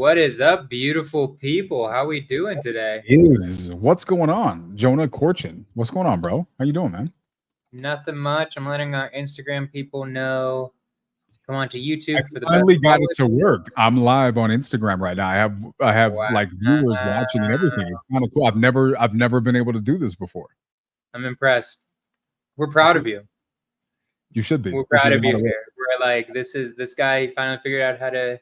What is up, beautiful people? How we doing today? What's going on? Jonah Korchin. What's going on, bro? How you doing, man? Nothing much. I'm letting our Instagram people know to come on to YouTube for the finally best got it quality. to work. I'm live on Instagram right now. I have Wow. like viewers watching and everything. It's kind of cool. I've never been able to do this before. I'm impressed. We're proud of you. You should be. We're proud of you here. We're like, this guy finally figured out how to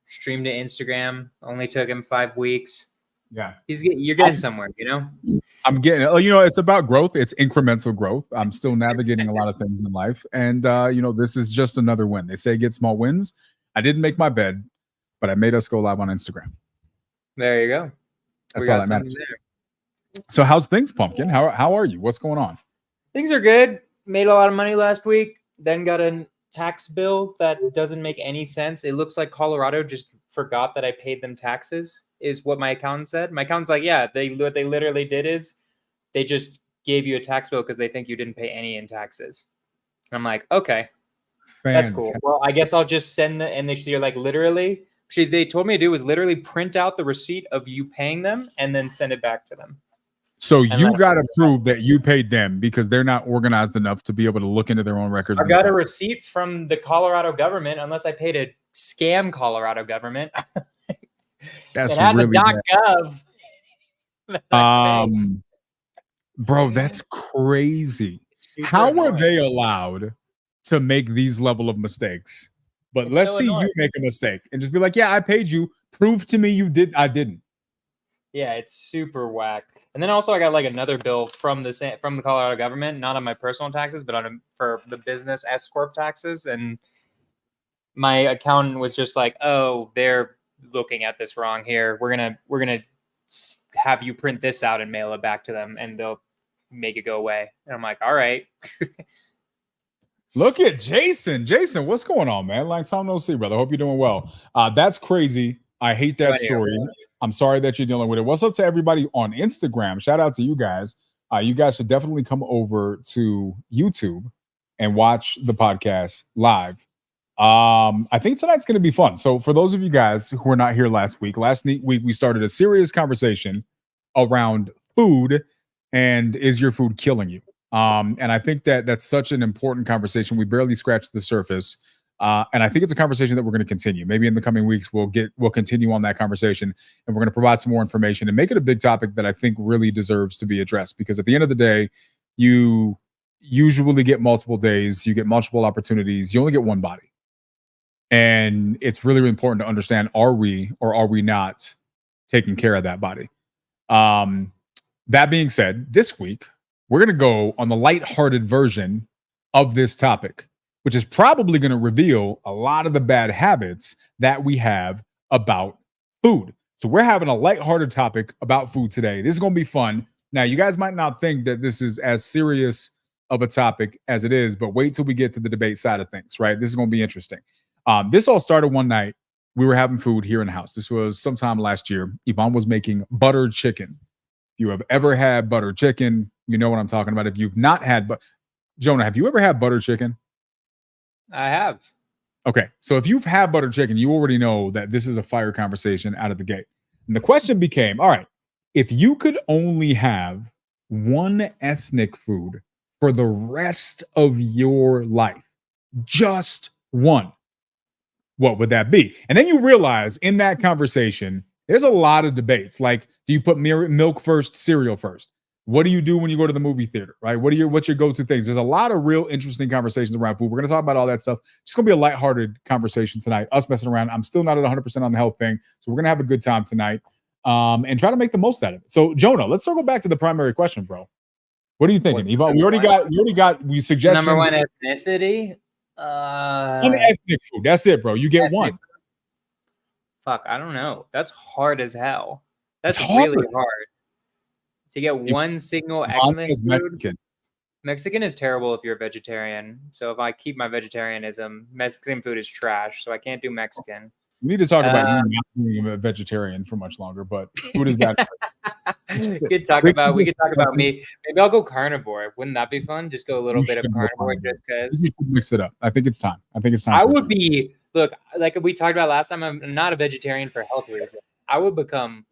stream to Instagram. Only took him 5 weeks. Yeah. You're getting somewhere, you know? I'm getting, it's about growth. It's incremental growth. I'm still navigating a lot of things in life. And, this is just another win. They say get small wins. I didn't make my bed, but I made us go live on Instagram. There you go. That's all that matters. So how's things, Pumpkin? How are you? What's going on? Things are good. Made a lot of money last week. Then got a tax bill that doesn't make any sense. It looks like Colorado just forgot that I paid them taxes, is what my accountant said. My accountant's like, yeah, what they literally did is they just gave you a tax bill because they think you didn't pay any in taxes. And I'm like, okay, that's cool. Well, I guess I'll just send and you're like, literally, they told me to do was literally print out the receipt of you paying them and then send it back to them. So you got to prove that you paid them because they're not organized enough to be able to look into their own records. I got a receipt from the Colorado government, unless I paid a scam Colorado government. That's it has really a .gov. Bro, that's crazy. How were they allowed to make these level of mistakes? But let's see you make a mistake and just be like, yeah, I paid you. Prove to me you did. I didn't. Yeah, it's super whack. And then also I got like another bill from the Colorado government, not on my personal taxes, but for the business S Corp taxes. And my accountant was just like, "Oh, they're looking at this wrong here. We're gonna have you print this out and mail it back to them, and they'll make it go away." And I'm like, "All right." Look at Jason. Jason, what's going on, man? Long time no see, brother. Hope you're doing well. That's crazy. I hate that story. I'm sorry that you're dealing with it. What's up to everybody on Instagram? Shout out to you guys. You guys should definitely come over to YouTube and watch the podcast live. I think tonight's going to be fun. So for those of you guys who were not here last week we started a serious conversation around food and is your food killing you? And I think that's such an important conversation. We barely scratched the surface. And I think it's a conversation that we're going to continue. Maybe in the coming weeks, we'll continue on that conversation, and we're going to provide some more information and make it a big topic that I think really deserves to be addressed. Because at the end of the day, you usually get multiple days, you get multiple opportunities, you only get one body. And it's really, really important to understand, are we or are we not taking care of that body? That being said, this week, we're going to go on the lighthearted version of this topic, which is probably going to reveal a lot of the bad habits that we have about food. So we're having a lighthearted topic about food today. This is going to be fun. Now, you guys might not think that this is as serious of a topic as it is, but wait till we get to the debate side of things, right? This is going to be interesting. This all started one night. We were having food here in the house. This was sometime last year. Yvonne was making buttered chicken. If you have ever had buttered chicken, you know what I'm talking about. If you've not had, Jonah, have you ever had buttered chicken? I have. Okay, so if you've had buttered chicken, you already know that this is a fire conversation out of the gate. And the question became, all right, if you could only have one ethnic food for the rest of your life, just one, what would that be? And then you realize in that conversation, there's a lot of debates. Like, do you put milk first, cereal first? What do you do when you go to the movie theater, right? What's your go-to things? There's a lot of real interesting conversations around food. We're going to talk about all that stuff. It's going to be a lighthearted conversation tonight, us messing around. I'm still not at 100% on the health thing, so we're going to have a good time tonight and try to make the most out of it. So, Jonah, let's circle back to the primary question, bro. What are you thinking? Yvonne, we already got suggestions. Number one ethnicity? One ethnic food. That's it, bro. You get one. Fuck, I don't know. That's hard as hell. That's really hard. To get one single ethnic food. Mexican is terrible if you're a vegetarian. So if I keep my vegetarianism, Mexican food is trash. So I can't do Mexican. We need to talk about you not being a vegetarian for much longer, but food is bad. We could talk about me. Maybe I'll go carnivore. Wouldn't that be fun? Just go a little bit of carnivore just because. You should mix it up. I think it's time. I would be look, like we talked about last time, I'm not a vegetarian for health reasons. I would become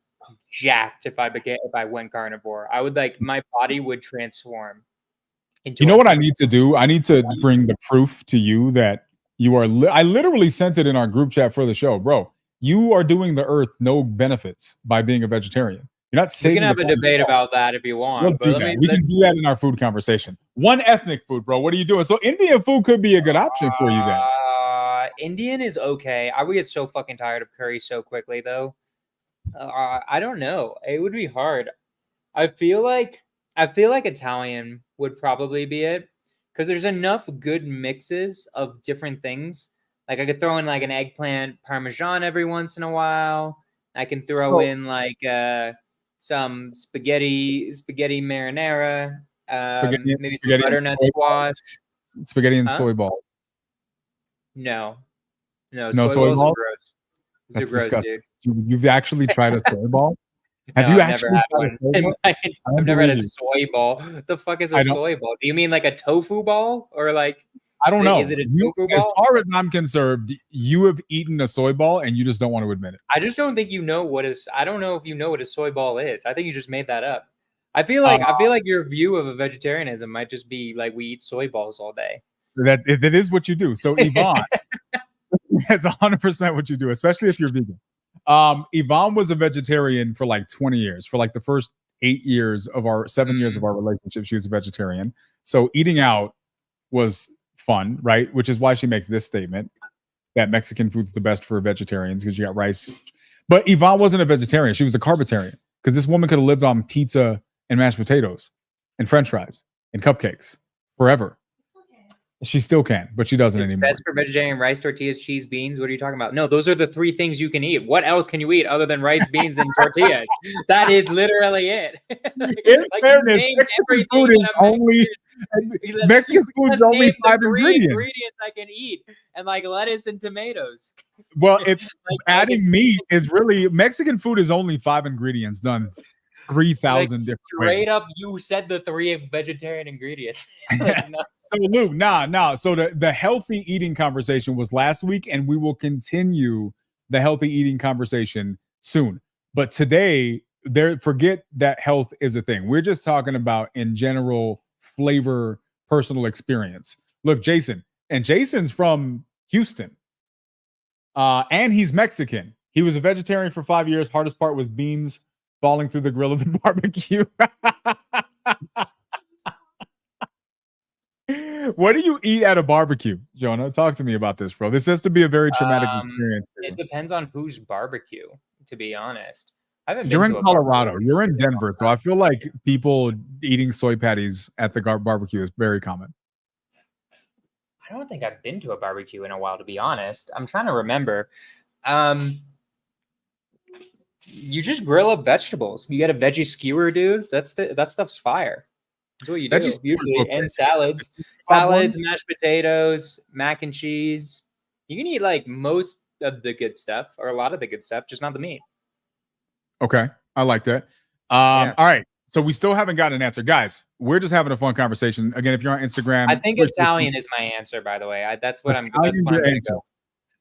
jacked if I went carnivore. I would my body would transform into. You know what I need to do? I need to bring the proof to you that you are. I literally sent it in our group chat for the show, bro. You are doing the earth no benefits by being a vegetarian. You're not saving. We can have a debate about that if you want. We can do that in our food conversation. One ethnic food, bro. What are you doing? So Indian food could be a good option for you then. Indian is okay. I would get so fucking tired of curry so quickly, though. I don't know. It would be hard. I feel like Italian would probably be it because there's enough good mixes of different things. Like I could throw in like an eggplant parmesan every once in a while. I can throw in like some spaghetti marinara, maybe some butternut squash, spaghetti and soy balls. No soy balls. Gross. That's gross, disgusting. Dude. You've actually tried a soy ball? Have you actually never had one? I've never had a soy ball. What the fuck is a soy ball? Do you mean like a tofu ball or like? I don't know. Is it a tofu ball? As far as I'm concerned, you have eaten a soy ball and you just don't want to admit it. I just don't think you know what is. I don't know if you know what a soy ball is. I think you just made that up. I feel like your view of a vegetarianism might just be like we eat soy balls all day. That is what you do. So Yvonne, that's 100% what you do, especially if you're vegan. Yvonne was a vegetarian for like 20 years. For like the first 7 years of our relationship, she was a vegetarian. So eating out was fun, right? Which is why she makes this statement that Mexican food's the best for vegetarians because you got rice. But Yvonne wasn't a vegetarian. She was a carbitarian because this woman could have lived on pizza and mashed potatoes and French fries and cupcakes forever. She still can, but she doesn't anymore. Best for vegetarian: rice, tortillas, cheese, beans. What are you talking about? No, those are the 3 things you can eat. What else can you eat other than rice, beans, and tortillas? That is literally it. In fairness, Mexican food is only only 5 ingredients I can eat, and like lettuce and tomatoes. Well, if adding meat is really Mexican food is only 5 ingredients done 3,000 different ways. Straight up, you said the 3 vegetarian ingredients. So Luke, So the healthy eating conversation was last week, and we will continue the healthy eating conversation soon. But today, forget that health is a thing. We're just talking about in general flavor, personal experience. Look, Jason's from Houston, and he's Mexican. He was a vegetarian for 5 years. Hardest part was beans falling through the grill of the barbecue. What do you eat at a barbecue, Jonah? Talk to me about this, bro. This has to be a very traumatic experience. It depends on whose barbecue, to be honest. You're in Colorado. You're in Denver, so I feel like people eating soy patties at the barbecue is very common. I don't think I've been to a barbecue in a while, to be honest. I'm trying to remember. You just grill up vegetables. You get a veggie skewer, dude. That stuff's fire. That's what you do usually. And salads, mashed potatoes, mac and cheese. You can eat like most of the good stuff or a lot of the good stuff, just not the meat. Okay, I like that. All right. So we still haven't gotten an answer, guys. We're just having a fun conversation. Again, if you're on Instagram, I think Italian is my answer. By the way, that's what I'm going to go.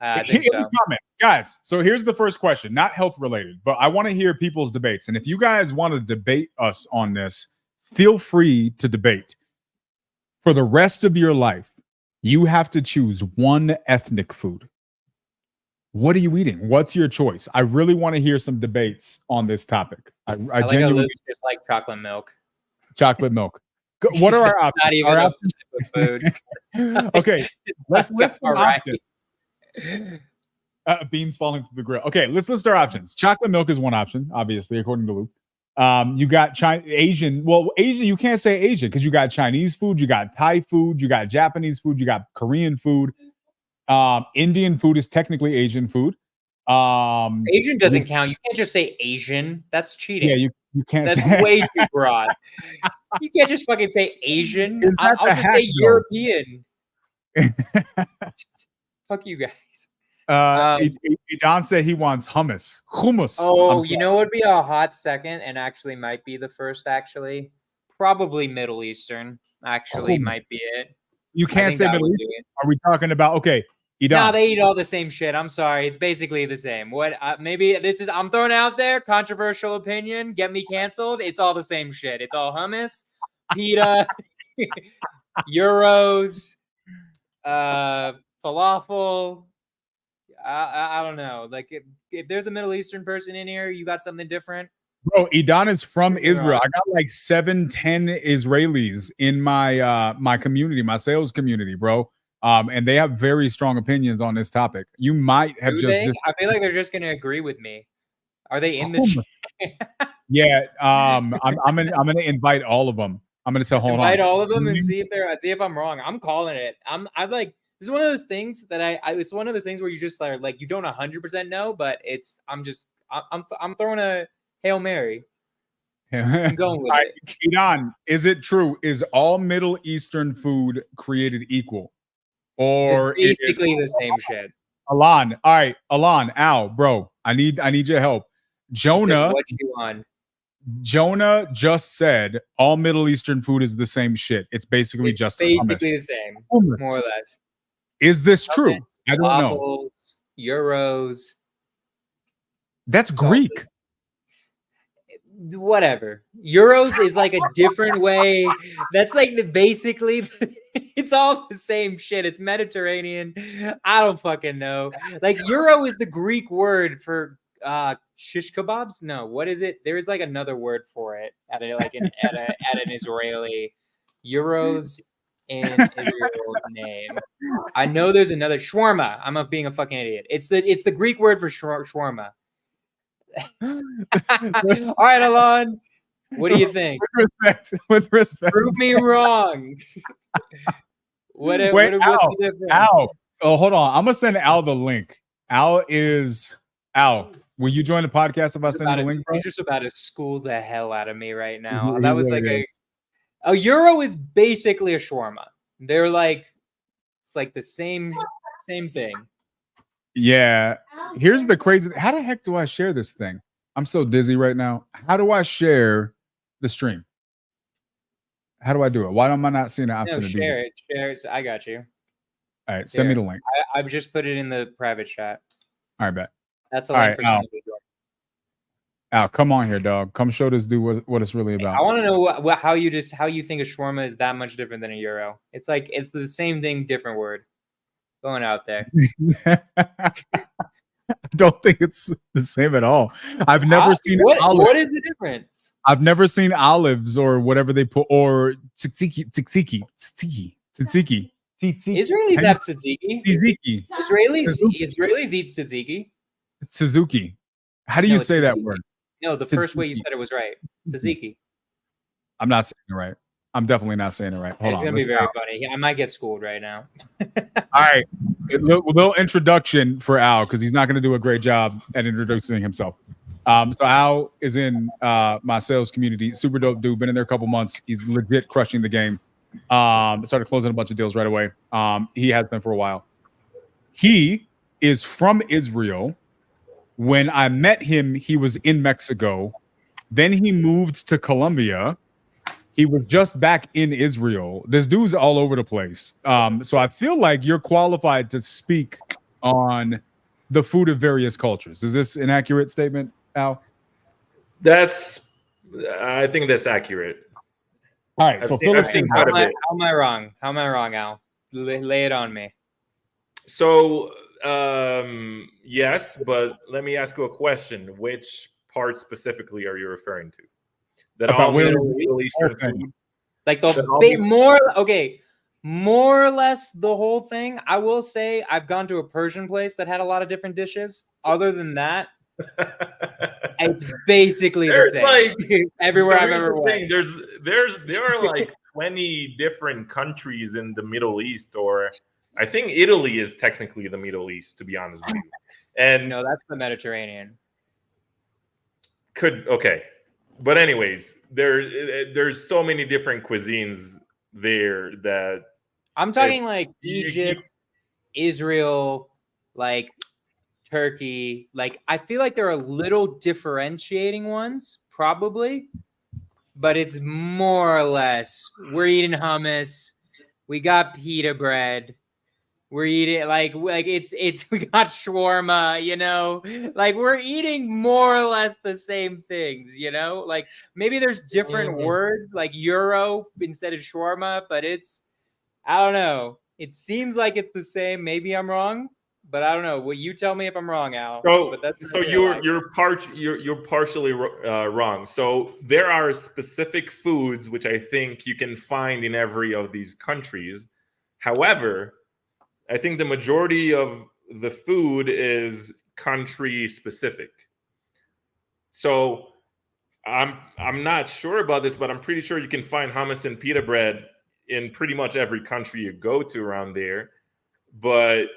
I think so. Guys, so here's the first question, not health related, but I want to hear people's debates. And if you guys want to debate us on this, feel free to debate. For the rest of your life, you have to choose one ethnic food. What are you eating? What's your choice? I really want to hear some debates on this topic. I genuinely just like chocolate milk. Chocolate milk. What are our options? Not even food. Okay, let's list some options. Beans falling through the grill. Okay, let's list our options. Chocolate milk is one option, obviously, according to Luke. You got Asian. Well, Asian, you can't say Asian because you got Chinese food, you got Thai food, you got Japanese food, you got Korean food. Indian food is technically Asian food. Asian doesn't count. You can't just say Asian. That's cheating. Yeah, you can't. That's way too broad. You can't just fucking say Asian. I'll just say European. Fuck you guys. Don said he wants hummus. Oh, you know what would be a hot second and actually might be the first, actually? Probably Middle Eastern, actually, might be it. You can't say Middle Eastern. Are we talking about, okay, No, they eat all the same shit. I'm sorry. It's basically the same. What? Maybe this is. I'm throwing out there controversial opinion. Get me canceled. It's all the same shit. It's all hummus, pita, euros, falafel. I don't know. Like if there's a Middle Eastern person in here, you got something different. Bro, Idan is from Israel. I got like 7-10 Israelis in my my community, my sales community, bro. And they have very strong opinions on this topic. You might have I feel like they're just gonna agree with me. Are they in the Yeah, I'm gonna invite all of them. I'm gonna say, hold on. Invite all of them and see if I'm wrong. I'm calling it. I'm like, this is one of those things that it's one of those things where you just like you don't 100% know, but I'm throwing a Hail Mary. I'm going with it. Idan, is it true? Is all Middle Eastern food created equal? Or it's basically the same shit. Alon, all right, Alon, Al, bro, I need your help. Jonah, what you on? Jonah just said all Middle Eastern food is the same shit. It's basically just basically the same, hummus. More or less. Is this true? I don't know. Euros. That's Greek. Whatever. Euros is like a different way. That's like basically it's all the same shit. It's Mediterranean. I don't fucking know. Like euro is the Greek word for shish kebabs. No, what is it? There is like another word for it at an Israeli. Euros in Israel's name. I know there's another shawarma. I'm being a fucking idiot. It's the Greek word for shawarma. All right, Alon. What do you think? With respect. Prove me wrong. What's the difference? Al. Oh, hold on. I'm gonna send Al the link. Al. Will you join the podcast if I send the link? He's just about to school the hell out of me right now. That was like a euro is basically a shawarma. They're like it's like the same thing. Yeah. Here's the crazy. How the heck do I share this thing? I'm so dizzy right now. How do I share the stream? How do I do it? Why am I not seeing an option to do it? Share it. I got you. All right, send me the link. I've just put it in the private chat. All right, bet. That's a link for somebody. Al, come on here, dog. Come show this dude what it's really about. I want to know how you think a shawarma is that much different than a euro. It's like it's the same thing, different word. Going out there. I don't think it's the same at all. I've never seen olives. What is the difference? I've never seen olives or whatever they put, or tzatziki. Israelis have tzatziki. Israelis eat tzatziki. Suzuki. How do you say that word? No, the first way you said it was right. Tzatziki. I'm not saying it right. I'm definitely not saying it right. Hold on. It's going to be very funny. I might get schooled right now. All right. A little introduction for Al, because he's not going to do a great job at introducing himself. So Al is in my sales community. Super dope dude. Been in there a couple months. He's legit crushing the game. Started closing a bunch of deals right away. He has been for a while. He is from Israel. When I met him, he was in Mexico. Then he moved to Colombia. He was just back in Israel. This dude's all over the place. So I feel like you're qualified to speak on the food of various cultures. Is this an accurate statement, Al? I think that's accurate. All right. So how am I wrong? How am I wrong, Al? Lay it on me. So yes, but let me ask you a question. Which part specifically are you referring to? That all Middle Eastern food, like more or less the whole thing. I will say I've gone to a Persian place that had a lot of different dishes. Other than that, it's basically the same. Like, everywhere I've ever went. There are like 20 different countries in the Middle East, or I think Italy is technically the Middle East, to be honest with you. And no, that's the Mediterranean. But anyways, there's so many different cuisines there that I'm talking like Egypt, Israel, like Turkey. Like I feel like there are little differentiating ones, probably, but it's more or less we're eating hummus, we got pita bread, We're eating like it's we got shawarma, you know, like we're eating more or less the same things, you know, like maybe there's different words like euro instead of shawarma, but I don't know. It seems like it's the same. Maybe I'm wrong, but I don't know. Well, you tell me if I'm wrong, Al. So, but you're partially wrong. So there are specific foods which I think you can find in every of these countries. However, I think the majority of the food is country specific. So I'm not sure about this, but I'm pretty sure you can find hummus and pita bread in pretty much every country you go to around there. But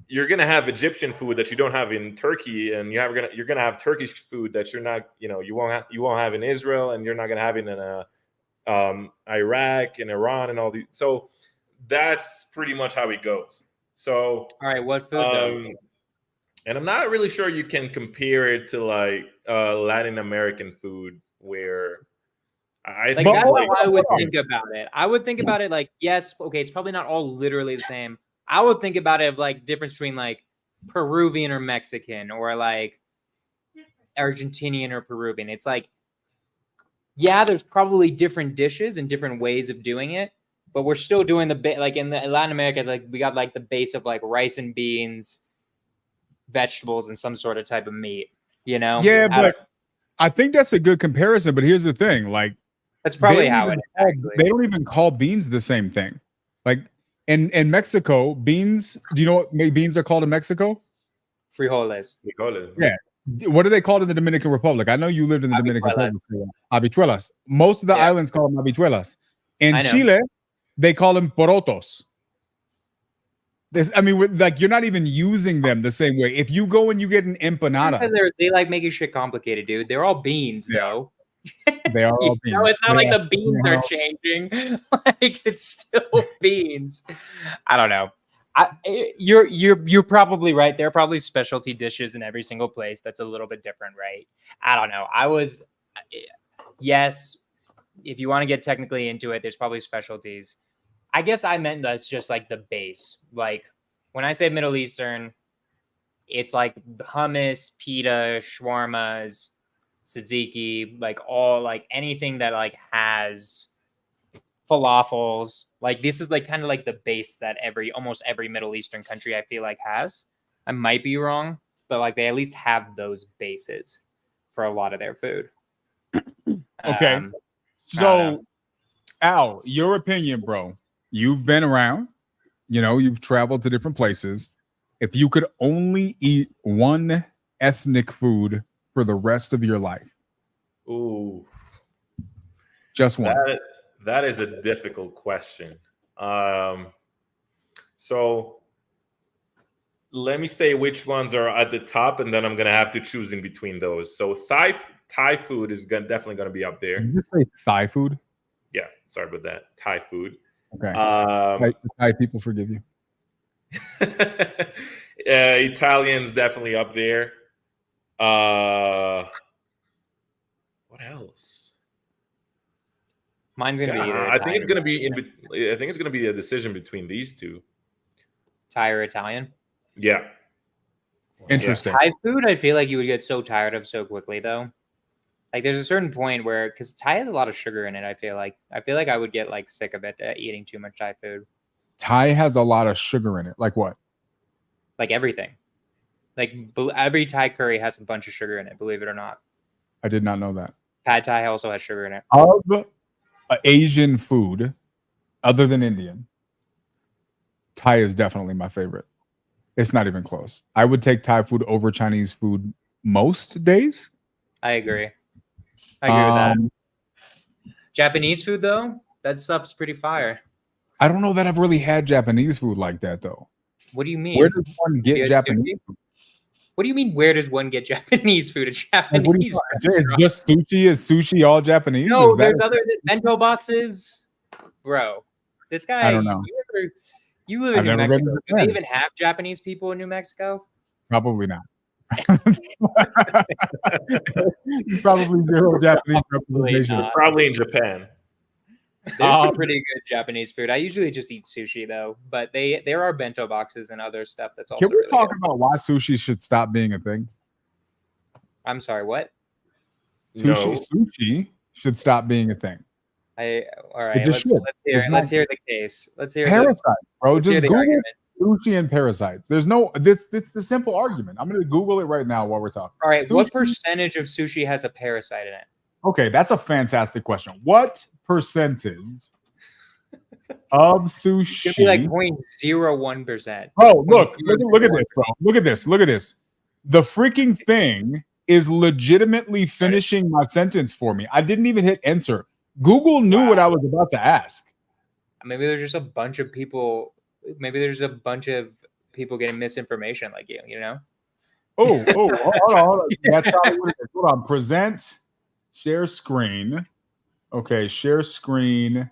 you're gonna have Egyptian food that you don't have in Turkey, and you're gonna have Turkish food that you're not, you won't have in Israel, and you're not gonna have in Iraq and Iran and all these. So that's pretty much how it goes. So all right, what food though? And I'm not really sure you can compare it to like Latin American food, where I think that's how I would think about it. I would think about it like, yes, okay, it's probably not all literally the same. I would think about it like difference between like Peruvian or Mexican or like Argentinian or Peruvian. It's like, yeah, there's probably different dishes and different ways of doing it, but we're still doing like in Latin America, like we got like the base of like rice and beans, vegetables, and some sort of type of meat, you know? Yeah, but I think that's a good comparison. But here's the thing, like that's probably how it is. They don't even call beans the same thing. Like in Mexico, beans. Do you know what beans are called in Mexico? Frijoles. Yeah. What do they call it in the Dominican Republic? I know you lived in the Dominican Republic. Habichuelas. Most of the islands call them habichuelas. In Chile, they call them porotos. Like you're not even using them the same way. If you go and you get an empanada, they like making shit complicated, dude. They're all beans, though. They are all beans. No, it's not like the beans are changing. Like it's still beans. I don't know. You're probably right. There are probably specialty dishes in every single place that's a little bit different, right? I don't know. Yes, if you want to get technically into it, there's probably specialties. I guess I meant that's just like the base. Like when I say Middle Eastern, it's like hummus, pita, shawarmas, tzatziki, like all like anything that like has falafels. Like this is like kind of like the base that almost every Middle Eastern country I feel like has. I might be wrong, but like they at least have those bases for a lot of their food. Okay. So Al, your opinion, bro. You've been around, you've traveled to different places. If you could only eat one ethnic food for the rest of your life. Ooh. Just one. That is a difficult question. So let me say which ones are at the top, and then I'm going to have to choose in between those. So Thai food is definitely going to be up there. Did you say Thai food? Yeah, sorry about that. Thai food. Okay. Thai people forgive you. Italian's definitely up there. What else? Mine's gonna be either I think it's gonna be I think it's gonna be a decision between these two. Thai or Italian? Yeah. Interesting. Thai food, I feel like you would get so tired of so quickly, though. Like there's a certain point where, because Thai has a lot of sugar in it, I feel like I would get like sick of it eating too much Thai food. Thai has a lot of sugar in it. Like what? Like everything. Like every Thai curry has a bunch of sugar in it, believe it or not. I did not know that. Thai also has sugar in it. Of Asian food, other than Indian, Thai is definitely my favorite. It's not even close. I would take Thai food over Chinese food most days. I agree. I agree with that. Japanese food, though, that stuff's pretty fire. I don't know that I've really had Japanese food like that, though. What do you mean? Where does one get Japanese food? What do you mean, where does one get Japanese food? It's Japanese. It's just sushi? Is sushi all Japanese? No, there's other bento boxes. Bro, this guy, I don't know. You live in New Mexico. Do they even have Japanese people in New Mexico? Probably not. Probably zero Japanese representation. Probably in Japan. There's some pretty good Japanese food. I usually just eat sushi though, but there are bento boxes and other stuff that's also. Can we really talk good. about why sushi should stop being a thing? I'm sorry, what? Sushi should stop being a thing. All right. Let's hear the case. Let's hear parasites, bro. Just Google argument. Sushi and parasites. There's no. It's the simple argument. I'm going to Google it right now while we're talking. All right. Sushi, what percentage of sushi has a parasite in it? Okay, that's a fantastic question. What percentage of sushi? It could be like 0.01%. Oh, look at this, bro. Look at this. The freaking thing is legitimately finishing my sentence for me. I didn't even hit enter. Google knew what I was about to ask. Maybe there's just a bunch of people. Maybe there's a bunch of people getting misinformation like you. You know? Hold on. That's probably what it is. Hold on. Present. Share screen. Okay, share screen.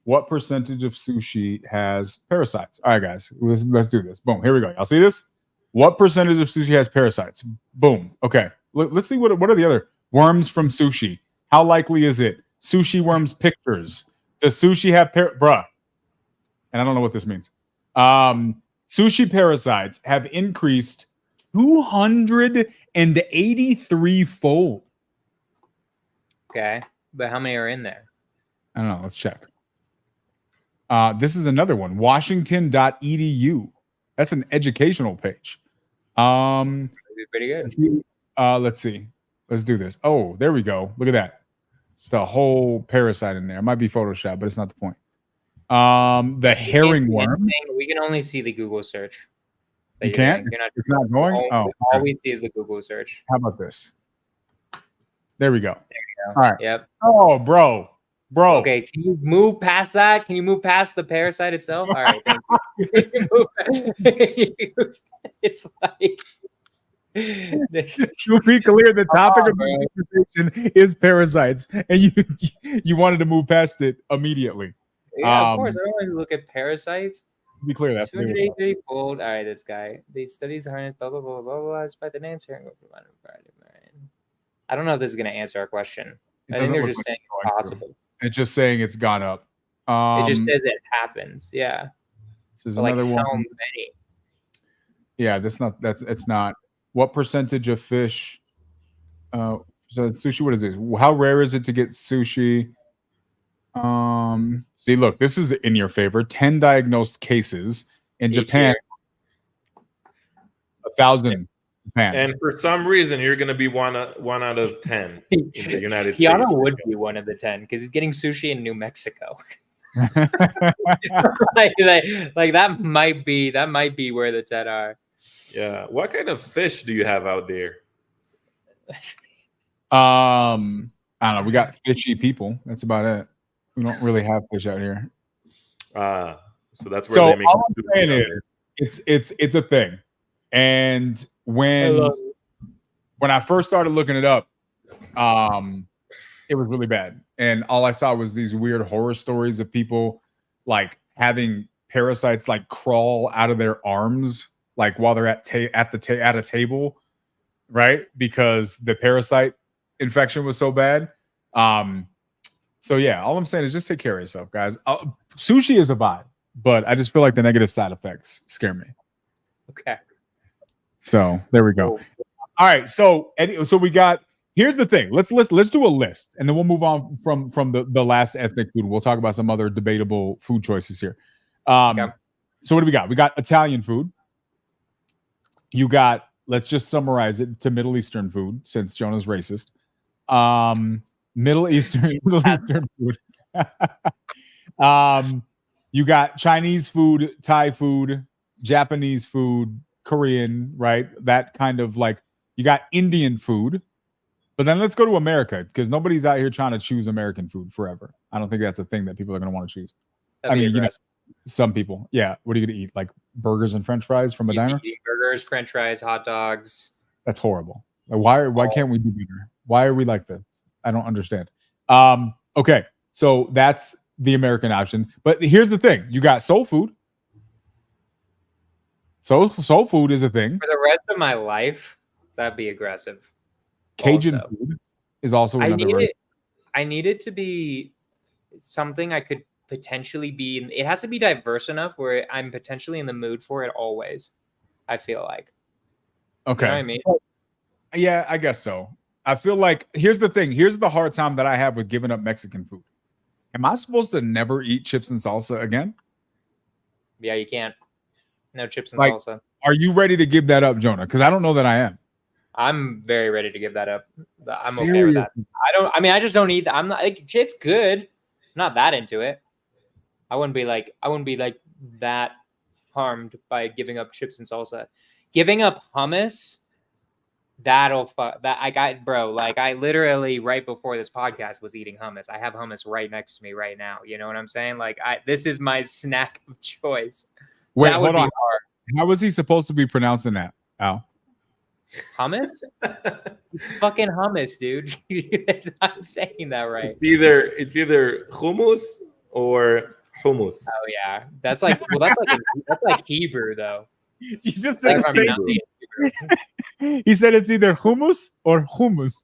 What percentage of sushi has parasites? All right, guys, let's do this. Boom, here we go. Y'all see this? What percentage of sushi has parasites? Boom. Okay, let's see what are the other worms from sushi. How likely is it? Sushi worms pictures. Does sushi have bruh? And I don't know what this means. Sushi parasites have increased 283-fold. Okay, but how many are in there? I don't know. Let's check. This is another one. Washington.edu. That's an educational page. Pretty good. Let's see. Let's do this. Oh, there we go. Look at that. It's the whole parasite in there. It might be Photoshop, but it's not the point. The herring worm. We can only see the Google search. You can't? It's not going? All we see is the Google search. How about this? There we go. All right. Yep. Oh, bro. Okay, can you move past that? Can you move past the parasite itself? All right, thank you. It's like to be clear, the topic of the conversation is parasites, and you wanted to move past it immediately. Yeah, of course. I don't want to look at parasites. To be clear, that's 283-fold. All right, this guy. These studies harness blah blah blah blah blah. Despite the names here, I don't know if this is going to answer our question. I think they're just saying it's possible. It's just saying it's gone up. It just says it happens. Yeah. This is another one. How many? Yeah, it's not. What percentage of fish? So sushi. What is this? How rare is it to get sushi? See, look, this is in your favor. 10 diagnosed cases in Japan. 1,000. Japan. And for some reason, you're going to be one out of 10 in the United States. Keanu would be one of the 10 because he's getting sushi in New Mexico. like that might be where the 10 are. Yeah. What kind of fish do you have out there? I don't know. We got fishy people. That's about it. We don't really have fish out here. So that's where they make. All I'm saying is, it's a thing. And when I first started looking it up, it was really bad. And all I saw was these weird horror stories of people like having parasites like crawl out of their arms, like while they're at a table, right? Because the parasite infection was so bad. So yeah, all I'm saying is just take care of yourself, guys. Sushi is a vibe, but I just feel like the negative side effects scare me. Okay. So there we go. All right. So we got. Here's the thing. Let's do a list, and then we'll move on from the last ethnic food. We'll talk about some other debatable food choices here. Okay. So what do we got? We got Italian food. You got. Let's just summarize it to Middle Eastern food, since Jonah's racist. Middle Eastern food. You got Chinese food, Thai food, Japanese food, Korean, right? That kind of like, you got Indian food. But then let's go to America, because nobody's out here trying to choose American food forever. I don't think that's a thing that people are going to want to choose. I mean, some people. Yeah. What are you going to eat? Like burgers and French fries from a diner? Burgers, French fries, hot dogs. That's horrible. Why can't we do better? Why are we like this? I don't understand. Okay. So that's the American option. But here's the thing. You got soul food. Soul food is a thing. For the rest of my life, that'd be aggressive. Cajun food is also another. I need it to be. something I could potentially be in. It has to be diverse enough where I'm potentially in the mood for it always. I feel like. Okay. You know what I mean? Yeah, I guess so. I feel like here's the thing. Here's the hard time that I have with giving up Mexican food. Am I supposed to never eat chips and salsa again? Yeah, you can't. No chips and Like, salsa. are you ready to give that up, Jonah? Because I don't know that I am. I'm very ready to give that up. I'm okay Seriously? with that. I just don't eat. I'm not like it's good. I'm not that into it. I wouldn't be like that harmed by giving up chips and salsa. Giving up hummus, I got bro. Like I literally right before this podcast was eating hummus. I have hummus right next to me right now. You know what I'm saying? Like this is my snack of choice. Wait, that would hold be on. hard. How was he supposed to be pronouncing that, Al? Hummus? It's fucking hummus, dude. I'm saying that right. It's either hummus or hummus. Oh yeah, that's like Hebrew though. You just Like said the from same Mountain thing. Hebrew. He said it's either hummus or hummus.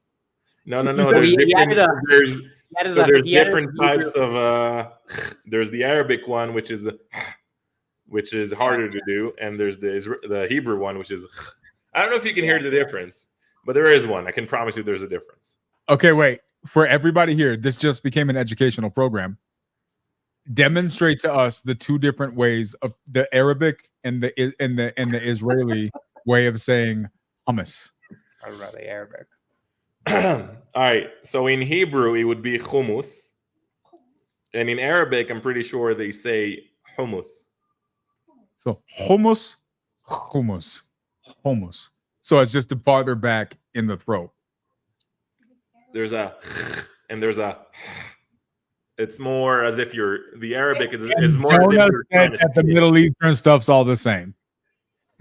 No. said There's he different. added There's There's different types of. There's the Arabic one, which is harder to do, and there's the Hebrew one, which is. I don't know if you can hear the difference, but there is one. I can promise you, there's a difference. Okay, wait. For everybody here, this just became an educational program. Demonstrate to us the two different ways of the Arabic and the Israeli way of saying hummus. I'd rather Arabic. All right. So in Hebrew, it would be hummus, and in Arabic, I'm pretty sure they say hummus. So hummus. So it's just farther back in the throat. There's a and there's a. It's more as if the Arabic is more as if Jonah you're said trying to that the speak. Middle Eastern stuff's all the same.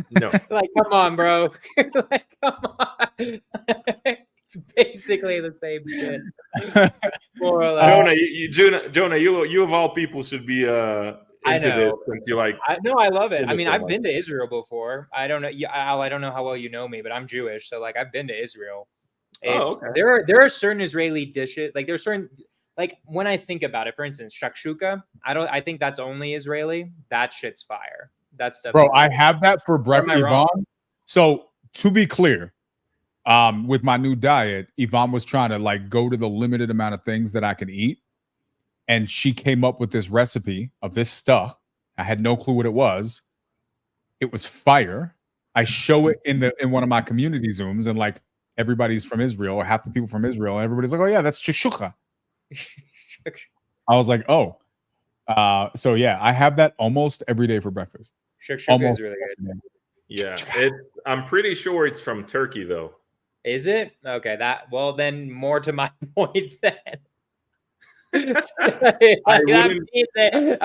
No. Like, come on, bro. Like, come on. It's basically the same shit. More or less. Jonah, you of all people should be into this since you like. I love it. I mean, so I've much. been to Israel before. I don't know, Al. I don't know how well you know me, but I'm Jewish, so like I've been to Israel. It's okay. There are certain Israeli dishes, like there's certain, like when I think about it, for instance, shakshuka. I think that's only Israeli. That shit's fire. That stuff. Bro, I have that for breakfast, Am I wrong? Yvonne. So to be clear, with my new diet, Yvonne was trying to like go to the limited amount of things that I can eat. And she came up with this recipe of this stuff. I had no clue what it was. It was fire. I show it in one of my community Zooms, and like everybody's from Israel, or half the people from Israel, and everybody's like, "Oh yeah, that's shakshuka." I was like, "Oh." So yeah, I have that almost every day for breakfast. Shakshuka is really good. Yeah, I'm pretty sure it's from Turkey though. Is it? Okay, then more to my point then. That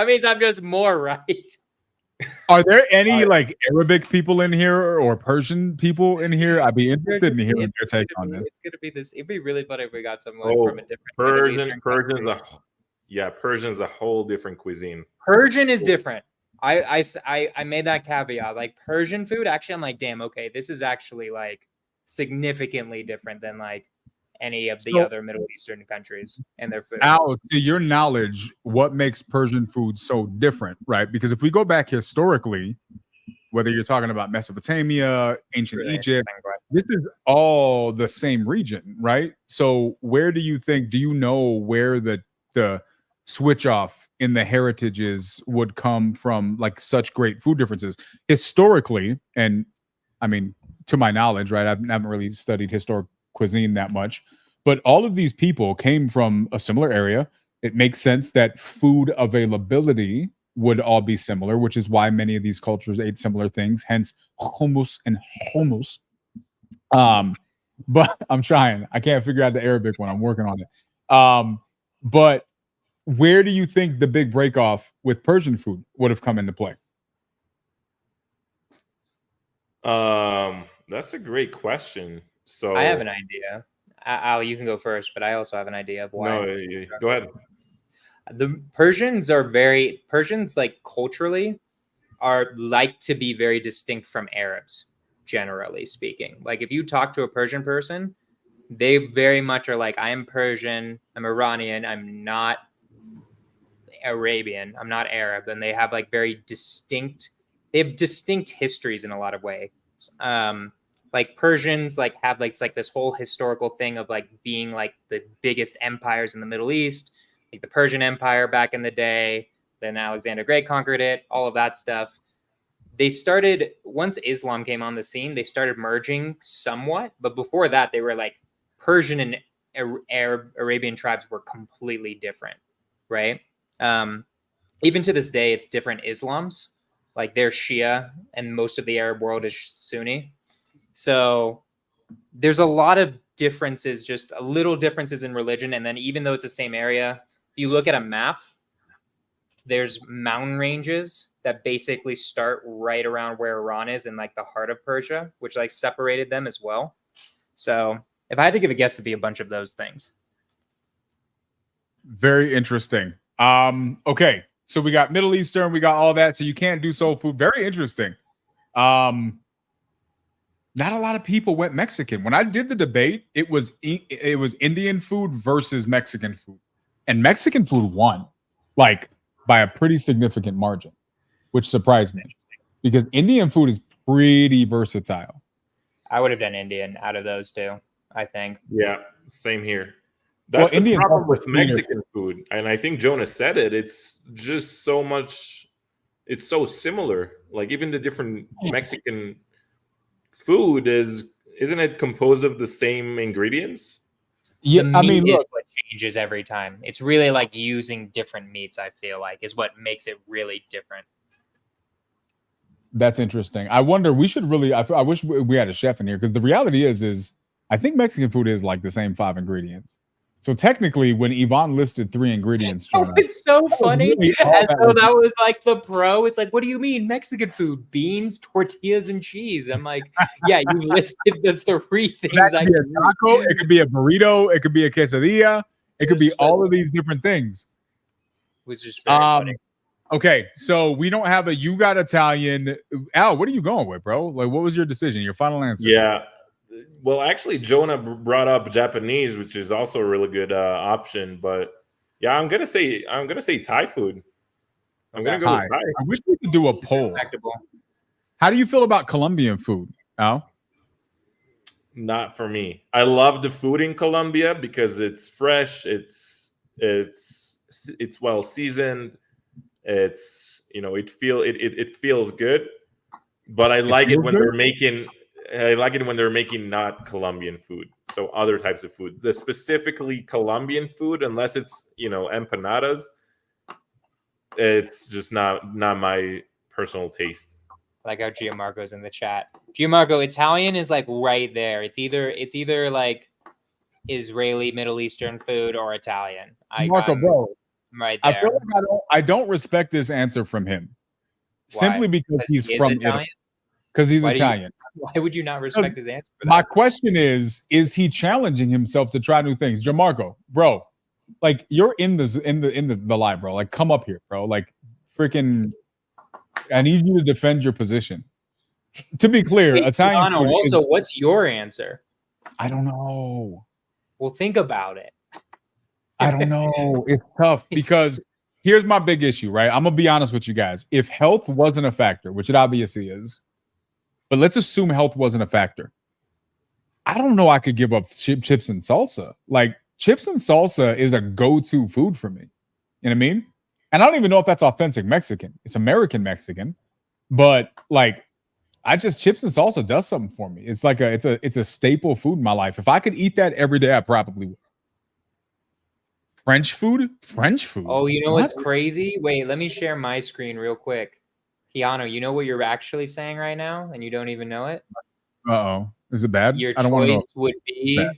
means I'm just more right. Are there any like Arabic people in here or Persian people in here? I'd be interested in hearing their take on this. It's gonna be this. It'd be really funny if we got someone from a different Persian's a whole different cuisine. Persian is different. I made that caveat. Like Persian food, actually, I'm like, damn, okay, this is actually like significantly different than like any of the other Middle Eastern countries and their food. Al, to your knowledge, what makes Persian food so different, right? Because if we go back historically, whether you're talking about Mesopotamia, ancient Egypt, this is all the same region, right? So where do you know where the switch off in the heritages would come from, like such great food differences historically? And I mean, to my knowledge, right, I haven't really studied historic cuisine that much, but all of these people came from a similar area. It makes sense that food availability would all be similar, which is why many of these cultures ate similar things, hence hummus and hummus. But I'm trying. I can't figure out the Arabic one. I'm working on it. But where do you think the big break off with Persian food would have come into play? That's a great question. So I have an idea. Al, you can go first, but I also have an idea of why. No, go ahead. The Persians like culturally are like to be very distinct from Arabs, generally speaking. Like if you talk to a Persian person, they very much are like, I am Persian, I'm Iranian, I'm not Arabian. I'm not Arab, and they have like very distinct. They have distinct histories in a lot of ways. Like Persians, like have like it's like this whole historical thing of like being like the biggest empires in the Middle East, like the Persian Empire back in the day. Then Alexander the Great conquered it. All of that stuff. They started once Islam came on the scene. They started merging somewhat, but before that, they were like Persian and Arab Arabian tribes were completely different, right? Even to this day, it's different Islams. Like they're Shia, and most of the Arab world is Sunni. So there's a lot of differences, just a little differences in religion. And then even though it's the same area, if you look at a map, there's mountain ranges that basically start right around where Iran is in like the heart of Persia, which like separated them as well. So if I had to give a guess, it'd be a bunch of those things. Very interesting. Okay. So we got Middle Eastern, we got all that. So you can't do soul food. Very interesting. Not a lot of people went Mexican. When I did the debate, it was Indian food versus Mexican food. And Mexican food won, like by a pretty significant margin, which surprised me because Indian food is pretty versatile. I would have done Indian out of those two, I think. Yeah, same here. That's the Indian problem with Mexican food. And I think Jonah said it. It's just so much, it's so similar. Like even the different Mexican food isn't it composed of the same ingredients? Yeah, The I mean, meat is look, what changes every time. It's really like using different meats, I feel like, is what makes it really different. that's interesting. I wonder, we should really, I wish we had a chef in here because the reality is I think Mexican food is like the same 5 ingredients. So technically, when Yvonne listed 3 ingredients, That Jonah, was so funny. really all And that so was- that was like the pro. It's like, what do you mean Mexican food? Beans, tortillas, and cheese. I'm like, yeah, you listed the 3 things. that I could be a can taco, it could be a burrito, it could be a quesadilla, it could be just like- all of these different things. was just very funny. Okay, so we don't have a you got Italian. Al, what are you going with, bro? Like, what was your decision? Your final answer? Yeah. Well, actually, Jonah brought up Japanese, which is also a really good option. But yeah, I'm gonna say Thai food. I'm gonna go Thai. with Thai. I wish we could do a poll. Respectable. How do you feel about Colombian food, Al? Not for me. I love the food in Colombia because it's fresh. It's well seasoned. It's it feels good. But I like it when they're making. I like it when they're making not Colombian food, so other types of food. The specifically Colombian food, unless it's empanadas, it's just not my personal taste. Like how Gianmarco's in the chat. Gianmarco, Italian is like right there. It's either like Israeli, Middle Eastern food or Italian. Marco, bro, I'm right there. I feel like I don't respect this answer from him, simply because he's he is from Italian? Italy. Because he's Why do you- Italian. Why would you not respect his answer for that? My question is he challenging himself to try new things? Jamarco, bro, like you're in the live, bro. Like, come up here, bro. Like, freaking, I need you to defend your position. To be clear, Wait, Italian Milano, food also, is, what's your answer? I don't know. Well, think about it. I don't know. It's tough because here's my big issue, right? I'm gonna be honest with you guys. If health wasn't a factor, which it obviously is, but let's assume health wasn't a factor. I don't know I could give up chips and salsa. Like, chips and salsa is a go-to food for me. You know what I mean? And I don't even know if that's authentic Mexican. It's American Mexican. But like, chips and salsa does something for me. It's like it's a staple food in my life. If I could eat that every day, I probably would. French food? Oh, you know what's crazy? Wait, let me share my screen real quick. Keanu, you know what you're actually saying right now, and you don't even know it? Uh-oh. Is it bad? Your I don't want to know. choice would be Bad.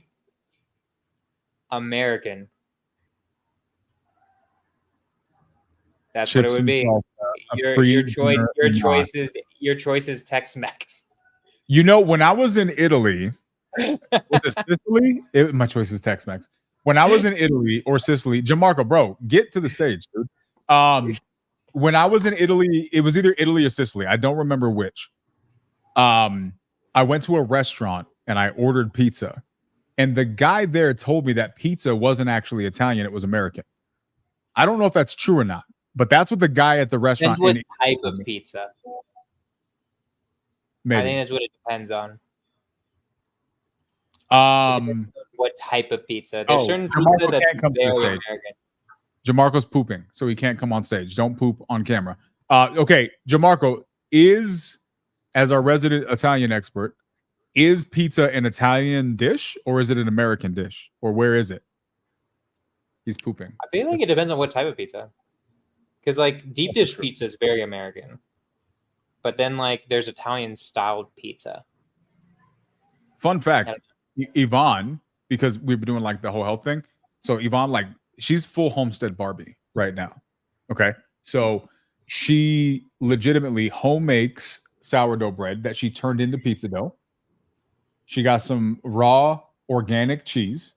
That's Chips what it would and be. salsa, a Your choice. pre-American Your choice is Tex-Mex. You know, when I was in Italy, with Sicily, my choice is Tex-Mex. When I was in Italy or Sicily, Jamarco, bro, get to the stage, dude. When I was in Italy, it was either Italy or Sicily. I don't remember which. I went to a restaurant and I ordered pizza. And the guy there told me that pizza wasn't actually Italian, it was American. I don't know if that's true or not. But that's what the guy at the restaurant. Depends what type of pizza. Maybe. I think that's what it depends on. What type of pizza? There's certain pizza that's very American. Jamarco's pooping, so he can't come on stage. Don't poop on camera. Okay, Jamarco is, as our resident Italian expert, is pizza an Italian dish or is it an American dish? Or where is it? He's pooping. I feel like it depends on what type of pizza. Because like deep dish pizza is very American. But then like there's Italian styled pizza. Fun fact, Yvonne, because we've been doing like the whole health thing. So Yvonne, like she's full Homestead Barbie right now. Okay. So she legitimately home makes sourdough bread that she turned into pizza dough. She got some raw organic cheese,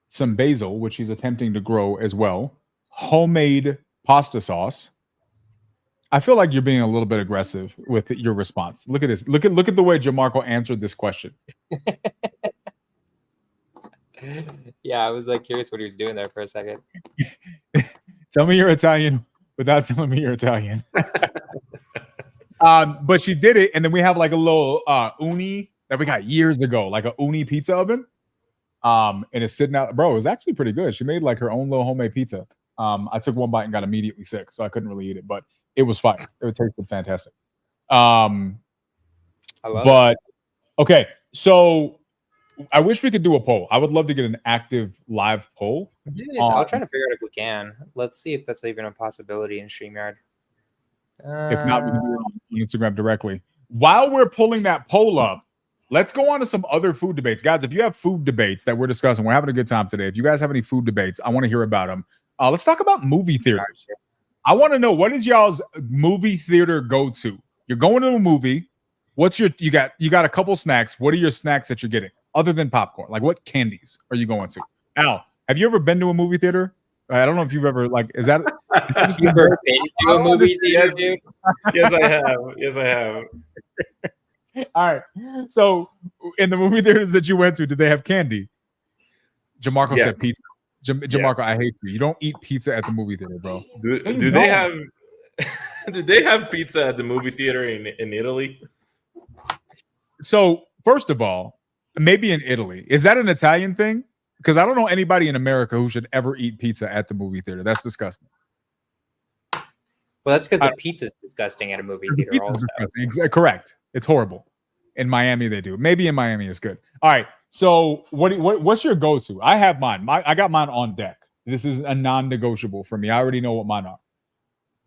some basil, which she's attempting to grow as well, homemade pasta sauce. I feel like you're being a little bit aggressive with your response. Look at this. Look at the way Jamarco answered this question. Yeah, I was like curious what he was doing there for a second. Tell me you're Italian without telling me you're Italian. But she did it, and then we have like a little uni that we got years ago, like a uni pizza oven. And it's sitting out, bro. It was actually pretty good. She made like her own little homemade pizza. I took one bite and got immediately sick, so I couldn't really eat it, but it was fine. It tasted fantastic. I love it. Okay, so I wish we could do a poll. I would love to get an active live poll. I'll try to figure out if we can. Let's see if that's even a possibility in StreamYard. If not, we can do it on Instagram directly. While we're pulling that poll up, let's go on to some other food debates. Guys, if you have food debates that we're discussing, we're having a good time today. If you guys have any food debates, I want to hear about them. Let's talk about movie theaters. I want to know, what is y'all's movie theater go-to? You're going to a movie. What's your you got a couple snacks. What are your snacks that you're getting other than popcorn? Like what candies are you going to? Al, have you ever been to a movie theater? I don't know if you've ever is that just you ever been to a movie theater, dude? Yes, I have. Yes, I have. All right. So in the movie theaters that you went to, did they have candy? Jamarco said pizza. Jamarco, I hate you. You don't eat pizza at the movie theater, bro. Do they have do they have pizza at the movie theater in Italy? So first of all, maybe in Italy. Is that an Italian thing? Because I don't know anybody in America who should ever eat pizza at the movie theater. That's disgusting. Well, that's because the pizza's disgusting at a movie theater also. Correct. It's horrible. In Miami, they do. Maybe in Miami it's good. All right. So what's your go-to? I have mine. I got mine on deck. This is a non-negotiable for me. I already know what mine are.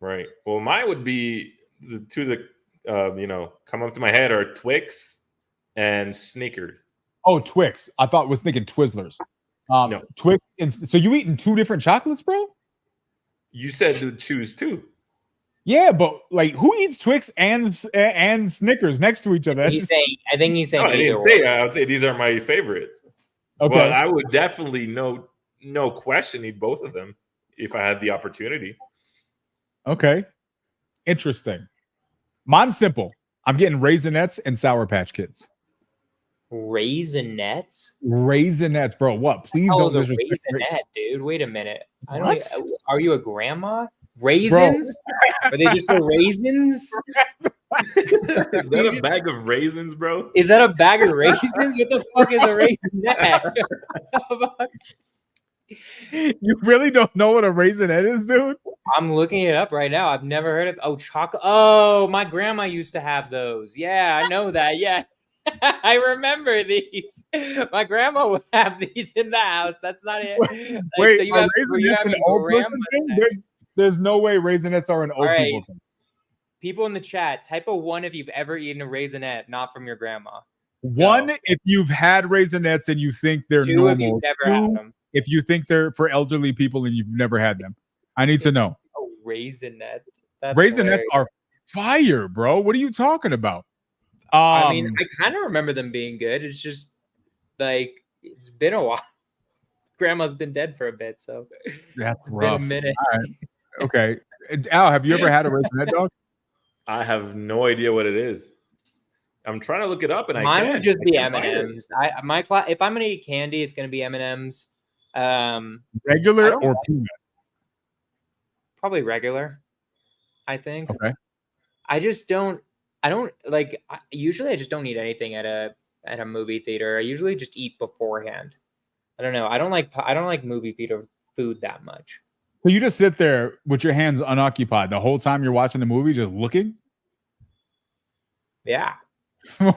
Right. Well, mine would be the two that come up to my head are Twix and Snickers. Oh, Twix. I was thinking Twizzlers. No. Twix. So you eating two different chocolates, bro? You said to choose two. Yeah, but like, who eats Twix and Snickers next to each other? I think he's saying. No, I didn't say. I would say these are my favorites. Okay, but I would definitely no question eat both of them if I had the opportunity. Okay, interesting. Mine's simple. I'm getting Raisinets and Sour Patch Kids. Raisinets, bro. What? Please don't disrespect raisinette, dude. Wait a minute. Are you a grandma? Raisins? Are they just the raisins? Is that a bag of raisins, bro? Is that a bag of raisins? What the fuck is a raisinette? You really don't know what a raisinette is, dude? I'm looking it up right now. I've never heard of chocolate. Oh, my grandma used to have those. Yeah, I know that. Yeah. I remember these. My grandma would have these in the house. That's not it. Wait, so you have an old thing? There's no way Raisinets are an old people thing. People in the chat, type a 1 if you've ever eaten a Raisinette, not from your grandma. 1 if you've had Raisinets and you think they're 2 normal. if you've never had them. If you think they're for elderly people and you've never had them. I need to know. A Raisinette. Raisinets are fire, bro. What are you talking about? I mean, I kind of remember them being good. It's just like it's been a while. Grandma's been dead for a bit, so that's rough. Been a minute. All right. Okay, Al, have you ever had a Raisinette, dog? I have no idea what it is. I'm trying to look it up, and mine would just be M&Ms. If I'm gonna eat candy, it's gonna be M&Ms. Regular or peanut? Probably regular, I think. Okay. I just don't. I don't like. Usually, I just don't eat anything at a movie theater. I usually just eat beforehand. I don't know. I don't like movie theater food that much. So you just sit there with your hands unoccupied the whole time you're watching the movie, just looking? Yeah. Who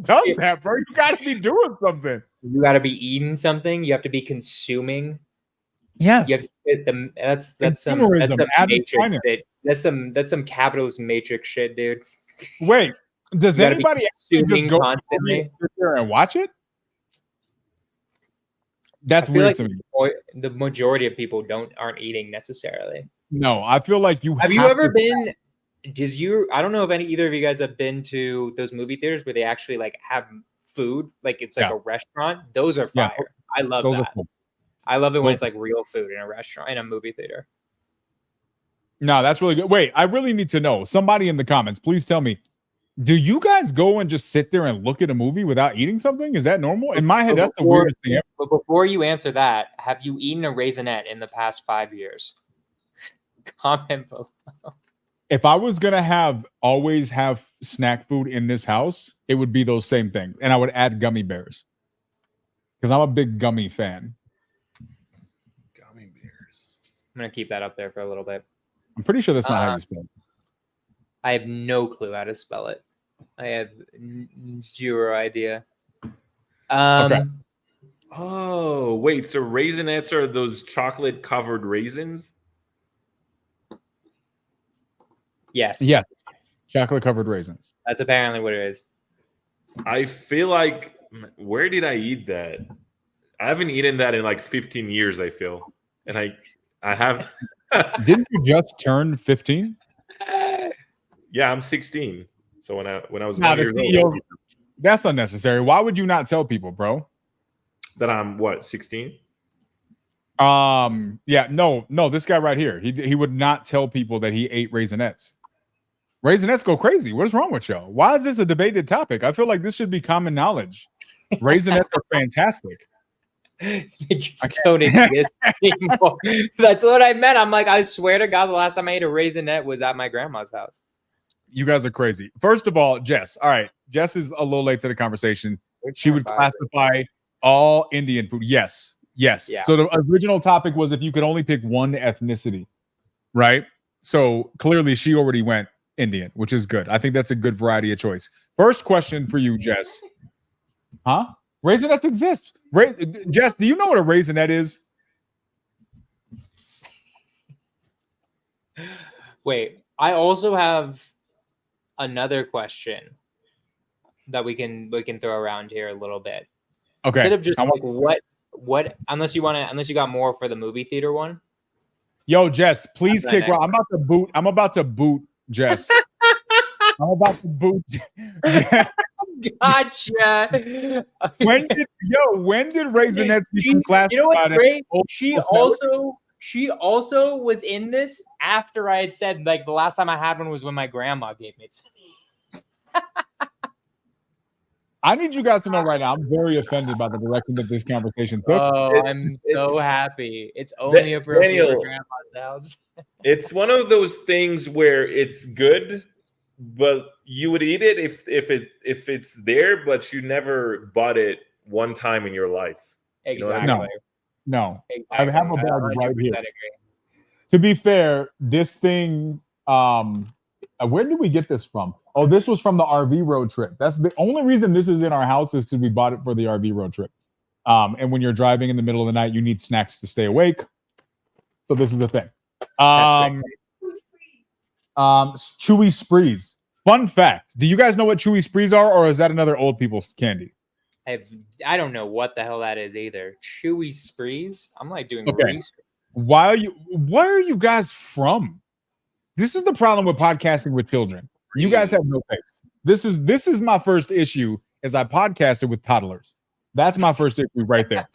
does that, bro? You got to be doing something. You got to be eating something. You have to be consuming. Yes. You have to get them. That's some Consumerism, matrix shit. That's some capitalist matrix shit, dude. Wait, does You gotta be anybody actually just go constantly. sit there and watch it? That's I feel weird like to me. the majority of people aren't eating necessarily. No, I feel like you Have you ever been? I don't know if either of you guys have been to those movie theaters where they actually like have food, like it's like a restaurant. Those are fire. Yeah. I love Those that. are cool. I love it when it's like real food in a restaurant, in a movie theater. No, that's really good. Wait, I really need to know. Somebody in the comments, please tell me. Do you guys go and just sit there and look at a movie without eating something? Is that normal? In my head, that's the weirdest thing ever. But before you answer that, have you eaten a raisinette in the past 5 years? Comment below. If I was gonna always have snack food in this house, it would be those same things, and I would add gummy bears because I'm a big gummy fan. Gummy bears. I'm gonna keep that up there for a little bit. I'm pretty sure that's not how you spell it. I have no clue how to spell it. I have zero idea. Okay. Oh, wait. So Raisinets are those chocolate covered raisins? Yes. Yeah. Chocolate covered raisins. That's apparently what it is. I feel like, where did I eat that? I haven't eaten that in like 15 years, I feel. And I have. Didn't you just turn 15? Yeah, I'm 16. So when I was 1 year old, that's unnecessary. Why would you not tell people, bro? That I'm what, 16? Yeah, no, this guy right here. He would not tell people that he ate Raisinets. Raisinets go crazy. What is wrong with y'all? Why is this a debated topic? I feel like this should be common knowledge. Raisinets are fantastic. They just don't exist anymore. That's what I meant. I'm like, I swear to God, the last time I ate a Raisinette was at my grandma's house. You guys are crazy. First of all, Jess. All right, Jess is a little late to the conversation. She would classify all Indian food. Yes. Yeah. So the original topic was if you could only pick one ethnicity, right? So clearly she already went Indian, which is good. I think that's a good variety of choice. First question for you, Jess. Huh? Raisinets exist. Jess, do you know what a raisinette is? Wait, I also have another question that we can throw around here a little bit. Okay. Instead of just like what unless you got more for the movie theater one. Yo, Jess, please kick. I'm about to boot Jess. I'm about to boot. Gotcha. When did Raisinets become classified? You know what's great? She also was in this after I had said like the last time I had one was when my grandma gave me to me. I need you guys to know right now, I'm very offended by the direction that this conversation took. Oh, I'm so happy. It's only appropriate for grandma's house. It's one of those things where it's good, but you would eat it if it's there, but you never bought it one time in your life. Exactly. You know what I mean? No. Exactly. I have a bag right here. Agree. To be fair, this thing, where did we get this from? Oh, this was from the RV road trip. That's the only reason this is in our house is because we bought it for the RV road trip. And when you're driving in the middle of the night, you need snacks to stay awake. So this is the thing. Chewy Sprees. Fun fact. Do you guys know what Chewy Sprees are, or is that another old people's candy? I don't know what the hell that is either. Chewy Sprees? I'm like doing research. Where are you guys from? This is the problem with podcasting with children. You guys have no taste. This is my first issue as I podcasted with toddlers. That's my first issue right there.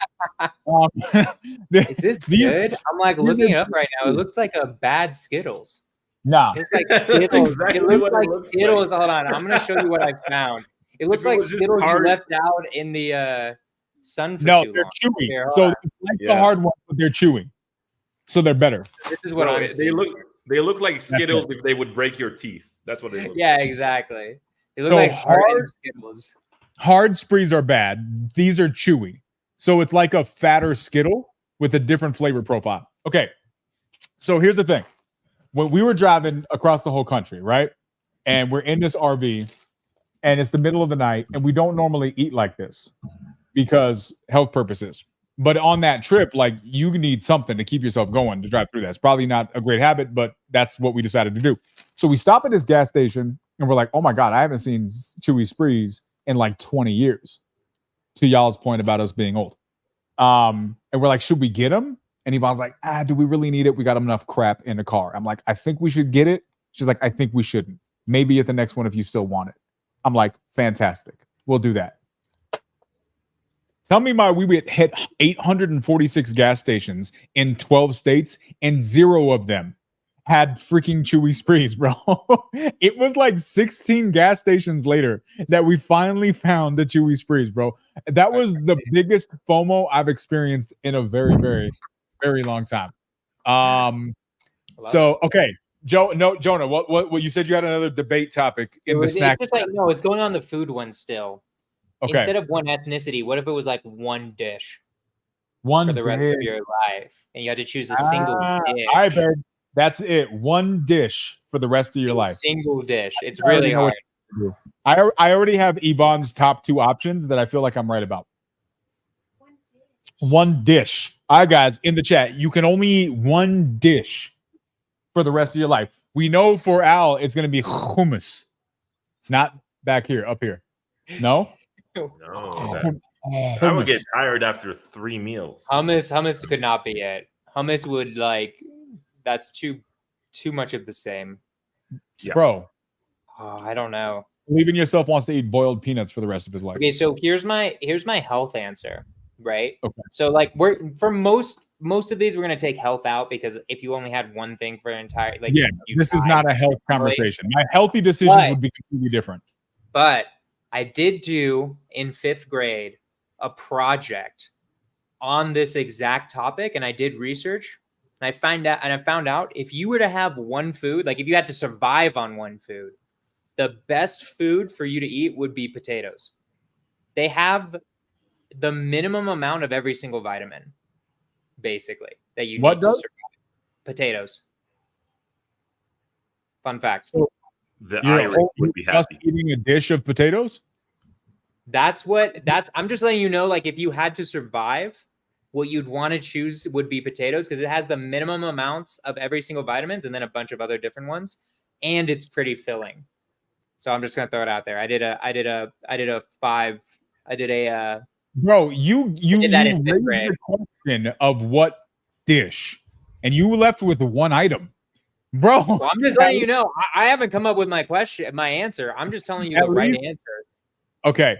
Is this good? I'm like looking it up right now. It looks like a bad Skittles. Nah. It looks like Skittles. It looks like Skittles. Hold on. I'm going to show you what I found. It looks like Skittles you left out in the sun for too long. No, they're chewy. So it's like the hard ones, but they're chewy. So they're better. This is what I'm seeing. They look like Skittles if they would break your teeth. That's what they look. Yeah, exactly. They look So like hard Skittles. Hard sprees are bad. These are chewy. So it's like a fatter Skittle with a different flavor profile. Okay. So here's the thing. When we were driving across the whole country, right? And we're in this RV and it's the middle of the night and we don't normally eat like this because health purposes. But on that trip, like you need something to keep yourself going to drive through that. It's probably not a great habit, but that's what we decided to do. So we stop at this gas station and we're like, oh my God, I haven't seen chewy sprees in like 20 years. To y'all's point about us being old. And we're like, should we get them? And Yvonne's like, do we really need it? We got enough crap in the car. I'm like, I think we should get it. She's like, I think we shouldn't. Maybe at the next one if you still want it. I'm like, fantastic. We'll do that. Tell me we would hit 846 gas stations in 12 states and 0 of them had freaking chewy sprees, bro. It was like 16 gas stations later that we finally found the chewy sprees, bro. That was the biggest FOMO I've experienced in a very, very, very long time. So okay, Jonah, what you said you had another debate topic in the snack. It's just like, no, it's going on the food one still. Okay. Instead of one ethnicity, what if it was like one dish for the rest of your life, and you had to choose a single dish? I bet that's it. One dish for the rest of your life. Single dish. It's really hard. I already have Yvonne's top 2 options that I feel like I'm right about. One dish. All right, guys, in the chat, you can only eat one dish for the rest of your life. We know for Al, it's going to be hummus. Not back here, up here. No? No. I would get tired after 3 meals. Hummus could not be it. Hummus would that's too much of the same. Yeah. Bro. Oh, I don't know. Believe in yourself wants to eat boiled peanuts for the rest of his life. Okay, so here's my health answer, right? Okay. So like for most of these we're gonna take health out because if you only had one thing for an entire this is not a health conversation. My healthy decisions would be completely different. But I did do in 5th grade a project on this exact topic, and I did research, and I found out if you were to have one food, like if you had to survive on one food, the best food for you to eat would be potatoes. They have the minimum amount of every single vitamin, basically, that you need to survive. Potatoes. Fun fact. So the Irish would be happy. Eating a dish of potatoes? I'm just letting you know, like if you had to survive, what you'd want to choose would be potatoes because it has the minimum amounts of every single vitamins and then a bunch of other different ones, and it's pretty filling. So I'm just gonna throw it out there. I did a 5. Bro, you raised the question of what dish, and you left with one item. Bro, well, I'm just letting you know. I haven't come up with my answer. I'm just telling you the right answer. Okay.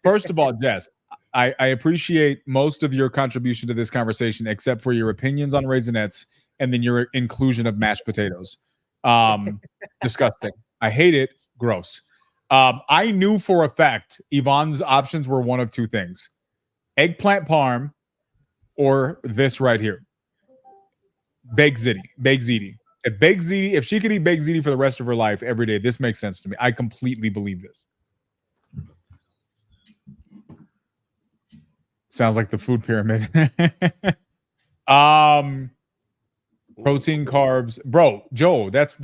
First of all, Jess, I appreciate most of your contribution to this conversation, except for your opinions on Raisinets and then your inclusion of mashed potatoes. Disgusting. I hate it. Gross. I knew for a fact Yvonne's options were one of 2 things: eggplant parm or this right here. Baked ziti. If she could eat baked ziti for the rest of her life every day, this makes sense to me. I completely believe this. Sounds like the food pyramid. Protein, carbs, bro. Joe, that's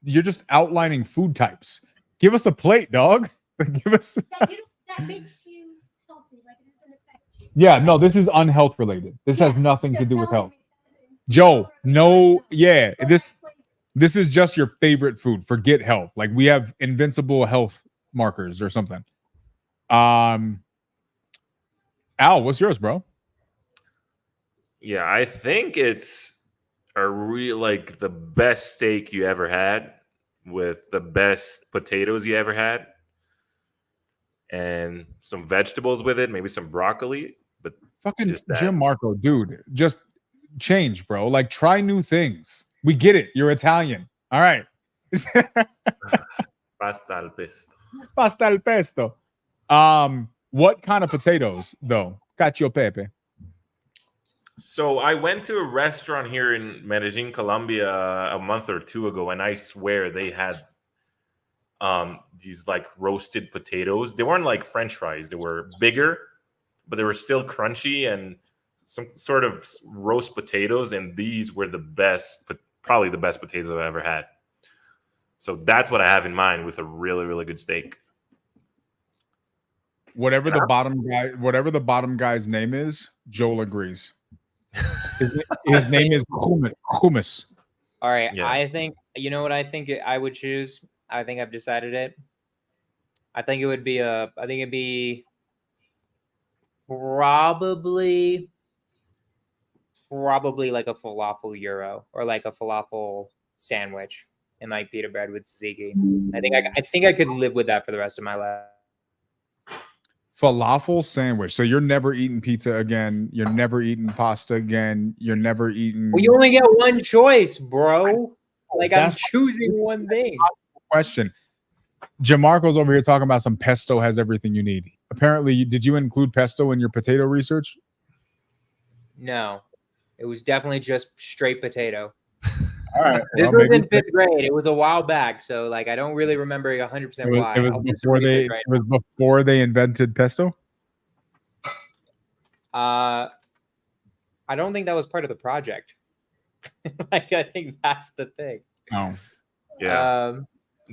you're just outlining food types. Give us a plate, dog. Give us. That makes you healthy. Like it doesn't affect you. Yeah, no, this is unhealth related. This has nothing to do with health. Joe, no, yeah, this is just your favorite food. Forget health. Like we have invincible health markers or something. Al, what's yours, bro? Yeah, I think it's the best steak you ever had with the best potatoes you ever had and some vegetables with it, maybe some broccoli. But fucking Jim Marco, dude, just change, bro. Like try new things. We get it. You're Italian. All right. Pasta al pesto. Pasta al pesto. What kind of potatoes though? Cacio pepe. So I went to a restaurant here in Medellin, Colombia, a month or two ago, and I swear they had these like roasted potatoes. They weren't like French fries; they were bigger, but they were still crunchy and some sort of roast potatoes. And these were the best, probably the best potatoes I've ever had. So that's what I have in mind with a really, really good steak. Whatever the bottom guy's name is, Joel agrees. His name is hummus. All right, Yeah. I think you know what I think I would choose. I think I've decided it. I think it'd be probably like a falafel gyro or like a falafel sandwich and like pita bread with tzatziki. I think I could live with that for the rest of my life. Falafel sandwich. So you're never eating pizza again. You're never eating pasta again. You're never eating. Well, you only get one choice, bro. Like I'm choosing one thing. Question. Jamarco's over here talking about some pesto has everything you need. Apparently, did you include pesto in your potato research? No, it was definitely just straight potato. All right. This was in 5th grade. It was a while back, so like I don't really remember 100% why. It was before they invented pesto. I don't think that was part of the project. Like I think that's the thing. Oh, yeah.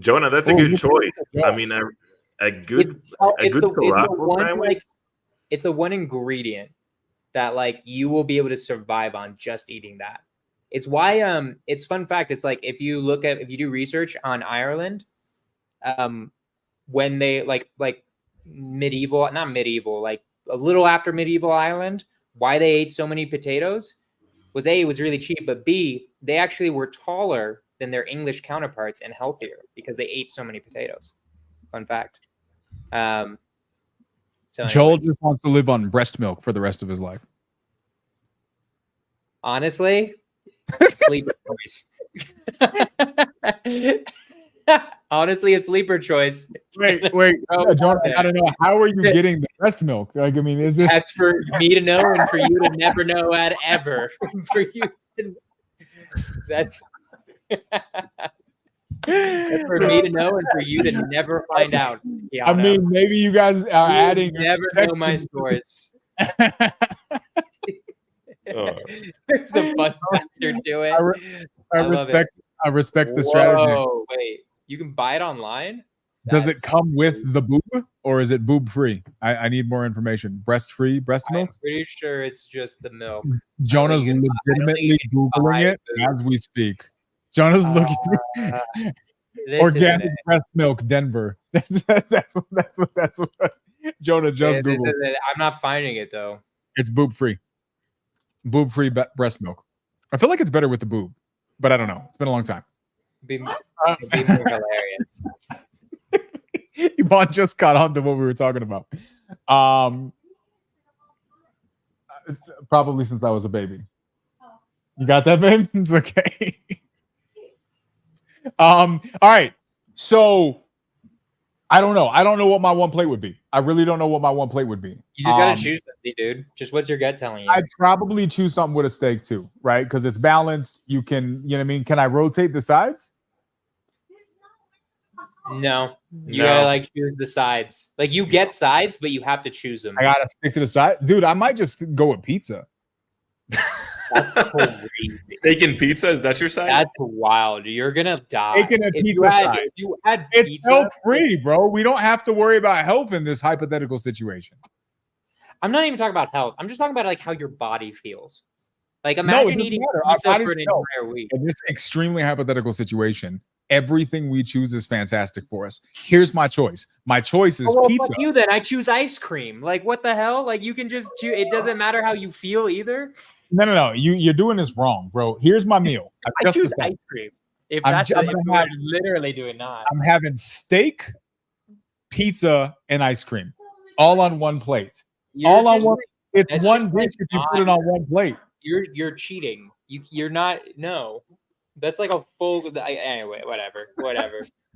Jonah, that's a good choice. Yeah. I mean, a good falafel it's the one ingredient that like you will be able to survive on just eating that. It's why it's fun fact. It's like if you do research on Ireland, when they like medieval, not medieval, like a little after medieval Ireland, why they ate so many potatoes was A, it was really cheap, but B, they actually were taller than their English counterparts and healthier because they ate so many potatoes. Fun fact. So Joel just wants to live on breast milk for the rest of his life. Honestly, sleeper choice. Honestly, a sleeper choice. Wait, John, I don't know. How are you getting the breast milk? Like, I mean, is this? That's for me to know and for you to never know at ever. For you to, that's for me to know and for you to never find out. I mean, maybe you guys are adding. Never know my scores. There's a fun factor to it. I respect the strategy. Oh, wait. You can buy it online? Does it come with the boob or is it boob free? I need more information. Breast free, breast milk? I'm pretty sure it's just the milk. Jonah's legitimately Googling it as we speak. Jonah's looking organic breast milk, Denver. That's what Jonah just Googled. I'm not finding it though. It's boob free. Boob free breast milk. I feel like it's better with the boob, but I don't know. It's been a long time. It'd be more hilarious. Yvonne just got on to what we were talking about. Probably since I was a baby. You got that, babe? It's okay. All right. So I don't know. I don't know what my one plate would be. I really don't know what my one plate would be. You just gotta choose something, dude. Just what's your gut telling you? I'd probably choose something with a steak too, right? Because it's balanced. You can, you know what I mean? Can I rotate the sides? No. You gotta like choose the sides. Like you get sides, but you have to choose them. I gotta stick to the side. Dude, I might just go with pizza. That's crazy. Steak and pizza, is that your side? That's wild. You're gonna die. Steak and a pizza side. If you had it's pizza, health free, bro. We don't have to worry about health in this hypothetical situation. I'm not even talking about health. I'm just talking about like how your body feels. Like imagine eating pizza for an entire week. In this extremely hypothetical situation, everything we choose is fantastic for us. Here's my choice. My choice is pizza. Fuck you then. I choose ice cream. Like what the hell? Like you can just choose. It doesn't matter how you feel either. No. You're doing this wrong, bro. Here's my meal. I choose ice cream. If that's what we're literally doing not. I'm having steak, pizza, and ice cream. All on one plate. All on one. It's one dish if you put it on one plate. You're cheating. You're not. No. That's like a full. Anyway, whatever.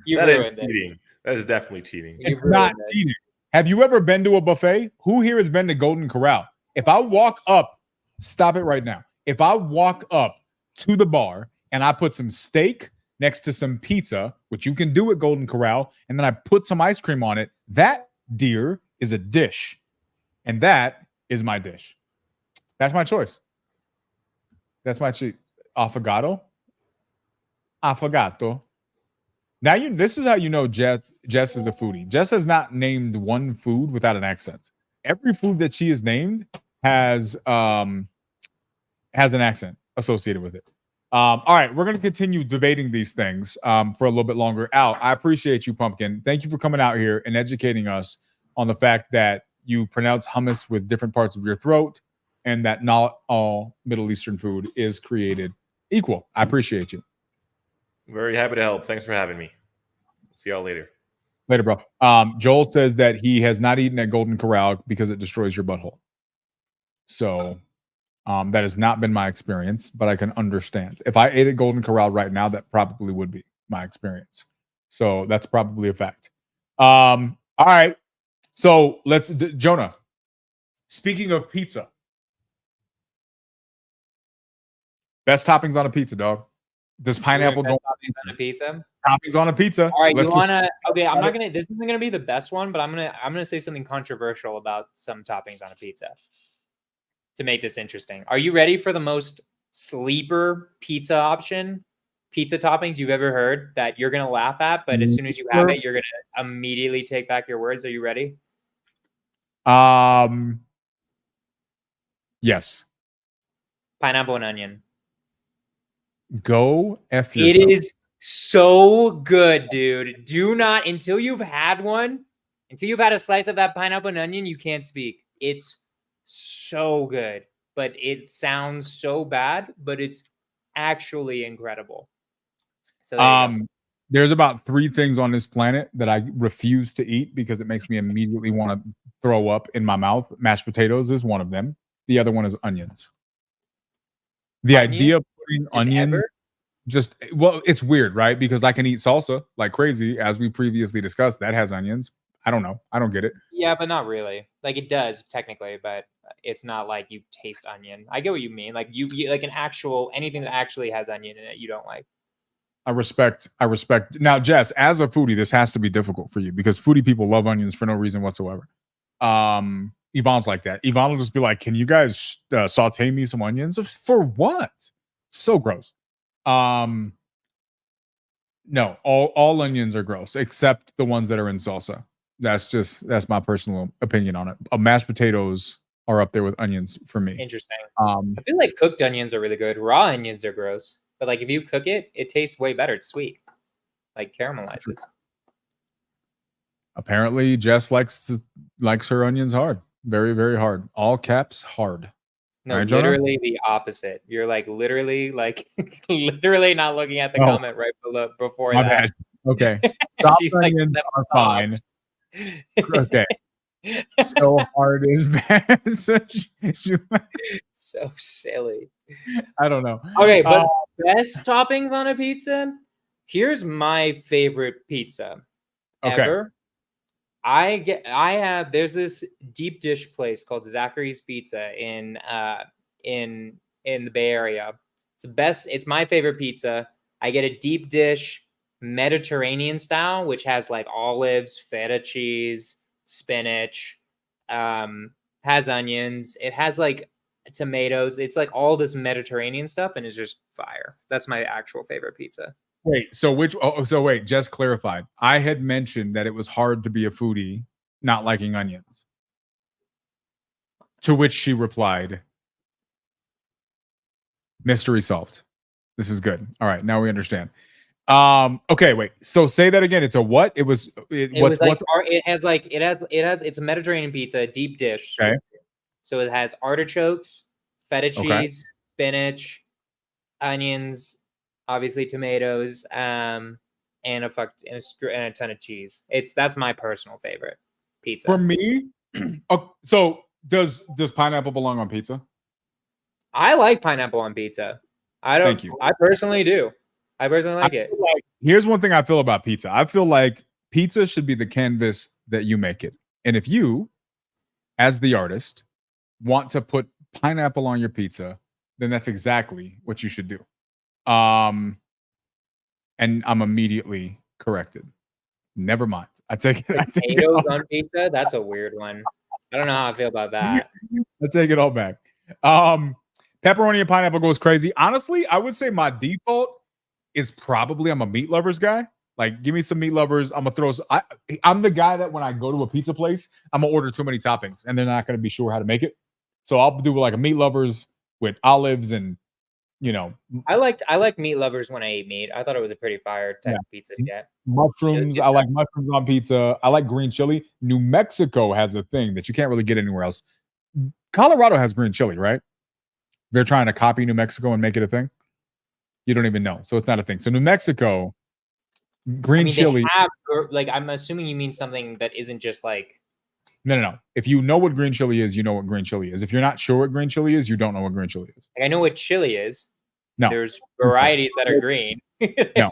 You ruined it. That is definitely cheating. It's not cheating. Have you ever been to a buffet? Who here has been to Golden Corral? If I walk up Stop it right now. If I walk up to the bar and I put some steak next to some pizza, which you can do at Golden Corral, and then I put some ice cream on it, that, dear, is a dish. And that is my dish. That's my choice. That's my cheat. Affogato. Affogato. Now this is how you know Jess is a foodie. Jess has not named one food without an accent. Every food that she has named has an accent associated with it. All right, we're going to continue debating these things for a little bit longer. Al, I appreciate you, Pumpkin. Thank you for coming out here and educating us on the fact that you pronounce hummus with different parts of your throat and that not all Middle Eastern food is created equal. I appreciate you. Very happy to help. Thanks for having me. See y'all later. Later, bro. Joel says that he has not eaten at Golden Corral because it destroys your butthole. So that has not been my experience, but I can understand. If I ate at Golden Corral right now, that probably would be my experience. So that's probably a fact. All right. So let's, Jonah, speaking of pizza, best toppings on a pizza, dog. Does pineapple go toppings on a pizza? Toppings on a pizza. All right, you wanna? Okay, I'm not gonna. This isn't gonna be the best one, but I'm gonna say something controversial about some toppings on a pizza to make this interesting. Are you ready for the most sleeper pizza option, pizza toppings you've ever heard that you're gonna laugh at, but as soon as you have it, you're gonna immediately take back your words? Are you ready? Yes. Pineapple and onion. Go F yourself. It is so good, dude. Do not, until you've had one, until you've had a slice of that pineapple and onion, you can't speak. It's so good, but it sounds so bad, but it's actually incredible. So there's about 3 things on this planet that I refuse to eat because it makes me immediately want to throw up in my mouth. Mashed potatoes is one of them. The other one is onions. The idea of putting onions, it's weird, right? Because I can eat salsa like crazy, as we previously discussed. That has onions. I don't know. I don't get it. Yeah, but not really. Like it does technically, but it's not like you taste onion. I get what you mean. Like you like anything that actually has onion in it, you don't like. I respect. Now, Jess, as a foodie, this has to be difficult for you because foodie people love onions for no reason whatsoever. Yvonne's like that. Yvonne will just be like, "Can you guys saute me some onions?" For what? So gross. No, all onions are gross except the ones that are in salsa. That's my personal opinion on it. Mashed potatoes are up there with onions for me. Interesting. I feel like cooked onions are really good. Raw onions are gross, but like if you cook it, it tastes way better. It's sweet, like caramelizes. Apparently, Jess likes her onions hard. Very, very hard. All caps hard. No, right, literally the opposite. You're like literally literally not looking at the comment right before my that. Bad. Okay. Soft onions are fine. Okay. So hard is bad. So silly. I don't know. Okay, but best toppings on a pizza. Here's my favorite pizza ever. There's this deep dish place called Zachary's Pizza in the Bay Area. It's my favorite pizza. I get a deep dish Mediterranean style, which has like olives, feta cheese, spinach, has onions. It has like tomatoes. It's like all this Mediterranean stuff, and it's just fire. That's my actual favorite pizza. Wait, just clarified. I had mentioned that it was hard to be a foodie not liking onions. To which she replied, "Mystery solved. This is good. All right, now we understand." Okay, wait. So say that again. It's a what? It's a Mediterranean pizza, deep dish. Okay. So it has artichokes, feta cheese, spinach, onions, obviously tomatoes, and a ton of cheese. That's my personal favorite pizza. For me, so does pineapple belong on pizza? I like pineapple on pizza. Thank you. I personally do. I personally like it. Here's one thing I feel about pizza. I feel like pizza should be the canvas that you make it. And if you, as the artist, want to put pineapple on your pizza, then that's exactly what you should do. And I'm immediately corrected. Never mind. I take it. Potatoes on pizza? That's a weird one. I don't know how I feel about that. I take it all back. Pepperoni and pineapple goes crazy. Honestly, I would say my default is probably I'm a meat lovers guy. Like, give me some meat lovers. I'm gonna throw. I'm the guy that when I go to a pizza place, I'm gonna order too many toppings, and they're not gonna be sure how to make it. So I'll do like a meat lovers with olives and, you know. I like meat lovers when I eat meat. I thought it was a pretty fire type of pizza to get. Mushrooms. I like mushrooms on pizza. I like green chili. New Mexico has a thing that you can't really get anywhere else. Colorado has green chili, right? They're trying to copy New Mexico and make it a thing. You don't even know, so it's not a thing. So New Mexico, green chili. Like, I'm assuming you mean something that isn't just like. No. If you know what green chili is, you know what green chili is. If you're not sure what green chili is, you don't know what green chili is. Like, I know what chili is. No. There's varieties that are green. No.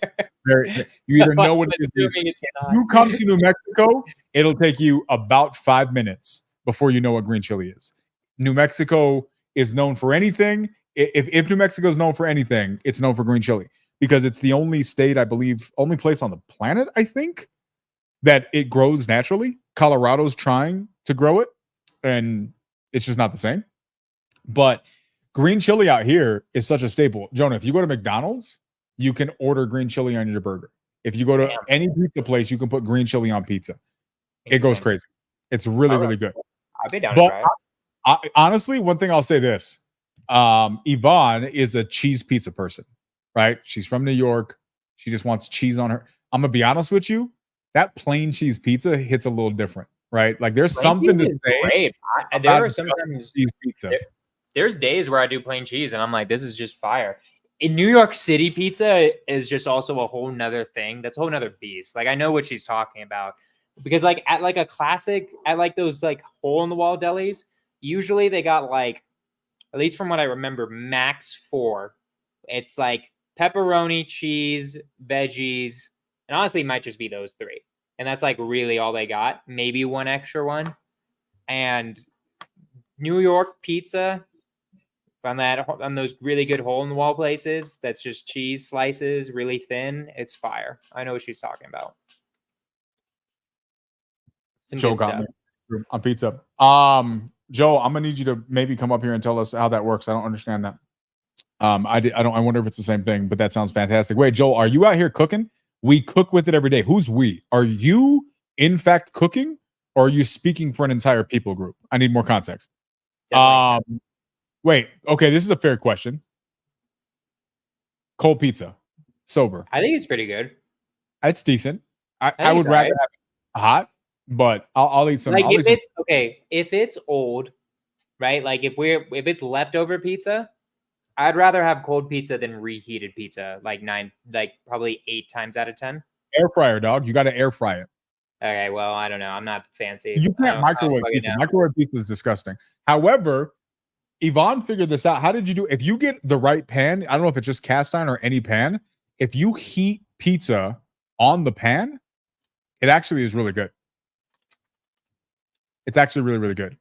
You either know what it is. If you come to New Mexico, it'll take you about 5 minutes before you know what green chili is. New Mexico is known for anything. If New Mexico is known for anything, it's known for green chili because it's the only state, I believe, only place on the planet, I think, that it grows naturally. Colorado's trying to grow it, and it's just not the same. But green chili out here is such a staple. Jonah, if you go to McDonald's, you can order green chili on your burger. If you go to any pizza place, you can put green chili on pizza. It goes crazy. It's really, really good. I'll be down to try it. Honestly, one thing I'll say this. Yvonne is a cheese pizza person, right? She's from New York. She just wants cheese on her. I'm going to be honest with you. That plain cheese pizza hits a little different, right? Like there's something to say. Great. There are sometimes cheese pizza. There's days where I do plain cheese and I'm like, this is just fire. In New York City, pizza is just also a whole nother thing. That's a whole nother beast. Like, I know what she's talking about because like at like a classic, at like those like hole in the wall delis, usually they got like, at least from what I remember, max 4. It's like pepperoni, cheese, veggies, and honestly, it might just be those 3. And that's like really all they got. Maybe one extra one. And New York pizza on those really good hole in the wall places, that's just cheese slices, really thin. It's fire. I know what she's talking about. Some Joe good got stuff. me on pizza. Joe, I'm gonna need you to maybe come up here and tell us how that works. I don't understand that. I wonder if it's the same thing, but that sounds fantastic. Wait, Joel, are you out here cooking? We cook with it every day. Who's we? Are you in fact cooking, or are you speaking for an entire people group? I need more context. Wait, okay, this is a fair question. Cold pizza, sober. I think it's pretty good. It's decent. I would rather have it hot, but I'll eat some. Like if it's old, right? Like if it's leftover pizza, I'd rather have cold pizza than reheated pizza. Like probably 8 times out of 10. Air fryer, dog. You got to air fry it. Okay, well, I don't know. I'm not fancy. You can't microwave pizza. Microwave pizza is disgusting. However, Yvonne figured this out. How did you do? If you get the right pan, I don't know if it's just cast iron or any pan. If you heat pizza on the pan, it actually is really good. It's actually really, really good.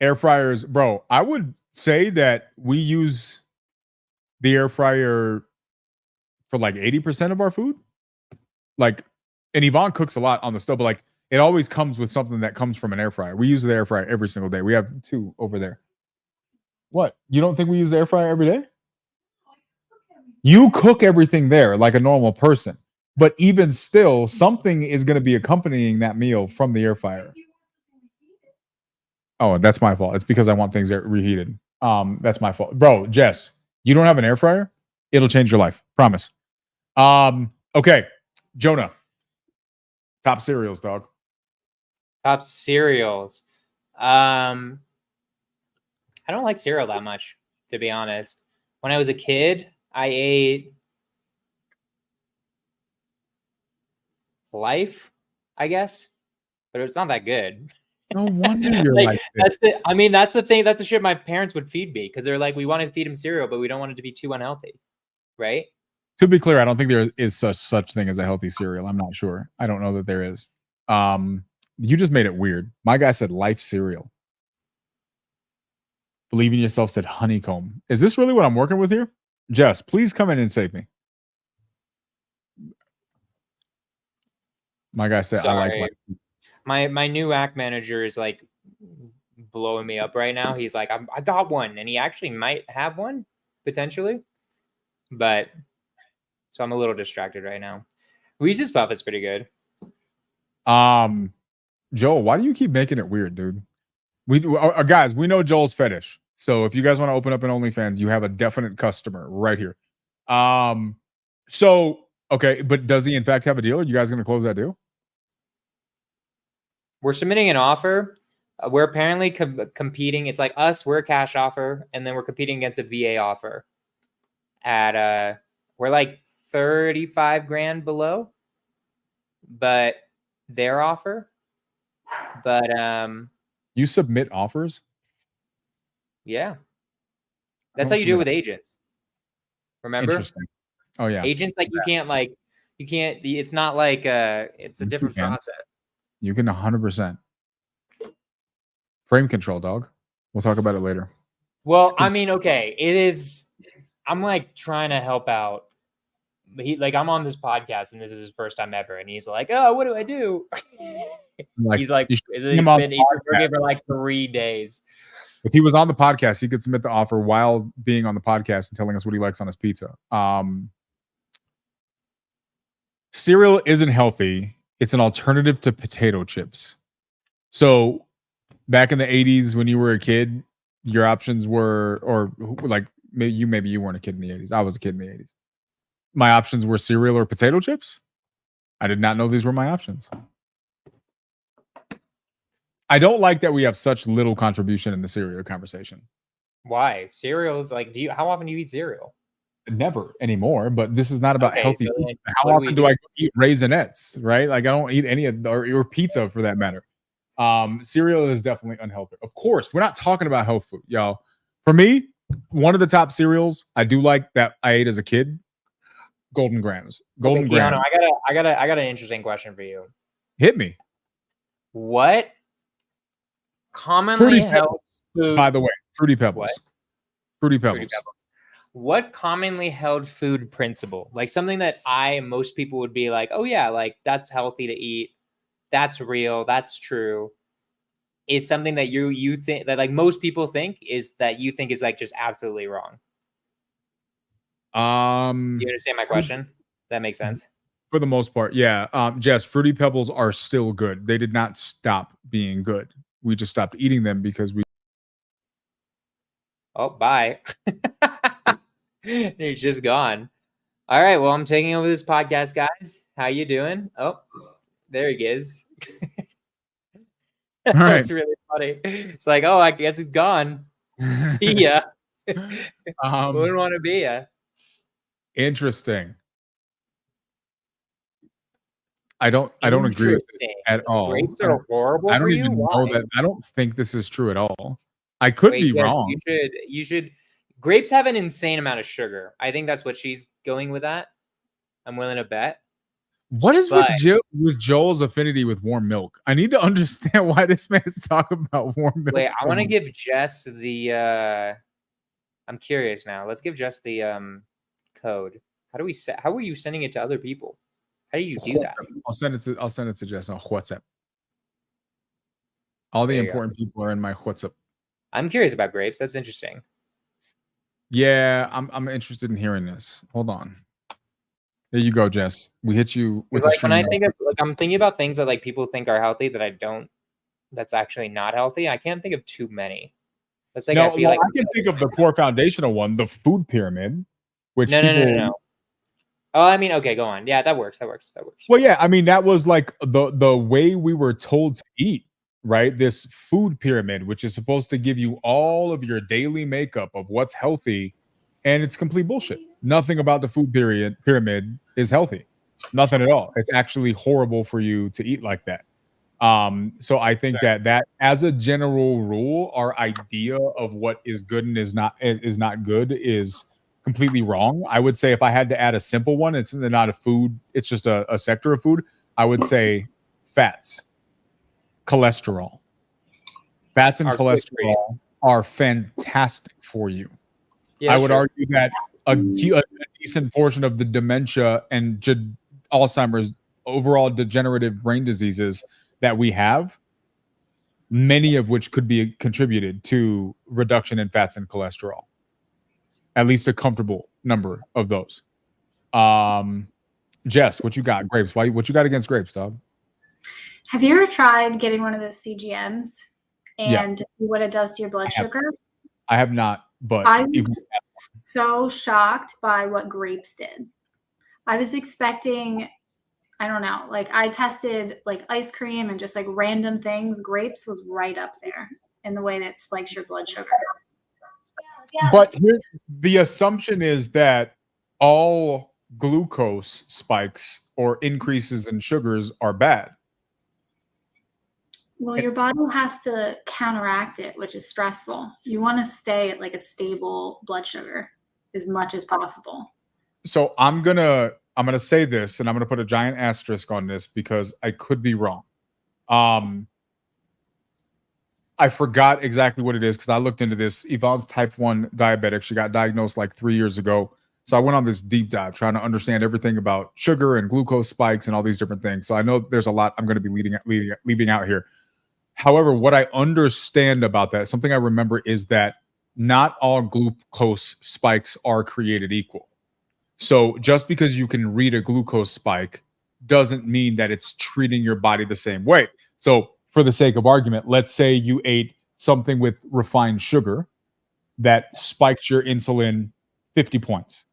Air fryers, bro. I would say that we use the air fryer for like 80% of our food. Like, and Yvonne cooks a lot on the stove, but like it always comes with something that comes from an air fryer. We use the air fryer every single day. We have 2 over there. What? You don't think we use the air fryer every day? You cook everything there like a normal person. But even still, something is going to be accompanying that meal from the air fryer. Oh, that's my fault. It's because I want things reheated. That's my fault. Bro, Jess, you don't have an air fryer? It'll change your life. Promise. Okay. Jonah. Top cereals, dog. Top cereals. I don't like cereal that much, to be honest. When I was a kid, I ate Life, I guess, but it's not that good. No wonder you're like that's the thing. That's the shit my parents would feed me because they're like, we want to feed him cereal, but we don't want it to be too unhealthy, right? To be clear, I don't think there is such thing as a healthy cereal. I'm not sure. I don't know that there is. You just made it weird. My guy said Life cereal. Believe in yourself said honeycomb. Is this really what I'm working with here? Jess, please come in and save me. My guy said, Sorry. I like my new act manager is like blowing me up right now. He's like, I got one, and he actually might have one potentially, but so I'm a little distracted right now. Reese's Puff is pretty good. Joel, why do you keep making it weird, dude? We guys, we know Joel's fetish. So if you guys want to open up an OnlyFans, you have a definite customer right here. So okay, but does he in fact have a deal? Are you guys going to close that deal? We're submitting an offer. We're apparently competing. It's like us, we're a cash offer, and then we're competing against a VA offer. At we're like 35 grand below, but their offer. But you submit offers? Yeah. That's how you do it with agents. Remember? Interesting. Oh yeah. Agents, like, you can't it's not like it's a different process. You can 100%. Frame control, dog. We'll talk about it later. Well, I mean, okay, it is. I'm like trying to help out. I'm on this podcast, and this is his first time ever, and he's like, "Oh, what do I do?" He's like, he's been working for like 3 days. If he was on the podcast, he could submit the offer while being on the podcast and telling us what he likes on his pizza. Cereal isn't healthy. It's an alternative to potato chips. So back in the 80s, when you were a kid, your options were, or like maybe you weren't a kid in the 80s. I was a kid in the 80s. My options were cereal or potato chips. I did not know these were my options. I don't like that we have such little contribution in the cereal conversation. Why? Cereal is like, how often do you eat cereal? Never anymore, but this is not about healthy food. How often do I eat Raisinets, right? Like I don't eat any of or pizza for that matter. Cereal is definitely unhealthy. Of course, we're not talking about health food, y'all. For me, one of the top cereals I do like that I ate as a kid, Golden Grams. Golden Grams. I got an interesting question for you. Hit me. What commonly held food? By the way, Fruity Pebbles. What? Fruity Pebbles. What commonly held food principle, like something that most people would be like, oh yeah, like that's healthy to eat, that's real, that's true, is something that you think that like most people think is that you think is like just absolutely wrong? You understand my question? That makes sense. For the most part, yeah. Jess, Fruity Pebbles are still good. They did not stop being good. We just stopped eating them because we. Oh, bye. He's just gone. All right. Well, I'm taking over this podcast, guys. How you doing? Oh, there he is. All right. That's really funny. It's like, oh, I guess it's gone. See ya. Wouldn't want to be ya. Interesting. I don't agree with it at all. Grapes are horrible. I don't even know that. I don't think this is true at all. I could be wrong. You should. Grapes have an insane amount of sugar. I think that's what she's going with. That I'm willing to bet. What is with Joel's affinity with warm milk? I need to understand why this man's talking about warm milk. Wait, I want to give Jess the. I'm curious now. Let's give Jess the code. How are you sending it to other people? How do you do that? I'll send it to Jess on WhatsApp. All the important people are in my WhatsApp. I'm curious about grapes. That's interesting. Yeah, I'm interested in hearing this. Hold on. There you go, Jess. We hit you with like when I think of I'm thinking about things that like people think are healthy that I don't. That's actually not healthy. I can't think of too many. That's like I can think of the core foundational one, the food pyramid. Which no. Oh, I mean, okay, go on. Yeah, that works. Well, yeah, I mean, that was like the way we were told to eat, right? This food pyramid, which is supposed to give you all of your daily makeup of what's healthy, and it's complete bullshit. Nothing about the food pyramid is healthy. Nothing at all. It's actually horrible for you to eat like that. So I think that as a general rule, our idea of what is good and is not good is completely wrong. I would say if I had to add a simple one, it's not a food, it's just a sector of food. I would say fats, cholesterol. Fats and cholesterol are fantastic for you. Yeah, I would sure. argue that a decent portion of the dementia and Alzheimer's, overall degenerative brain diseases that we have, many of which could be contributed to reduction in fats and cholesterol. At least a comfortable number of those. Jess, what you got? Grapes. What you got against grapes, dog? Have you ever tried getting one of those CGMs and Yeah. what it does to your blood sugar? I have not, but I was so shocked by what grapes did. I was expecting, I don't know, like I tested like ice cream and just like random things. Grapes was right up there in the way that spikes your blood sugar. But here, the assumption is that all glucose spikes or increases in sugars are bad. Well, your body has to counteract it, which is stressful. You want to stay at like a stable blood sugar as much as possible. So I'm gonna say this, and I'm gonna put a giant asterisk on this because I could be wrong. I forgot exactly what it is because I looked into this. Yvonne's type 1 diabetic. She got diagnosed like 3 years ago. So I went on this deep dive trying to understand everything about sugar and glucose spikes and all these different things. So I know there's a lot I'm going to be leaving out here. However, what I understand about that, something I remember is that not all glucose spikes are created equal. So just because you can read a glucose spike doesn't mean that it's treating your body the same way. So for the sake of argument, let's say you ate something with refined sugar that spiked your insulin 50 points.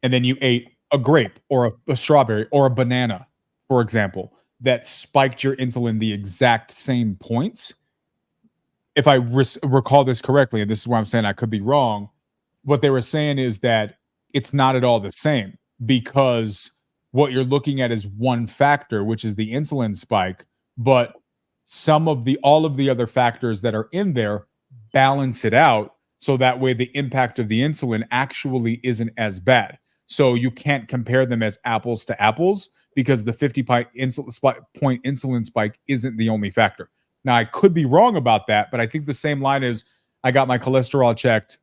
And then you ate a grape or a strawberry or a banana, for example, that spiked your insulin the exact same points. If I recall this correctly, and this is where I'm saying I could be wrong, what they were saying is that it's not at all the same because what you're looking at is one factor, which is the insulin spike, but all of the other factors that are in there balance it out. So that way the impact of the insulin actually isn't as bad. So you can't compare them as apples to apples because the 50-point insulin spike isn't the only factor. Now, I could be wrong about that, but I think the same line is I got my cholesterol checked.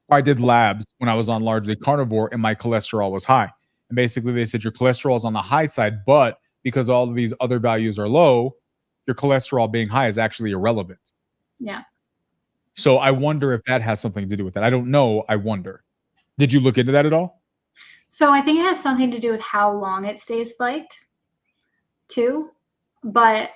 I did labs when I was on largely carnivore and my cholesterol was high. And basically they said your cholesterol is on the high side, but because all of these other values are low, your cholesterol being high is actually irrelevant. Yeah. So I wonder if that has something to do with it. I don't know. I wonder. Did you look into that at all? So I think it has something to do with how long it stays spiked too. But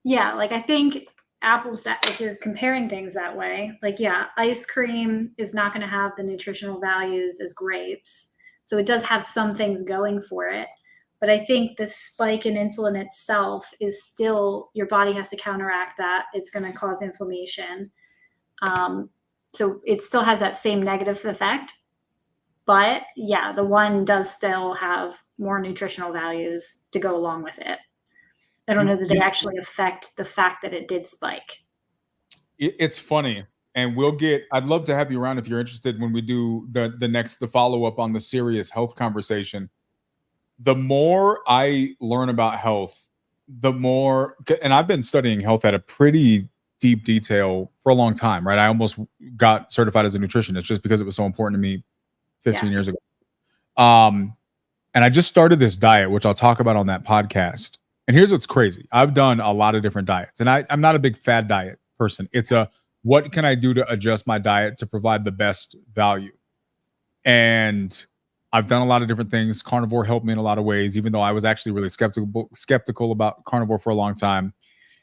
yeah, like I think apples, if you're comparing things that way, like, yeah, ice cream is not going to have the nutritional values as grapes. So it does have some things going for it. But I think the spike in insulin itself is still, your body has to counteract that. It's going to cause inflammation. So it still has that same negative effect. But yeah, the one does still have more nutritional values to go along with it. I don't know that they actually affect the fact that it did spike. It's funny. And I'd love to have you around if you're interested when we do the follow-up on the serious health conversation. The more I learn about health, the more, and I've been studying health at a pretty deep detail for a long time, right? I almost got certified as a nutritionist just because it was so important to me 15 years ago. And I just started this diet, which I'll talk about on that podcast. And here's what's crazy. I've done a lot of different diets, and I'm not a big fad diet person. It's what can I do to adjust my diet to provide the best value? And I've done a lot of different things. Carnivore helped me in a lot of ways, even though I was actually really skeptical about carnivore for a long time.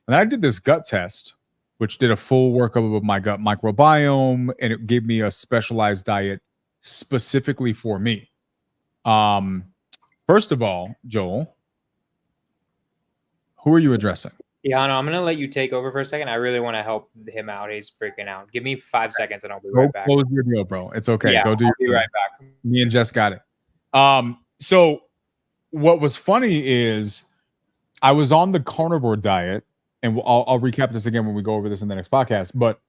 And then I did this gut test, which did a full workup of my gut microbiome, and it gave me a specialized diet specifically for me. First of all, Joel, who are you addressing? Yeah, no, I'm going to let you take over for a second. I really want to help him out. He's freaking out. Give me 5 seconds and I'll be right back. Close your deal, bro. It's okay. Yeah, I'll be right back. Me and Jess got it. So what was funny is I was on the carnivore diet, and I'll recap this again when we go over this in the next podcast, but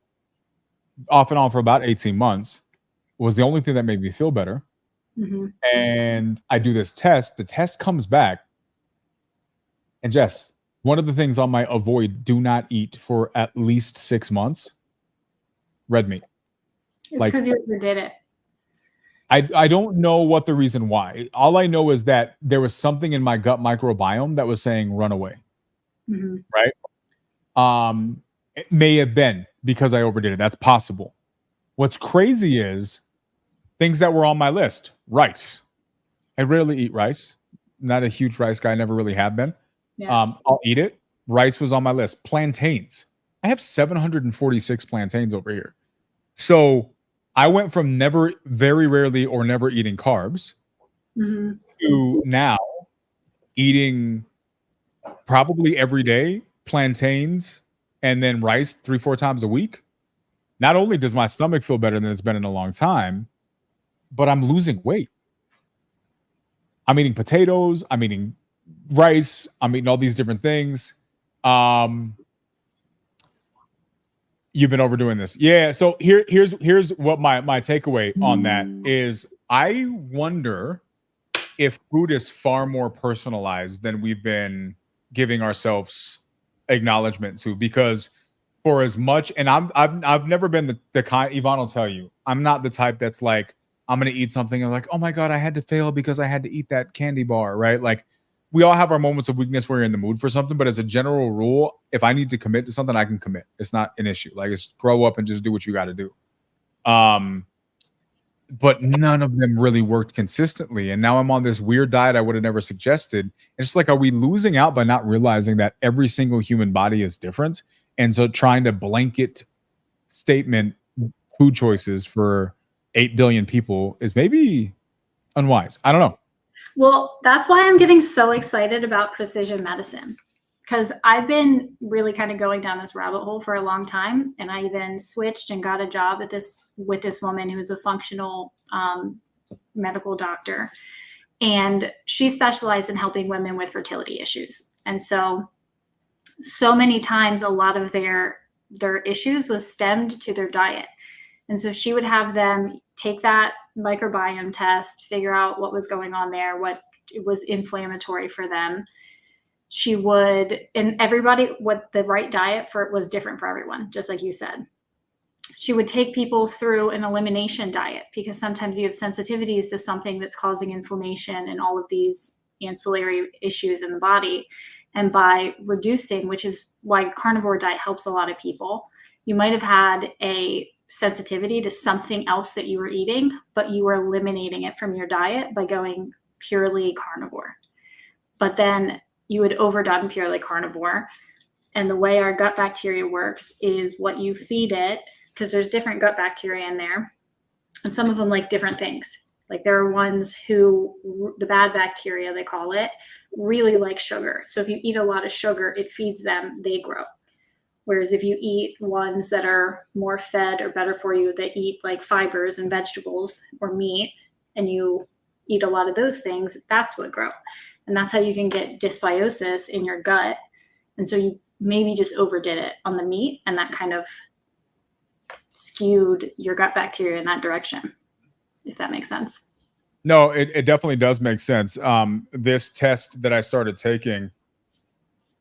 off and on for about 18 months was the only thing that made me feel better. Mm-hmm. And I do this test. The test comes back. And Jess, one of the things on my do not eat for at least 6 months red meat. It's Like- because you overdid it. I don't know what the reason why. All I know is that there was something in my gut microbiome that was saying run away. Mhm. Right? It may have been because I overdid it. That's possible. What's crazy is things that were on my list. Rice. I rarely eat rice. Not a huge rice guy. Never really have been. Yeah. I'll eat it. Rice was on my list. Plantains. I have 746 plantains over here. So I went from never, very rarely, or never eating carbs Mhm. to now eating probably every day plantains and then rice 3-4 times a week. Not only does my stomach feel better than it's been in a long time, but I'm losing weight. I'm eating potatoes, I'm eating rice, I'm eating all these different things. You've been overdoing this. Yeah, so here's what my takeaway on that is. I wonder if food is far more personalized than we've been giving ourselves acknowledgement to, because for as much, and I've never been the kind, Yvonne will tell you, I'm not the type that's like, I'm gonna eat something and like, oh my God, I had to fail because I had to eat that candy bar, right? Like, we all have our moments of weakness where you're in the mood for something, but as a general rule, if I need to commit to something, I can commit. It's not an issue. Like, it's grow up and just do what you got to do. But none of them really worked consistently. And now I'm on this weird diet I would have never suggested. It's just like, are we losing out by not realizing that every single human body is different? And so trying to blanket statement food choices for 8 billion people is maybe unwise. I don't know. Well, that's why I'm getting so excited about precision medicine, because I've been really kind of going down this rabbit hole for a long time. And I then switched and got a job with this woman who is a functional medical doctor. And she specialized in helping women with fertility issues. And so many times, a lot of their issues was stemmed to their diet. And so she would have them take that microbiome test, figure out what was going on there, what was inflammatory for them. She would, and everybody, what the right diet for it was different for everyone, just like you said. She would take people through an elimination diet, because sometimes you have sensitivities to something that's causing inflammation and all of these ancillary issues in the body. And by reducing, which is why carnivore diet helps a lot of people, you might have had a sensitivity to something else that you were eating, but you were eliminating it from your diet by going purely carnivore. But then you had overdone purely carnivore. And the way our gut bacteria works is what you feed it, because there's different gut bacteria in there. And some of them like different things. Like, there are ones who, the bad bacteria, they call it, really like sugar. So if you eat a lot of sugar, it feeds them, they grow. Whereas if you eat ones that are more fed or better for you, that eat like fibers and vegetables or meat, and you eat a lot of those things, that's what grow. And that's how you can get dysbiosis in your gut. And so you maybe just overdid it on the meat, and that kind of skewed your gut bacteria in that direction, if that makes sense. No, it definitely does make sense. This test that I started taking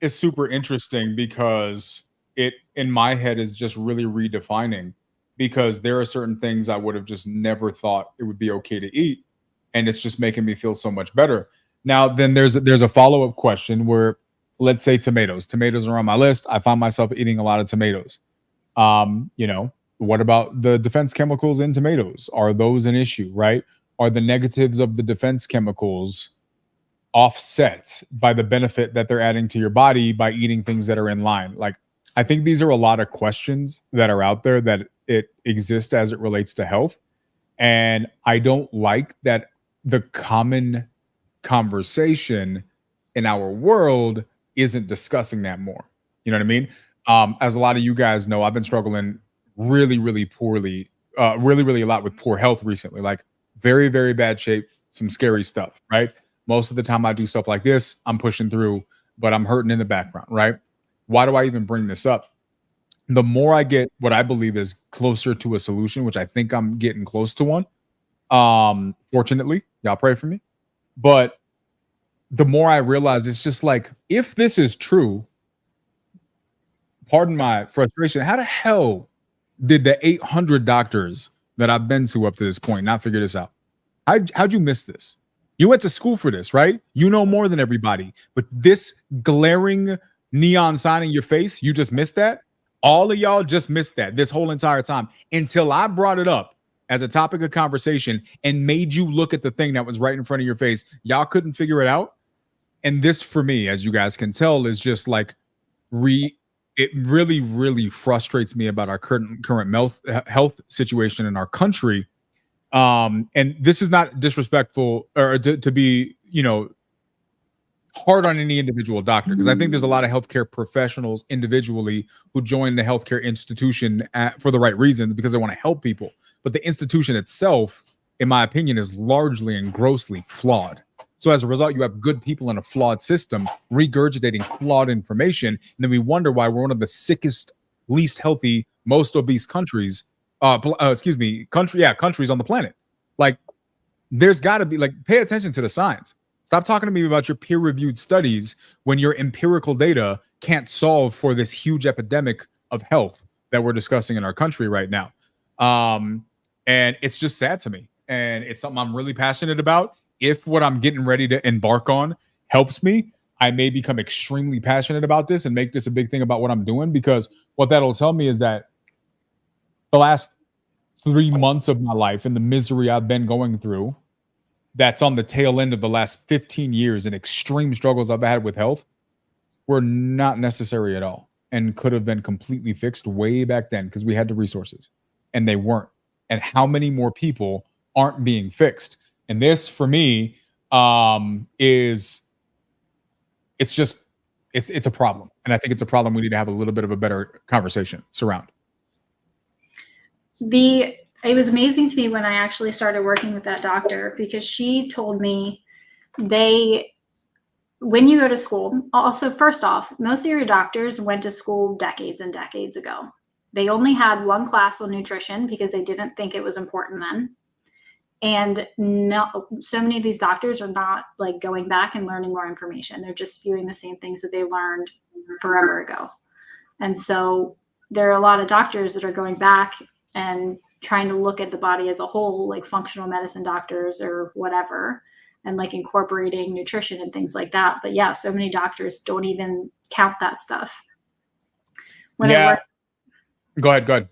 is super interesting because it, in my head, is just really redefining, because there are certain things I would have just never thought it would be okay to eat. And it's just making me feel so much better. Now, then there's a follow-up question where, let's say tomatoes. Tomatoes are on my list. I find myself eating a lot of tomatoes. What about the defense chemicals in tomatoes? Are those an issue, right? Are the negatives of the defense chemicals offset by the benefit that they're adding to your body by eating things that are in line? Like, I think these are a lot of questions that are out there that it exists as it relates to health. And I don't like that the common conversation in our world isn't discussing that more. You know what I mean? As a lot of you guys know, I've been struggling really, really poorly, really a lot with poor health recently, like very, very bad shape, some scary stuff, right? Most of the time I do stuff like this, I'm pushing through, but I'm hurting in the background, right? Why do I even bring this up? The more I get what I believe is closer to a solution, which I think I'm getting close to one. Fortunately, y'all pray for me. But the more I realize, it's just like, if this is true, pardon my frustration, how the hell did the 800 doctors that I've been to up to this point not figure this out? How'd you miss this? You went to school for this, right? You know more than everybody. But this glaring neon sign in your face, you just missed that? All of y'all just missed that this whole entire time until I brought it up as a topic of conversation and made you look at the thing that was right in front of your face. Y'all couldn't figure it out. And this, for me, as you guys can tell, is just like it really, really frustrates me about our current health situation in our country. And this is not disrespectful or to be, hard on any individual doctor, because I think there's a lot of healthcare professionals individually who join the healthcare institution for the right reasons because they want to help people. But the institution itself, in my opinion, is largely and grossly flawed. So as a result, you have good people in a flawed system regurgitating flawed information. And then we wonder why we're one of the sickest, least healthy, most obese countries, countries on the planet. Like, there's got to be, pay attention to the science. Stop talking to me about your peer-reviewed studies when your empirical data can't solve for this huge epidemic of health that we're discussing in our country right now. And it's just sad to me. And it's something I'm really passionate about. If what I'm getting ready to embark on helps me, I may become extremely passionate about this and make this a big thing about what I'm doing, because what that'll tell me is that the last 3 months of my life and the misery I've been going through, that's on the tail end of the last 15 years and extreme struggles I've had with health, were not necessary at all and could have been completely fixed way back then because we had the resources, and they weren't. And how many more people aren't being fixed? And this, for me, it's a problem. And I think it's a problem we need to have a little bit of a better conversation surround. It was amazing to me when I actually started working with that doctor, because she told me when you go to school, also, first off, most of your doctors went to school decades and decades ago. They only had one class on nutrition because they didn't think it was important then. And so many of these doctors are not going back and learning more information. They're just spewing the same things that they learned forever ago. And so there are a lot of doctors that are going back and trying to look at the body as a whole, like functional medicine doctors or whatever, and incorporating nutrition and things like that. But yeah, so many doctors don't even count that stuff. Go ahead.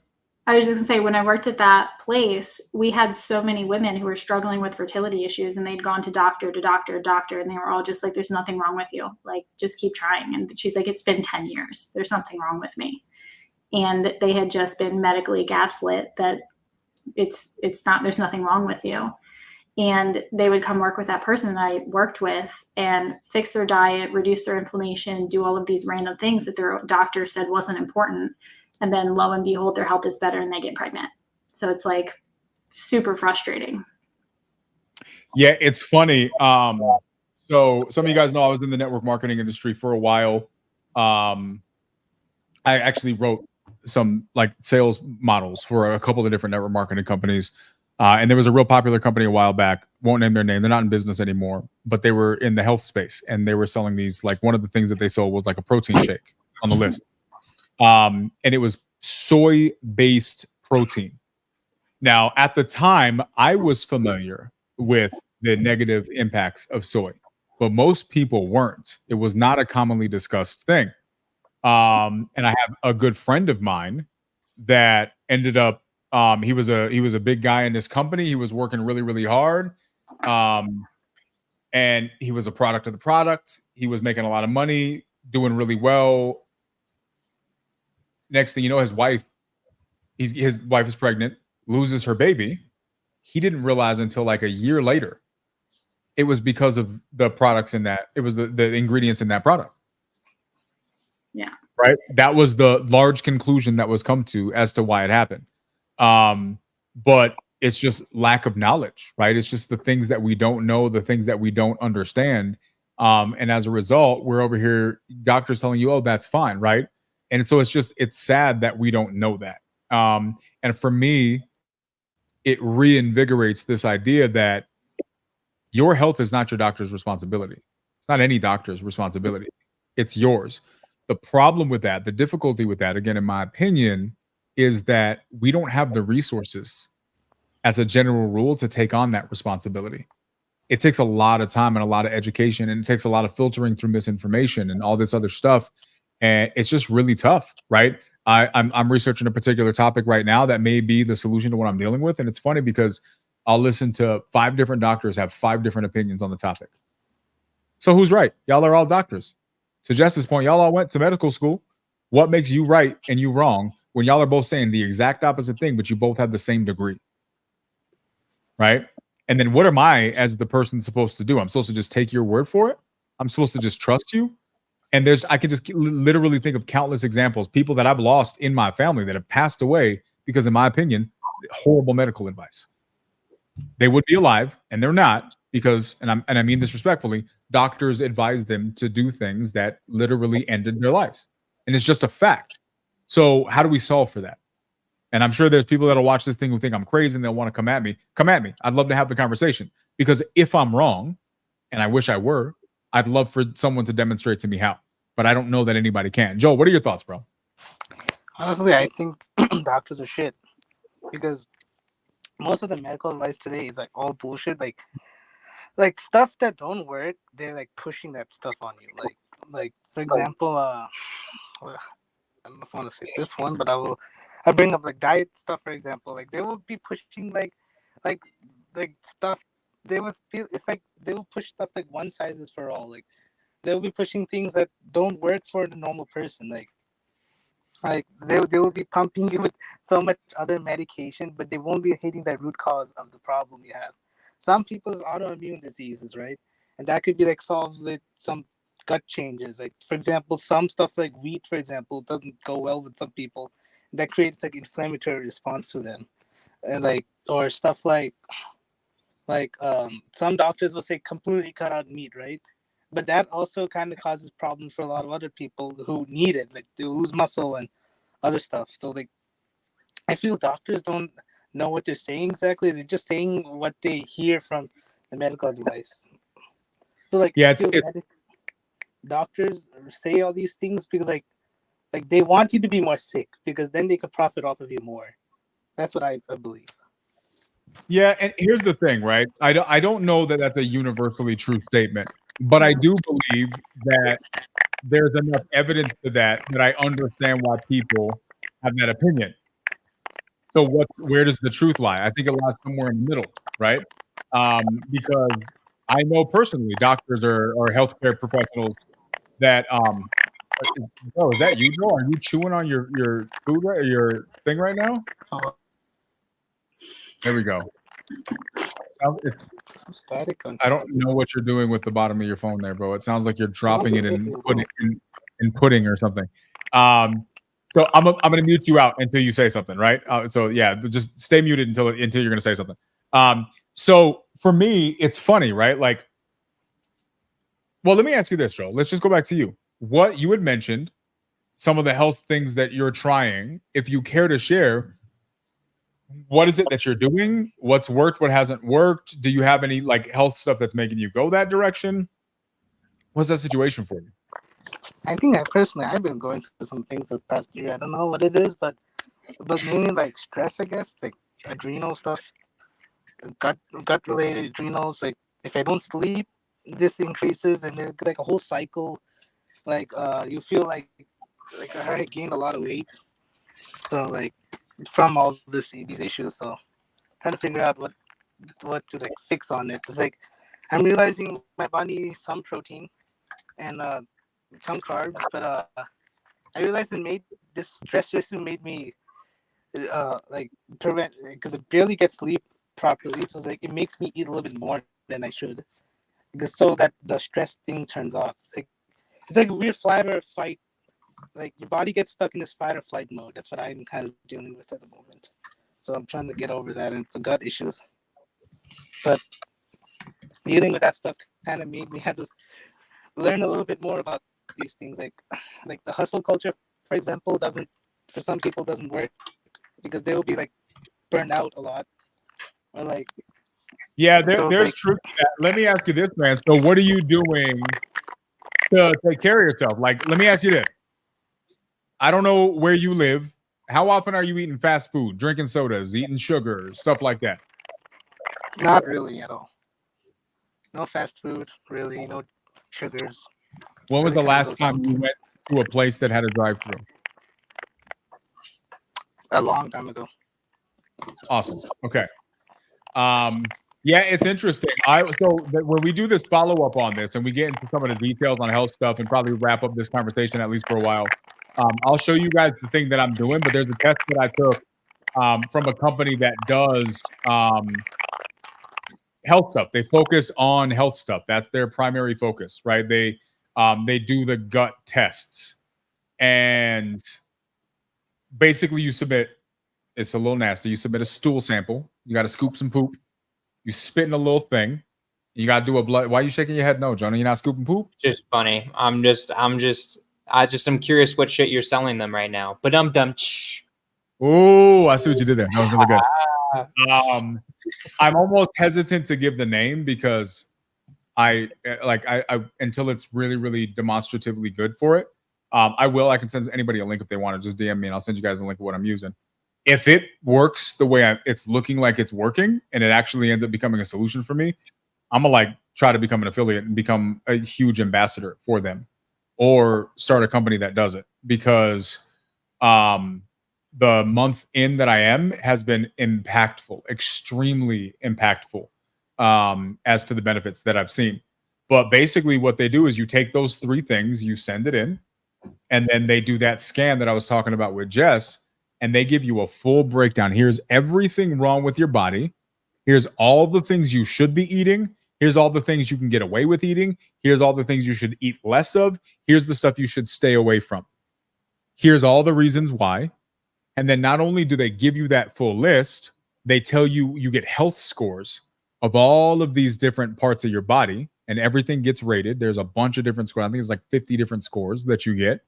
I was just gonna say, when I worked at that place, we had so many women who were struggling with fertility issues, and they'd gone to doctor, and they were all just like, there's nothing wrong with you. Just keep trying. And she's like, it's been 10 years. There's something wrong with me. And they had just been medically gaslit that it's not, there's nothing wrong with you. And they would come work with that person that I worked with and fix their diet, reduce their inflammation, do all of these random things that their doctor said wasn't important. And then lo and behold, their health is better and they get pregnant. So it's super frustrating. Yeah, it's funny. So some of you guys know I was in the network marketing industry for a while. I actually wrote some sales models for a couple of different network marketing companies. And there was a real popular company a while back, won't name their name. They're not in business anymore, but they were in the health space, and they were selling these, one of the things that they sold was a protein shake on the list. And it was soy-based protein. Now, at the time, I was familiar with the negative impacts of soy, but most people weren't. It was not a commonly discussed thing. And I have a good friend of mine that ended up, he was a big guy in this company. He was working really, really hard. And he was a product of the product. He was making a lot of money, doing really well. Next thing you know, his wife is pregnant, loses her baby. He didn't realize until a year later, it was because of the products in that, it was the ingredients in that product. Yeah. Right. That was the large conclusion that was come to as to why it happened. But it's just lack of knowledge, right? It's just the things that we don't know, the things that we don't understand. And as a result, we're over here, doctors telling you, oh, that's fine. Right. And so it's sad that we don't know that. And for me, it reinvigorates this idea that your health is not your doctor's responsibility. It's not any doctor's responsibility. It's yours. The problem with that, the difficulty with that, again, in my opinion, is that we don't have the resources as a general rule to take on that responsibility. It takes a lot of time and a lot of education, and it takes a lot of filtering through misinformation and all this other stuff. And it's just really tough, right? I'm researching a particular topic right now that may be the solution to what I'm dealing with. And it's funny because I'll listen to 5 different doctors have 5 different opinions on the topic. So who's right? Y'all are all doctors. To Justice's point, y'all all went to medical school. What makes you right and you wrong when y'all are both saying the exact opposite thing, but you both have the same degree? Right? And then what am I as the person supposed to do? I'm supposed to just take your word for it? I'm supposed to just trust you? And I can just literally think of countless examples, people that I've lost in my family that have passed away because, in my opinion, horrible medical advice. They would be alive, and they're not because, and I mean this respectfully, doctors advised them to do things that literally ended their lives. And it's just a fact. So how do we solve for that? And I'm sure there's people that'll watch this thing who think I'm crazy and they'll want to come at me. Come at me. I'd love to have the conversation, because if I'm wrong, and I wish I were, I'd love for someone to demonstrate to me how. But I don't know that anybody can. Joel, what are your thoughts, bro? Honestly, I think doctors are shit, because most of the medical advice today is like all bullshit. Like stuff that don't work, they're like pushing that stuff on you. Like for example, I don't know if I want to say this one, but I bring up like diet stuff, for example. Like they will be pushing like stuff. It's like they will push stuff like one size is for all. Like they'll be pushing things that don't work for the normal person. Like they will be pumping you with so much other medication, but they won't be hitting that root cause of the problem you have. Some people's autoimmune diseases, right? And that could be like solved with some gut changes. Like for example, some stuff like wheat, for example, doesn't go well with some people. That creates like inflammatory response to them. And like, or stuff like some doctors will say completely cut out meat, right? But that also kind of causes problems for a lot of other people who need it. Like they lose muscle and other stuff. So like, I feel doctors don't know what they're saying exactly. They're just saying what they hear from the medical advice. So like, Yeah, doctors say all these things because like they want you to be more sick, because then they could profit off of you more. That's what I believe. Yeah, and here's the thing, right? I don't know that that's a universally true statement, but I do believe that there's enough evidence to that I understand why people have that opinion. So where does the truth lie? I think it lies somewhere in the middle, right? Because I know personally doctors or healthcare professionals that oh, is that you, Joe? Are you chewing on your food or your thing right now? There we go. Some static on. I don't know what you're doing with the bottom of your phone there, bro. It sounds like you're dropping it in pudding or something. So I'm gonna mute you out until you say something, right? So yeah, just stay muted until you're gonna say something. So for me, it's funny, right? Like, well, let me ask you this, Joe. Let's just go back to you. What you had mentioned, some of the health things that you're trying. If you care to share, what is it that you're doing? What's worked? What hasn't worked? Do you have any like health stuff that's making you go that direction? What's that situation for you? I think I've been going through some things this past year. I don't know what it is, but mainly like stress, I guess, like adrenal stuff, gut related adrenals. Like if I don't sleep, this increases, and it's like a whole cycle. Like you feel like I gained a lot of weight, so like from all these issues. So trying to figure out what to like fix on it. It's like I'm realizing my body needs some protein and some carbs, but I realized this stress issue made me like prevent, because it barely gets sleep properly. So it's like it makes me eat a little bit more than I should, because so that the stress thing turns off. It's like a weird flight or fight. Like your body gets stuck in this fight or flight mode. That's what I'm kind of dealing with at the moment. So I'm trying to get over that, and it's gut issues. But dealing with that stuff kind of made me have to learn a little bit more about these things. Like the hustle culture, for example, for some people doesn't work, because they will be like burned out a lot, or like yeah, there's truth to that. Let me ask you this, man. So what are you doing to take care of yourself? Like, let me ask you this. I don't know where you live. How often are you eating fast food, drinking sodas, eating sugar, stuff like that? Not really at all. No fast food, really. No sugars. When was the Really kinda last goes time out you went to a place that had a drive-through? a long time ago. Awesome. Okay. Yeah, it's interesting. When we do this follow-up on this and we get into some of the details on health stuff and probably wrap up this conversation at least for a while, I'll show you guys the thing that I'm doing, but there's a test that I took from a company that does health stuff. They focus on health stuff. That's their primary focus, right? They do the gut tests, and basically you submit. It's a little nasty. You submit a stool sample. You got to scoop some poop. You spit in a little thing. You got to do a blood. Why are you shaking your head? No, Jonah, you're not scooping poop. Just funny. I'm curious what shit you're selling them right now. But Oh, I see what you did there. That was really good. I'm almost hesitant to give the name because I until it's really, really demonstratively good for it. I can send anybody a link if they want to just DM me and I'll send you guys a link of what I'm using. If it works the way it's looking like it's working and it actually ends up becoming a solution for me, I'm gonna try to become an affiliate and become a huge ambassador for them or start a company that does it because the month in that I am has been impactful, extremely impactful as to the benefits that I've seen. But basically what they do is you take those 3 things, you send it in, and then they do that scan that I was talking about with Jess, and they give you a full breakdown. Here's everything wrong with your body. Here's all the things you should be eating. Here's all the things you can get away with eating. Here's all the things you should eat less of. Here's the stuff you should stay away from. Here's all the reasons why. And then not only do they give you that full list, they tell you you get health scores of all of these different parts of your body, and everything gets rated. There's a bunch of different scores. I think it's like 50 different scores that you get.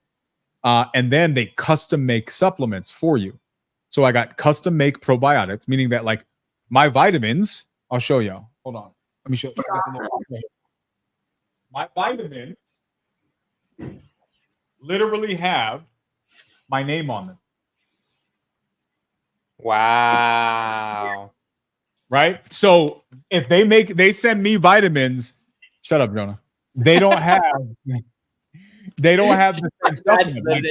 And then they custom make supplements for you. So I got custom make probiotics, meaning that my vitamins, I'll show you. Hold on. Let me show you. My vitamins literally have my name on them. wow. Right? So if they send me vitamins, shut up, Jonah. They don't have the same stuff in them.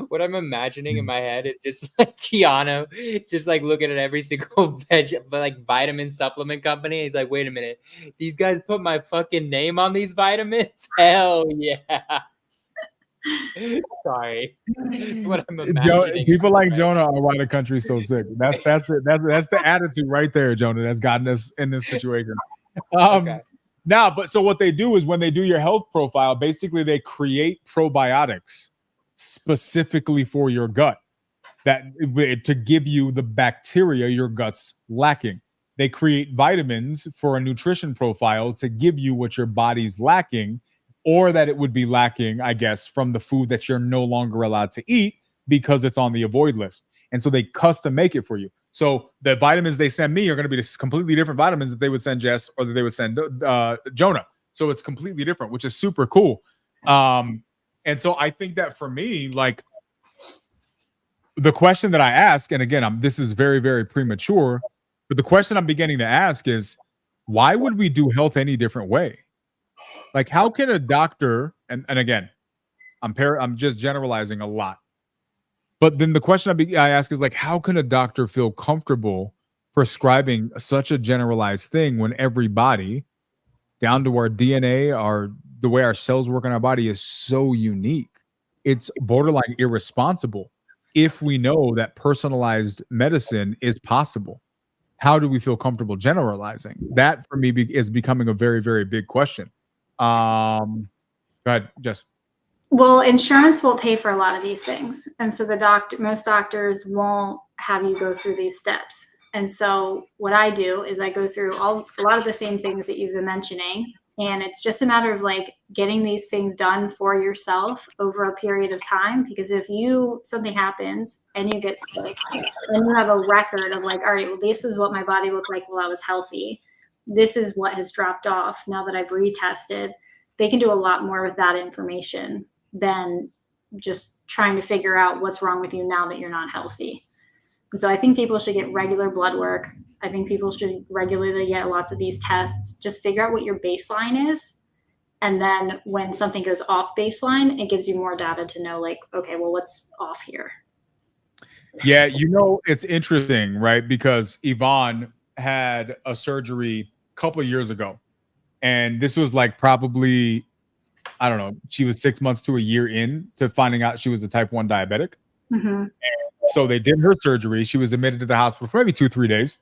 What I'm imagining in my head is just like Keanu, just looking at every single vitamin supplement company. He's like, wait a minute, these guys put my fucking name on these vitamins? Hell yeah. Sorry, that's what I'm imagining. People like Jonah are why the country's so sick. That's the attitude right there, Jonah. That's gotten us in this situation. Okay. Now, but so what they do is when they do your health profile, basically they create probiotics specifically for your gut to give you the bacteria your gut's lacking. They create vitamins for a nutrition profile to give you what your body's lacking, or that it would be lacking, I guess, from the food that you're no longer allowed to eat because it's on the avoid list. And so they custom make it for you. So the vitamins they send me are going to be completely different vitamins that they would send Jess or that they would send Jonah. So it's completely different, which is super cool. And so I think that for me, the question that I ask, and again, this is very, very premature, but the question I'm beginning to ask is, why would we do health any different way? How can a doctor, and again, I'm just generalizing a lot. But then the question I ask is how can a doctor feel comfortable prescribing such a generalized thing when every body, down to our DNA, the way our cells work in our body is so unique? It's borderline irresponsible if we know that personalized medicine is possible. How do we feel comfortable generalizing? That for me is becoming a very, very big question. Go ahead, Jess. Well, insurance will pay for a lot of these things. And so most doctors won't have you go through these steps. And so what I do is I go through a lot of the same things that you've been mentioning. And it's just a matter of getting these things done for yourself over a period of time. Because if something happens and you get sick and you have a record of all right, well, this is what my body looked like while I was healthy. This is what has dropped off now that I've retested. They can do a lot more with that information than just trying to figure out what's wrong with you now that you're not healthy. And so I think people should get regular blood work. I think people should regularly get lots of these tests. Just figure out what your baseline is. And then when something goes off baseline, it gives you more data to know, like, okay, well, what's off here? Yeah, you know, it's interesting, right? Because Yvonne had a surgery a couple of years ago. And this was like probably, I don't know, she was 6 months to a year in to finding out she was a type 1 diabetic. Mm-hmm. So they did her surgery. She was admitted to the hospital for maybe 2-3 days.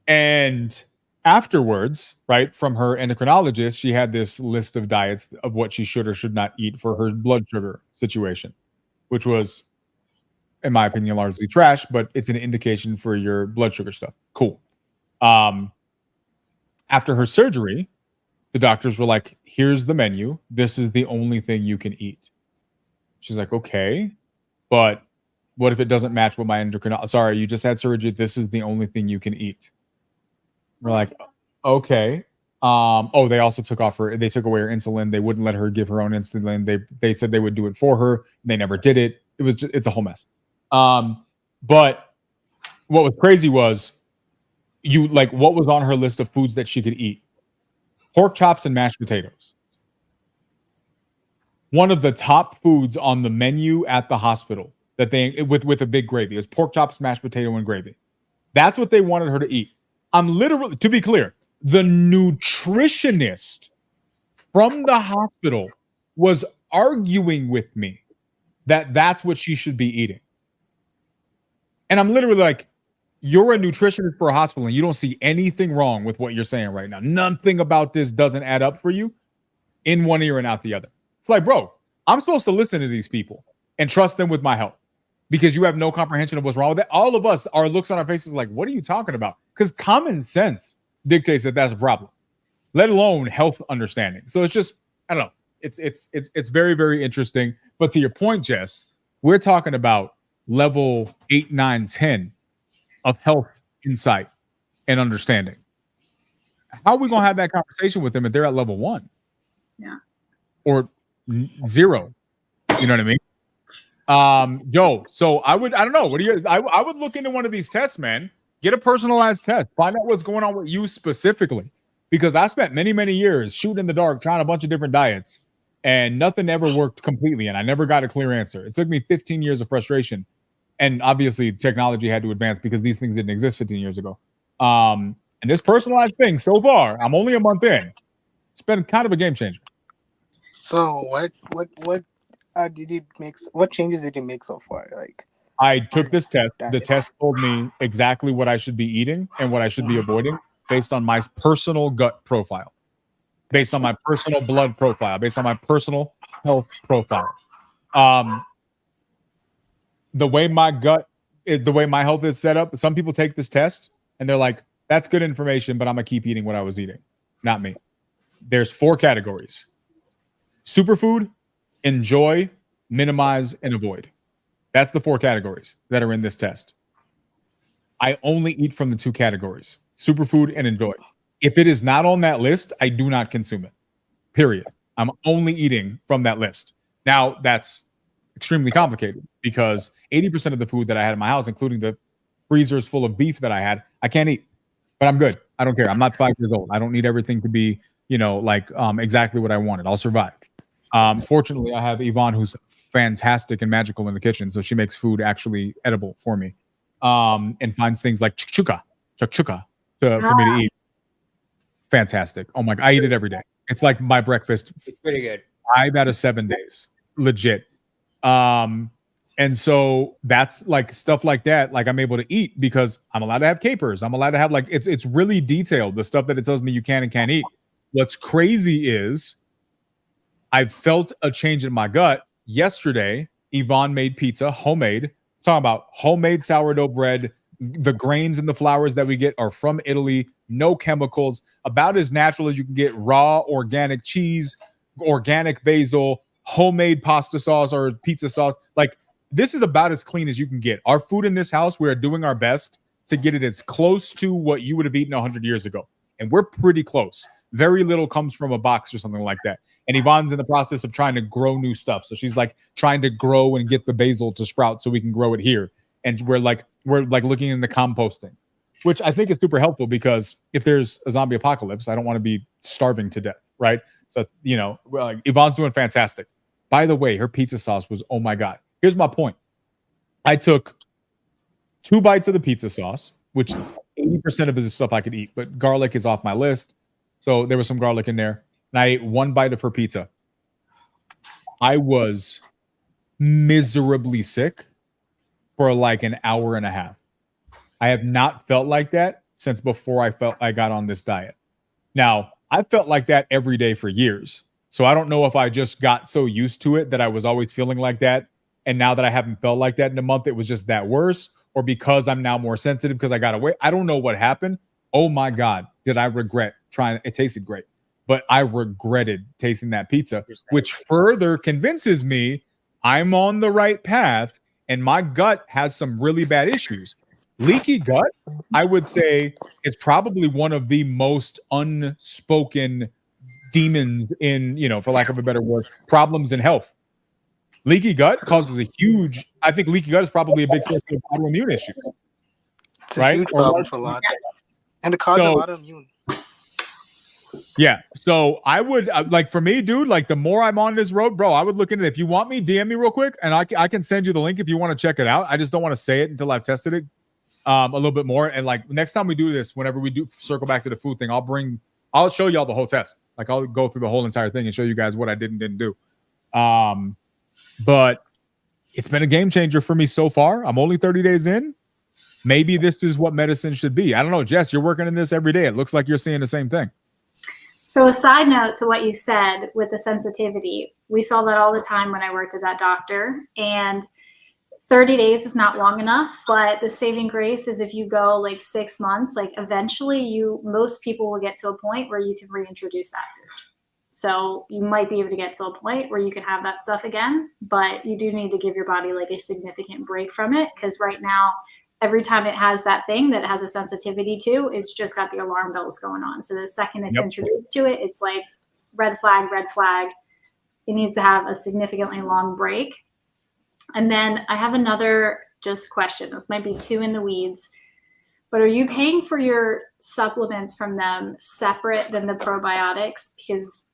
And afterwards, right, from her endocrinologist, she had this list of diets of what she should or should not eat for her blood sugar situation, which was, in my opinion, largely trash, but it's an indication for your blood sugar stuff. Cool. After her surgery, the doctors were like, here's the menu. This is the only thing you can eat. She's like, okay, but what if it doesn't match what my endocrinologist? Sorry, you just had surgery. This is the only thing you can eat. We're like, okay. They also took away her insulin. They wouldn't let her give her own insulin. They said they would do it for her. They never did it. It's a whole mess. But what was crazy was what was on her list of foods that she could eat? Pork chops and mashed potatoes. One of the top foods on the menu at the hospital that they with a big gravy is pork chops, mashed potato, and gravy. That's what they wanted her to eat. I'm literally, to be clear, the nutritionist from the hospital was arguing with me that that's what she should be eating. And I'm literally like, you're a nutritionist for a hospital and you don't see anything wrong with what you're saying right now. Nothing about this doesn't add up for you in one ear and out the other. It's like, bro, I'm supposed to listen to these people and trust them with my health because you have no comprehension of what's wrong with it. All of us, our looks on our faces like, what are you talking about? Because common sense dictates that that's a problem, let alone health understanding. So it's just, I don't know. It's very, very interesting. But to your point, Jess, we're talking about level 8, 9, 10 of health insight and understanding. How are we going to have that conversation with them if they're at level 1? Yeah. Or 0? You know what I mean? Joe, so I don't know. What do you, I would look into one of these tests, man. Get a personalized test. Find out what's going on with you specifically. Because I spent many, many years shooting in the dark, trying a bunch of different diets, and nothing ever worked completely. And I never got a clear answer. It took me 15 years of frustration. And obviously technology had to advance because these things didn't exist 15 years ago. And this personalized thing, so far, I'm only a month in. It's been kind of a game changer. So what did you make? What changes did you make so far? Like, I took this test. The test told me exactly what I should be eating and what I should be avoiding based on my personal gut profile, based on my personal blood profile, based on my personal health profile. The way my health is set up, some people take this test and they're like, that's good information, but I'm going to keep eating what I was eating. Not me. There's 4 categories: superfood, enjoy, minimize, and avoid. That's the 4 categories that are in this test. I only eat from the 2 categories: superfood and enjoy. If it is not on that list, I do not consume it. Period. I'm only eating from that list. Now, that's extremely complicated because 80% of the food that I had in my house, including the freezers full of beef that I had, I can't eat. But I'm good. I don't care. I'm not 5 years old. I don't need everything to be, exactly what I wanted. I'll survive. Fortunately, I have Yvonne, who's fantastic and magical in the kitchen, so she makes food actually edible for me, and finds things like chukchuka for me to eat. Fantastic. Oh my God, I eat it every day. It's like my breakfast. It's pretty good. 5 out of 7 days, legit. And so that's like stuff like that. Like I'm able to eat because I'm allowed to have capers. I'm allowed to have it's really detailed, the stuff that it tells me you can and can't eat. What's crazy is I felt a change in my gut. Yesterday, Yvonne made pizza, homemade. Talking about homemade sourdough bread. The grains and the flours that we get are from Italy, no chemicals, about as natural as you can get. Raw organic cheese, organic basil, homemade pasta sauce or pizza sauce. Like, this is about as clean as you can get. Our food in this house, we are doing our best to get it as close to what you would have eaten 100 years ago. And we're pretty close. very little comes from a box or something like that. And Yvonne's in the process of trying to grow new stuff. So she's like trying to grow and get the basil to sprout so we can grow it here. And we're like looking into composting, which I think is super helpful because if there's a zombie apocalypse, I don't want to be starving to death, right? So, you know, Yvonne's doing fantastic. By the way, her pizza sauce was, oh my God. Here's my point. I took 2 bites of the pizza sauce, which 80% of it is stuff I could eat, but garlic is off my list. So there was some garlic in there. And I ate 1 bite of her pizza. I was miserably sick for like an hour and a half. I have not felt like that since before I got on this diet. Now, I felt like that every day for years. So I don't know if I just got so used to it that I was always feeling like that. And now that I haven't felt like that in a month, it was just that worse. Or because I'm now more sensitive because I got away. I don't know what happened. Oh my God, did I regret trying? It tasted great. But I regretted tasting that pizza, which further convinces me I'm on the right path and my gut has some really bad issues. Leaky gut, I would say, is probably one of the most unspoken demons in, you know, for lack of a better word, problems in health. Leaky gut causes a huge, I think leaky gut is probably a big source of autoimmune issues. It's a huge problem for a lot. And it causes a lot of immune. Yeah. So I would like, for me, dude, like the more I'm on this road, bro, I would look into it. If you want me, DM me real quick and I can send you the link if you want to check it out. I just don't want to say it until I've tested it a little bit more. And like next time we do this, whenever we do circle back to the food thing, I'll show y'all the whole test. Like I'll go through the whole entire thing and show you guys what I did and didn't do. But it's been a game changer for me so far. I'm only 30 days in. Maybe this is what medicine should be. I don't know, Jess, you're working in this every day. It looks like you're seeing the same thing. So a side note to what you said with the sensitivity, we saw that all the time when I worked at that doctor, and 30 days is not long enough, but the saving grace is if you go like 6 months, like eventually most people will get to a point where you can reintroduce that food. So you might be able to get to a point where you can have that stuff again, but you do need to give your body like a significant break from it. Because right now, every time it has that thing that it has a sensitivity to, it's just got the alarm bells going on. So the second it's introduced to it, it's like red flag, red flag. It needs to have a significantly long break. And then I have another just question. This might be too in the weeds, but are you paying for your supplements from them separate than the probiotics? Because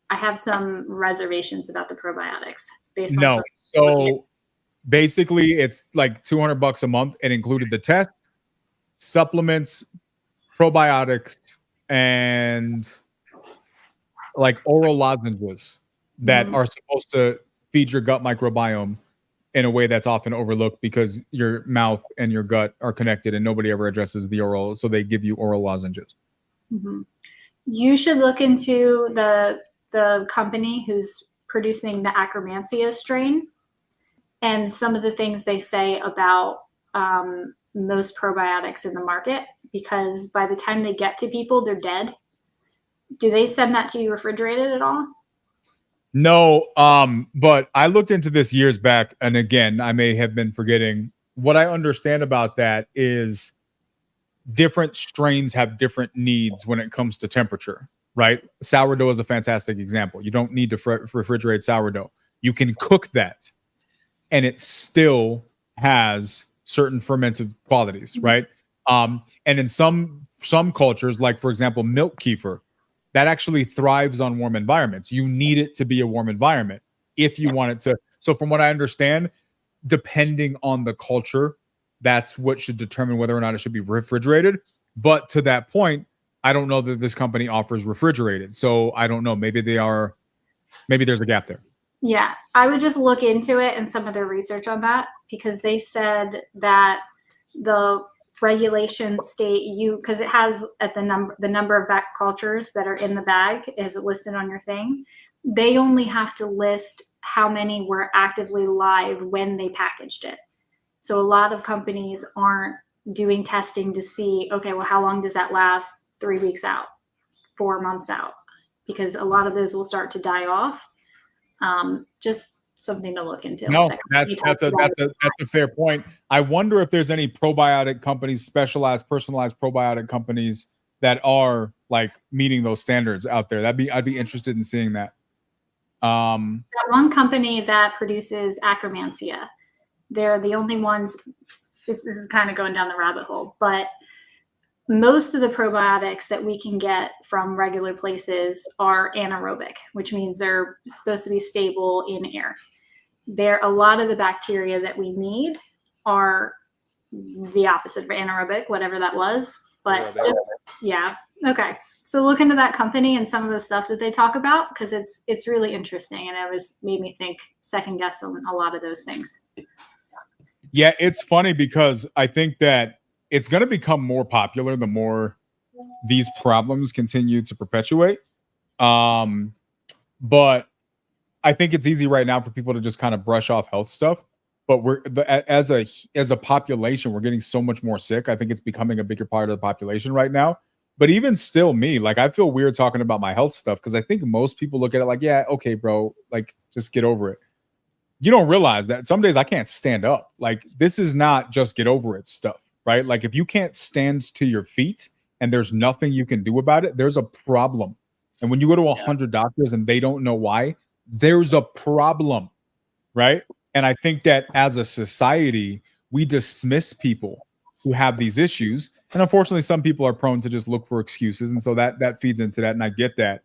I have some reservations about the probiotics. So basically it's like $200 a month. It included the test, supplements, probiotics, and like oral lozenges that are supposed to feed your gut microbiome in a way that's often overlooked because your mouth and your gut are connected and nobody ever addresses the oral. So they give you oral lozenges. Mm-hmm. You should look into the company who's producing the Akkermansia strain and some of the things they say about most probiotics in the market, because by the time they get to people, they're dead. Do they send that to you refrigerated at all? No, but I looked into this years back, and again, I may have been forgetting. What I understand about that is different strains have different needs when it comes to temperature, right? Sourdough is a fantastic example. You don't need to refrigerate sourdough. You can cook that, and it still has certain fermented qualities, right? And in some cultures, like for example, milk kefir, that actually thrives on warm environments. You need it to be a warm environment if you want it to. So from what I understand, depending on the culture, that's what should determine whether or not it should be refrigerated. But to that point, I don't know that this company offers refrigerated. So I don't know. Maybe there's a gap there. Yeah, I would just look into it and some of their research on that, because they said that the regulation state because it has at the number of back cultures that are in the bag is listed on your thing. They only have to list how many were actively live when they packaged it. So a lot of companies aren't doing testing to see, okay, well, how long does that last? 3 weeks out, 4 months out, because a lot of those will start to die off. Just something to look into. No, that's a fair point. I wonder if there's any probiotic companies, specialized, personalized probiotic companies that are like meeting those standards out there. I'd be interested in seeing that. That one company that produces Acromantia, they're the only ones. This is kind of going down the rabbit hole, but most of the probiotics that we can get from regular places are anaerobic, which means they're supposed to be stable in air. A lot of the bacteria that we need are the opposite of anaerobic, whatever that was. But yeah, okay. So look into that company and some of the stuff that they talk about, because it's really interesting, and it made me think, second guess on a lot of those things. Yeah, it's funny because I think that it's going to become more popular the more these problems continue to perpetuate. But I think it's easy right now for people to just kind of brush off health stuff. But as a population, we're getting so much more sick. I think it's becoming a bigger part of the population right now. But even still, me, like, I feel weird talking about my health stuff because I think most people look at it like, yeah, okay, bro, like, just get over it. You don't realize that some days I can't stand up. Like, this is not just get over it stuff, right? Like, if you can't stand to your feet and there's nothing you can do about it, there's a problem. And when you go to 100 doctors and they don't know why, there's a problem, right? And I think that as a society, we dismiss people who have these issues. And unfortunately, some people are prone to just look for excuses. And so that feeds into that. And I get that.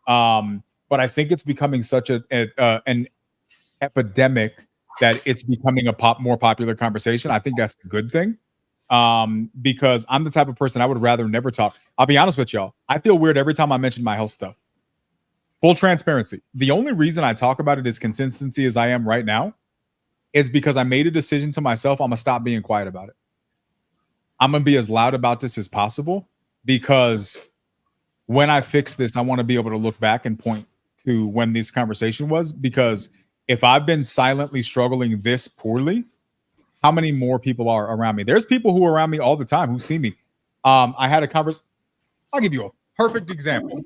But I think it's becoming such an epidemic that it's becoming a more popular conversation. I think that's a good thing. Because I'm the type of person I would rather never talk. I'll be honest with y'all. I feel weird every time I mention my health stuff. Full transparency. The only reason I talk about it as consistency as I am right now is because I made a decision to myself. I'm going to stop being quiet about it. I'm going to be as loud about this as possible, because when I fix this, I want to be able to look back and point to when this conversation was, because if I've been silently struggling this poorly, how many more people are around me? There's people who are around me all the time who see me. I had a conversation. I'll give you a perfect example.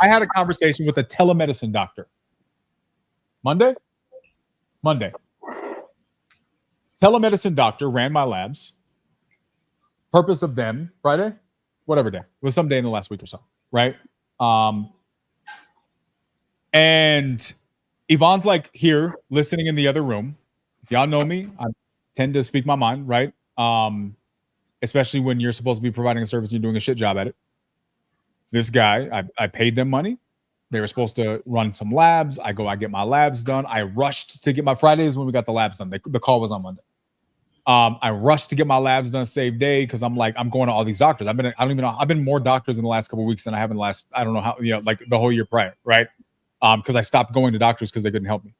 I had a conversation with a telemedicine doctor. Monday. Telemedicine doctor ran my labs. Purpose of them, Friday, whatever day. It was some day in the last week or so, right? And Yvonne's like here listening in the other room. If y'all know me, I tend to speak my mind, right? Especially when you're supposed to be providing a service and you're doing a shit job at it. This guy, I paid them money. They were supposed to run some labs. I get my labs done. I rushed to get my Fridays when we got the labs done. The call was on Monday. I rushed to get my labs done same day because I'm going to all these doctors. I've been more doctors in the last couple of weeks than I have in the last, I don't know how, like the whole year prior, right? Because I stopped going to doctors because they couldn't help me.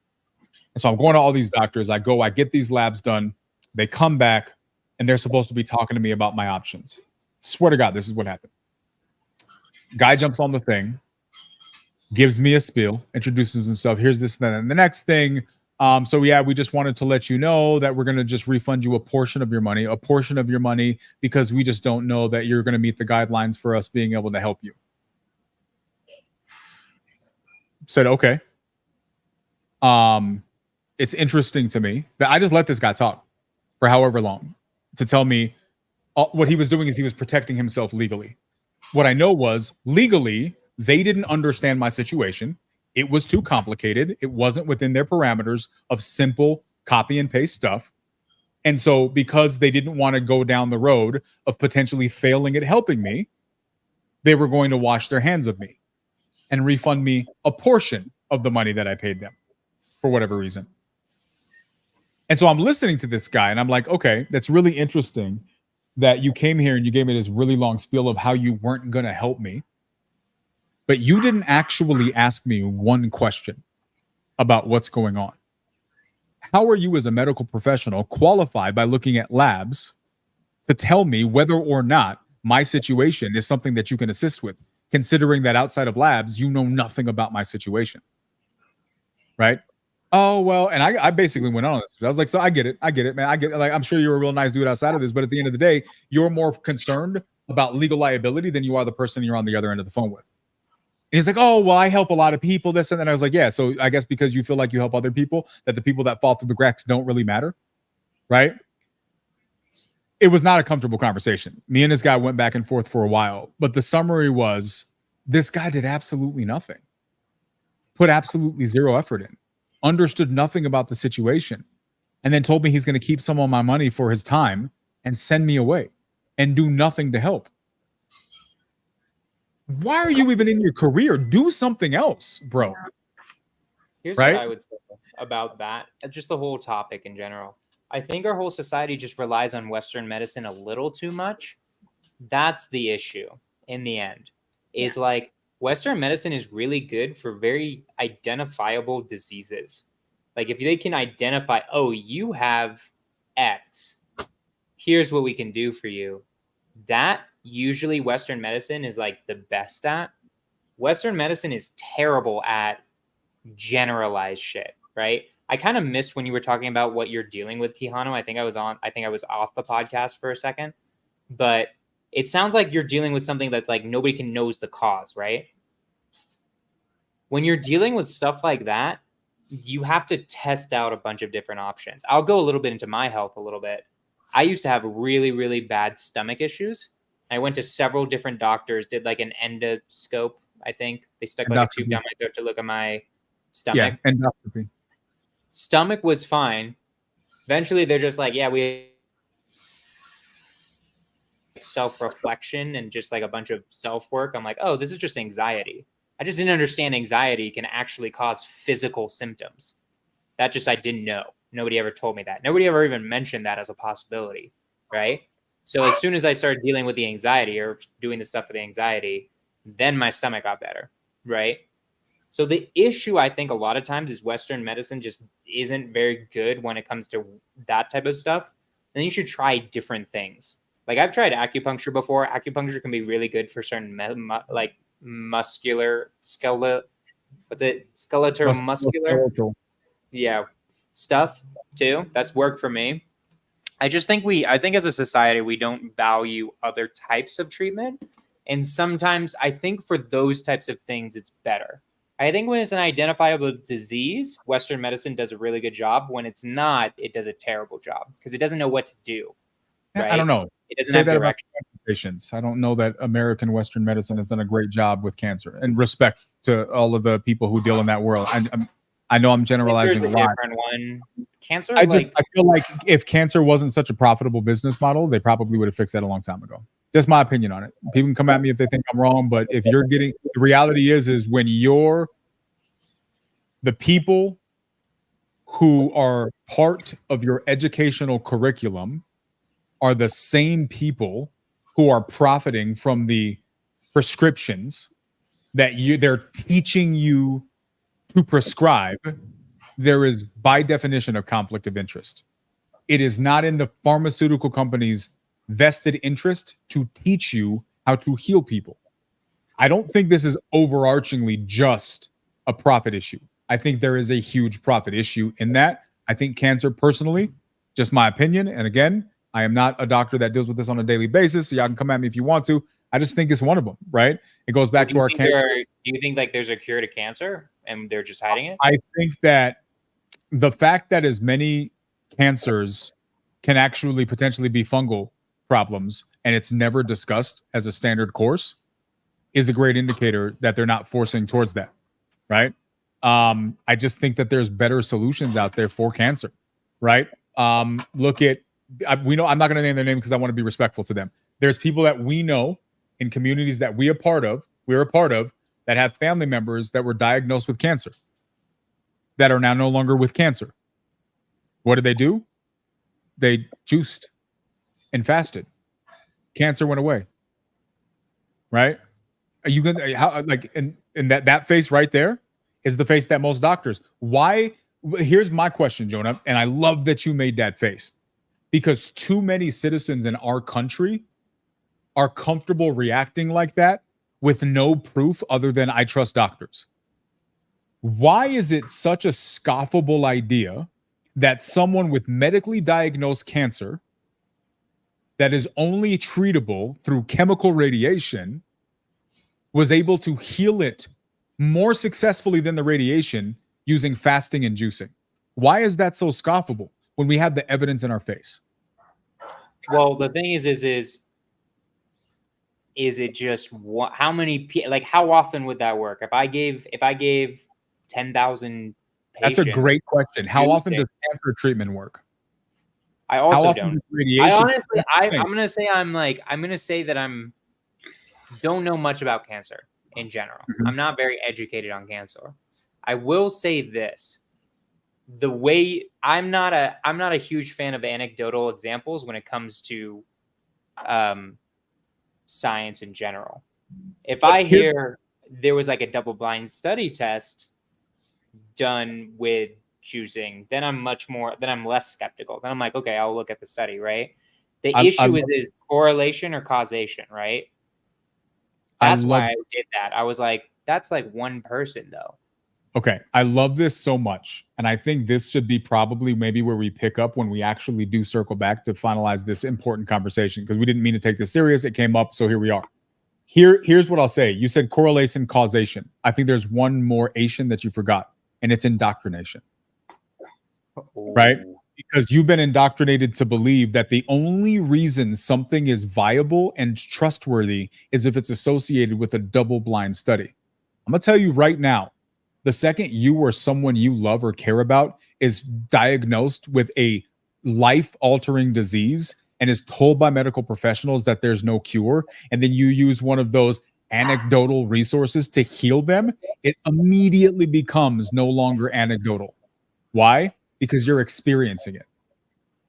And so I'm going to all these doctors. I get these labs done. They come back and they're supposed to be talking to me about my options. Swear to God, this is what happened. Guy jumps on the thing, gives me a spiel, introduces himself. Here's this, then, and the next thing. So yeah, we just wanted to let you know that we're going to just refund you a portion of your money, because we just don't know that you're going to meet the guidelines for us being able to help you. Said, okay. It's interesting to me that I just let this guy talk for however long to tell me what he was doing is he was protecting himself legally. What I know was legally, they didn't understand my situation. It was too complicated. It wasn't within their parameters of simple copy and paste stuff. And so because they didn't want to go down the road of potentially failing at helping me, they were going to wash their hands of me and refund me a portion of the money that I paid them for whatever reason. And so I'm listening to this guy and I'm like, okay, that's really interesting that you came here and you gave me this really long spiel of how you weren't going to help me. But you didn't actually ask me one question about what's going on. How are you as a medical professional qualified by looking at labs to tell me whether or not my situation is something that you can assist with, considering that outside of labs, you know nothing about my situation? Right? Oh, well, and I basically went on this. I was like, so I get it, man. I get it. Like, I'm sure you're a real nice dude outside of this, but at the end of the day, you're more concerned about legal liability than you are the person you're on the other end of the phone with. And he's like, oh, well, I help a lot of people, this and that. I was like, yeah, so I guess because you feel like you help other people, that the people that fall through the cracks don't really matter, right? it was not a comfortable conversation. Me and this guy went back and forth for a while, but the summary was this guy did absolutely nothing, put absolutely zero effort in, understood nothing about the situation, and then told me he's going to keep some of my money for his time and send me away and do nothing to help. Why are you even in your career? Do something else, bro. Here's Right? what I would say about that, just the whole topic in general. I think our whole society just relies on Western medicine a little too much. That's the issue in the end. Is like Western medicine is really good for very identifiable diseases. Like if they can identify, oh, you have X, here's what we can do for you. That usually Western medicine is like the best at. Western medicine is terrible at generalized shit, right? I kind of missed when you were talking about what you're dealing with, Kihano. I think I was off the podcast for a second, but it sounds like you're dealing with something that's like nobody can knows the cause, right? When you're dealing with stuff like that, you have to test out a bunch of different options. I'll go a little bit into my health a little bit. I used to have really, really bad stomach issues. I went to several different doctors, did like an endoscope, I think. They stuck like a tube down my throat to look at my stomach. Yeah, endoscopy. Stomach was fine. Eventually, they're just like, yeah, we self-reflection and just like a bunch of self-work. I'm like, oh, this is just anxiety. I just didn't understand anxiety can actually cause physical symptoms. That just, I didn't know. Nobody ever told me that. Nobody ever even mentioned that as a possibility, right? So as soon as I started dealing with the anxiety or doing the stuff with the anxiety, then my stomach got better, right? So the issue, I think, a lot of times is Western medicine just isn't very good when it comes to that type of stuff. Then you should try different things. Like I've tried acupuncture before. Acupuncture can be really good for certain like muscular, skeletal, muscular? Yeah, stuff too. That's worked for me. I think as a society, we don't value other types of treatment. And sometimes I think for those types of things, it's better. I think when it's an identifiable disease, Western medicine does a really good job. When it's not, it does a terrible job because it doesn't know what to do. Right? I don't know. It doesn't have direction. Patients. I don't know that American Western medicine has done a great job with cancer. And respect to all of the people who deal in that world. I know I'm generalizing a lot. Different one. Cancer. I feel like if cancer wasn't such a profitable business model, they probably would have fixed that a long time ago. Just my opinion on it. People can come at me if they think I'm wrong, but if you're getting, the reality is when you're the people who are part of your educational curriculum are the same people who are profiting from the prescriptions that they're teaching you to prescribe, there is by definition a conflict of interest. It is not in the pharmaceutical company's vested interest to teach you how to heal people. I don't think this is overarchingly just a profit issue. I think there is a huge profit issue in that. I think cancer, personally, just my opinion, and again, I am not a doctor that deals with this on a daily basis, so y'all can come at me if you want to. I just think it's one of them, right? It goes back to our cancer. Do you think like there's a cure to cancer and they're just hiding it? I think that the fact that as many cancers can actually potentially be fungal problems and it's never discussed as a standard course is a great indicator that they're not forcing towards that, right? I just think that there's better solutions out there for cancer, right? Look at, we know, I'm not going to name their name because I want to be respectful to them. There's people that we know in communities that we're a part of that have family members that were diagnosed with cancer that are now no longer with cancer. What did they do? They juiced and fasted. Cancer went away. Right? Are you gonna and that face right there is the face that most doctors. Why? Here's my question, Jonah, and I love that you made that face. Because too many citizens in our country are comfortable reacting like that with no proof other than I trust doctors. Why is it such a scoffable idea that someone with medically diagnosed cancer that is only treatable through chemical radiation was able to heal it more successfully than the radiation using fasting and juicing? Why is that so scoffable when we have the evidence in our face? Well, the thing is it just how many like how often would that work? If I gave 10,000 That's a patients, great question. How often juicing, does cancer treatment work? I How also often don't. does I radiation? honestly, I'm gonna say that I'm don't know much about cancer in general. Mhm. I'm not very educated on cancer. I will say this: the way I'm not a huge fan of anecdotal examples when it comes to science in general. If But I here- hear there was like a double-blind study test done with juicing, then I'm less skeptical. Then I'm like, okay, I'll look at the study, right? The issue is correlation or causation, right? That's why I did that. I was like, that's like one person though. Okay, I love this so much. And I think this should be probably maybe where we pick up when we actually do circle back to finalize this important conversation, because we didn't mean to take this serious. It came up, so here we are. Here's what I'll say. You said correlation, causation. I think there's one more Asian that you forgot, and it's indoctrination. Right? Because you've been indoctrinated to believe that the only reason something is viable and trustworthy is if it's associated with a double-blind study. I'm going to tell you right now, the second you or someone you love or care about is diagnosed with a life-altering disease and is told by medical professionals that there's no cure, and then you use one of those anecdotal resources to heal them, it immediately becomes no longer anecdotal. Why? Because you're experiencing it.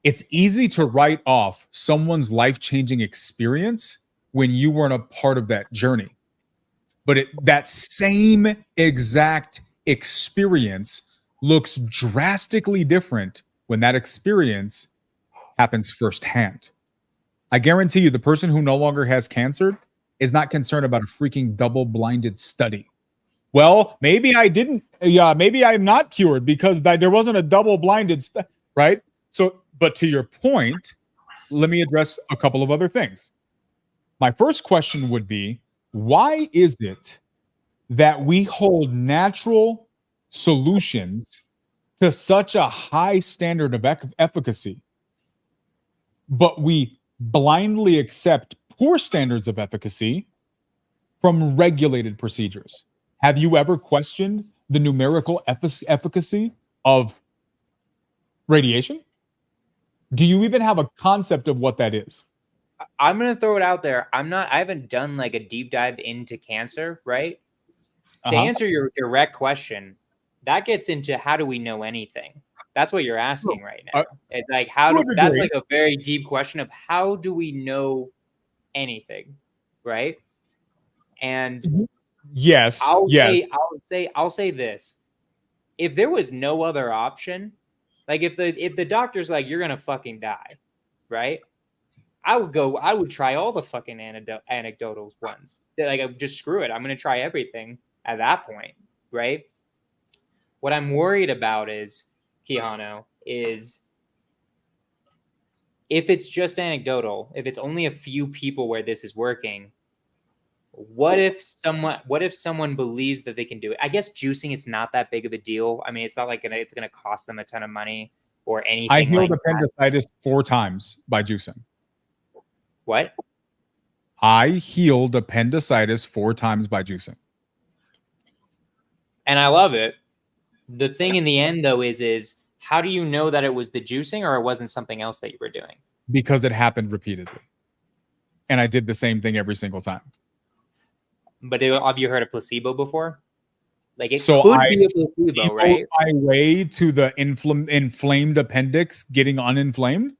It's easy to write off someone's life-changing experience when you weren't a part of that journey. But that same exact experience looks drastically different when that experience happens firsthand. I guarantee you, the person who no longer has cancer is not concerned about a freaking double-blinded study. Well, maybe I didn't. Yeah, maybe I'm not cured because there wasn't a double-blinded study, right? So, but to your point, let me address a couple of other things. My first question would be, why is it that we hold natural solutions to such a high standard of efficacy, but we blindly accept poor standards of efficacy from regulated procedures? Have you ever questioned the numerical efficacy of radiation? Do you even have a concept of what that is? I'm going to throw it out there. I haven't done like a deep dive into cancer, right? To answer your direct question, that gets into how do we know anything? That's what you're asking right now. It's like that's like a very deep question of how do we know anything, right? And yes, I'll say this. If there was no other option, like if the doctor's like you're gonna fucking die, right? I would try all the fucking anecdotal ones. Like I would just screw it. I'm gonna try everything at that point, right? What I'm worried about is, Quijano, is if it's just anecdotal, if it's only a few people where this is working, what if someone believes that they can do it? I guess juicing, it's not that big of a deal. I mean, it's not like it's going to cost them a ton of money or anything. I healed appendicitis 4 times by juicing. What? I healed appendicitis 4 times by juicing. And I love it. The thing in the end, though, is how do you know that it was the juicing or it wasn't something else that you were doing? Because it happened repeatedly. And I did the same thing every single time. But have you heard of placebo before? Like it so could be a placebo, right? My way to the inflamed appendix getting uninflamed?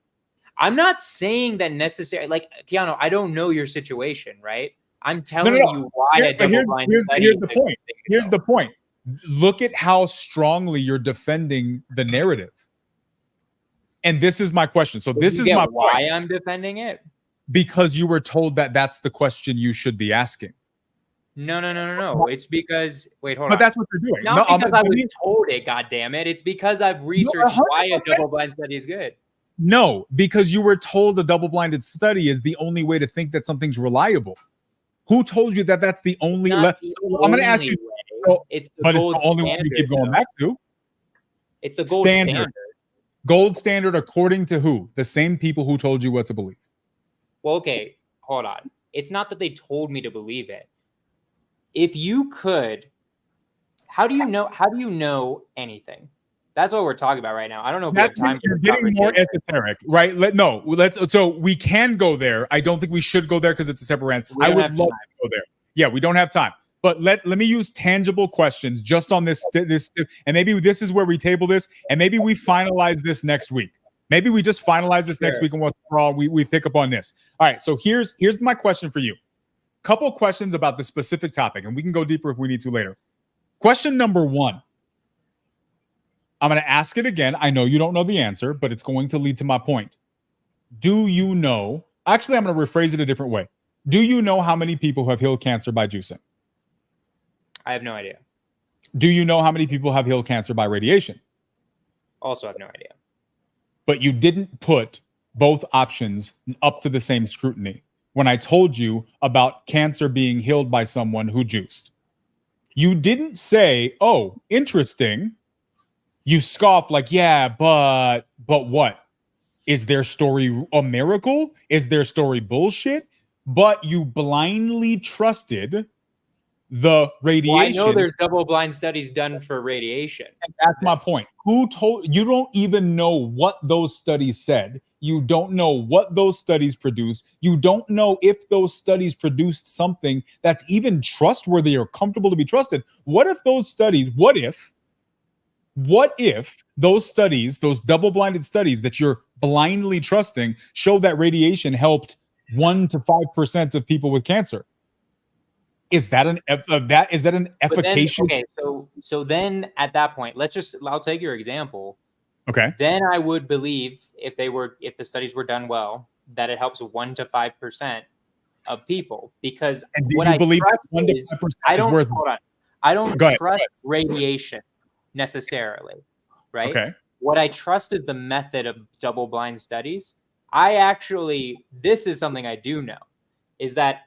I'm not saying that necessarily. Like, Keanu, I don't know your situation, right? I'm telling you why a double-blind study. Here's the point. Here's the point. Look at how strongly you're defending the narrative. And this is my question. So this is my why point. I'm defending it. Because you were told that that's the question you should be asking. No. It's because hold on. But that's what you're doing. Not because I was told it. God damn it! It's because I've researched why a double-blind study is good. No, because you were told a double-blinded study is the only way to think that something's reliable. Who told you that that's the only? I'm going to ask you. So, it's the but gold it's the only standard, one you keep going back to. It's the gold standard. Gold standard according to who? The same people who told you what to believe. Well, okay, hold on. It's not that they told me to believe it. If you could, how do you know anything? That's what we're talking about right now. I don't know if we have time for You're this getting more conversation. esoteric, right? So we can go there. I don't think we should go there because it's a separate rant. We I don't would have love time. to go there. Yeah, we don't have time. But let me use tangible questions just on this, and maybe this is where we table this, and maybe we finalize this next week. Maybe we just finalize this next week, and we pick up on this. All right. So here's my question for you. Couple questions about the specific topic, and we can go deeper if we need to later. Question number 1. I'm going to ask it again. I know you don't know the answer, but it's going to lead to my point. Do you know? Actually, I'm going to rephrase it a different way. Do you know how many people have healed cancer by juicing? I have no idea. Do you know how many people have healed cancer by radiation? Also have no idea. But you didn't put both options up to the same scrutiny when I told you about cancer being healed by someone who juiced. You didn't say, oh, interesting. You scoffed like, yeah, but what? Is their story a miracle? Is their story bullshit? But you blindly trusted the radiation. Well, I know there's double-blind studies done for radiation. And that's my point. Who told you? Don't even know what those studies said. You don't know what those studies produced. You don't know if those studies produced something that's even trustworthy or comfortable to be trusted. What if those studies, what if those studies, those double-blinded studies that you're blindly trusting, show that radiation helped 1 to 5% of people with cancer? Is that an efficacious? Okay, so then at that point, I'll take your example. Okay. Then I would believe if the studies were done well, that it helps 1 to 5% of people, because And do what you I believe trust that 1 to is 5% I is don't worth? hold on. I don't Go ahead. trust radiation necessarily, right? Okay. What I trust is the method of double-blind studies. This is something I do know, is that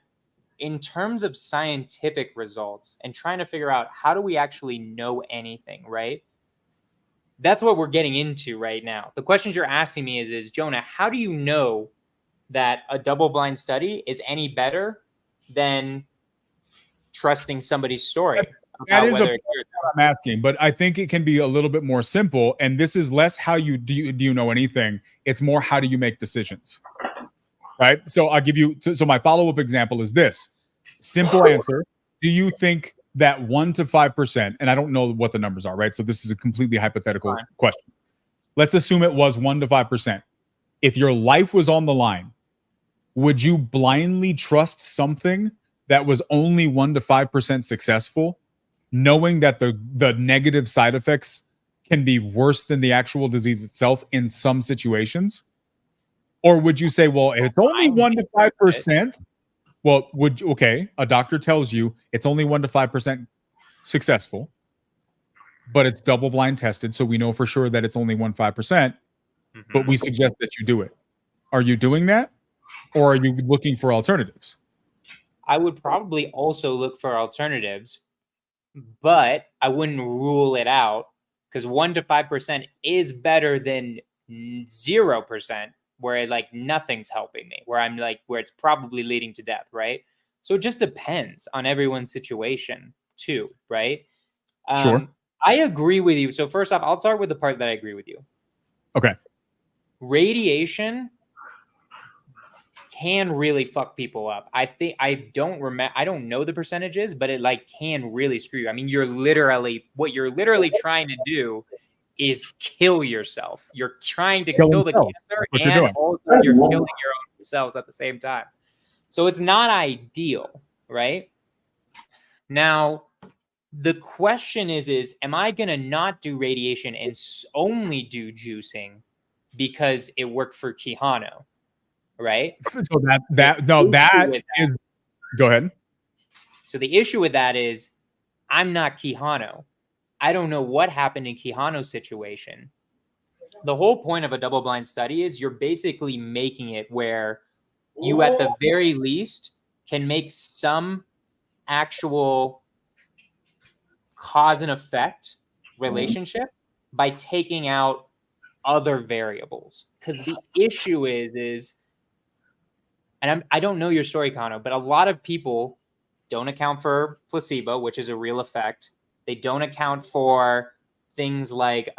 in terms of scientific results and trying to figure out how do we actually know anything, right? That's what we're getting into right now. The questions you're asking me is Jonah, how do you know that a double-blind study is any better than trusting somebody's story? That is what I'm asking, but I think it can be a little bit more simple. And this is less how do you know anything? It's more how do you make decisions, right? So I'll give you. So my follow-up example is this simple answer: do you think that 1 to 5%? And I don't know what the numbers are, right? So this is a completely hypothetical question. Let's assume it was 1 to 5%. If your life was on the line, would you blindly trust something that was only 1 to 5% successful, knowing that the negative side effects can be worse than the actual disease itself in some situations? Or would you say, well, it's only 1 to 5%? Well, a doctor tells you it's only 1 to 5% successful, but it's double blind tested, so we know for sure that it's only 1 to 5%, but we suggest that you do it. Are you doing that? Or are you looking for alternatives? I would probably also look for alternatives, but I wouldn't rule it out, because 1 to 5% is better than 0%, where nothing's helping me, where it's probably leading to death, right? So it just depends on everyone's situation too, right? Sure. I agree with you. So first off, I'll start with the part that I agree with you. Okay. Radiation can really fuck people up. I think I don't know the percentages, but it can really screw you. I mean, what you're literally trying to do is kill yourself. You're trying to kill the cancer, and also you're killing your own cells at the same time. So it's not ideal, right? Now, the question is am I going to not do radiation and only do juicing because it worked for Quijano, right? So go ahead. So the issue with that is I'm not Quijano. I don't know what happened in Quijano's situation. The whole point of a double-blind study is you're basically making it where you, at the very least, can make some actual cause and effect relationship by taking out other variables. Because the issue is and I don't know your story, Kano, but a lot of people don't account for placebo, which is a real effect. They don't account for things like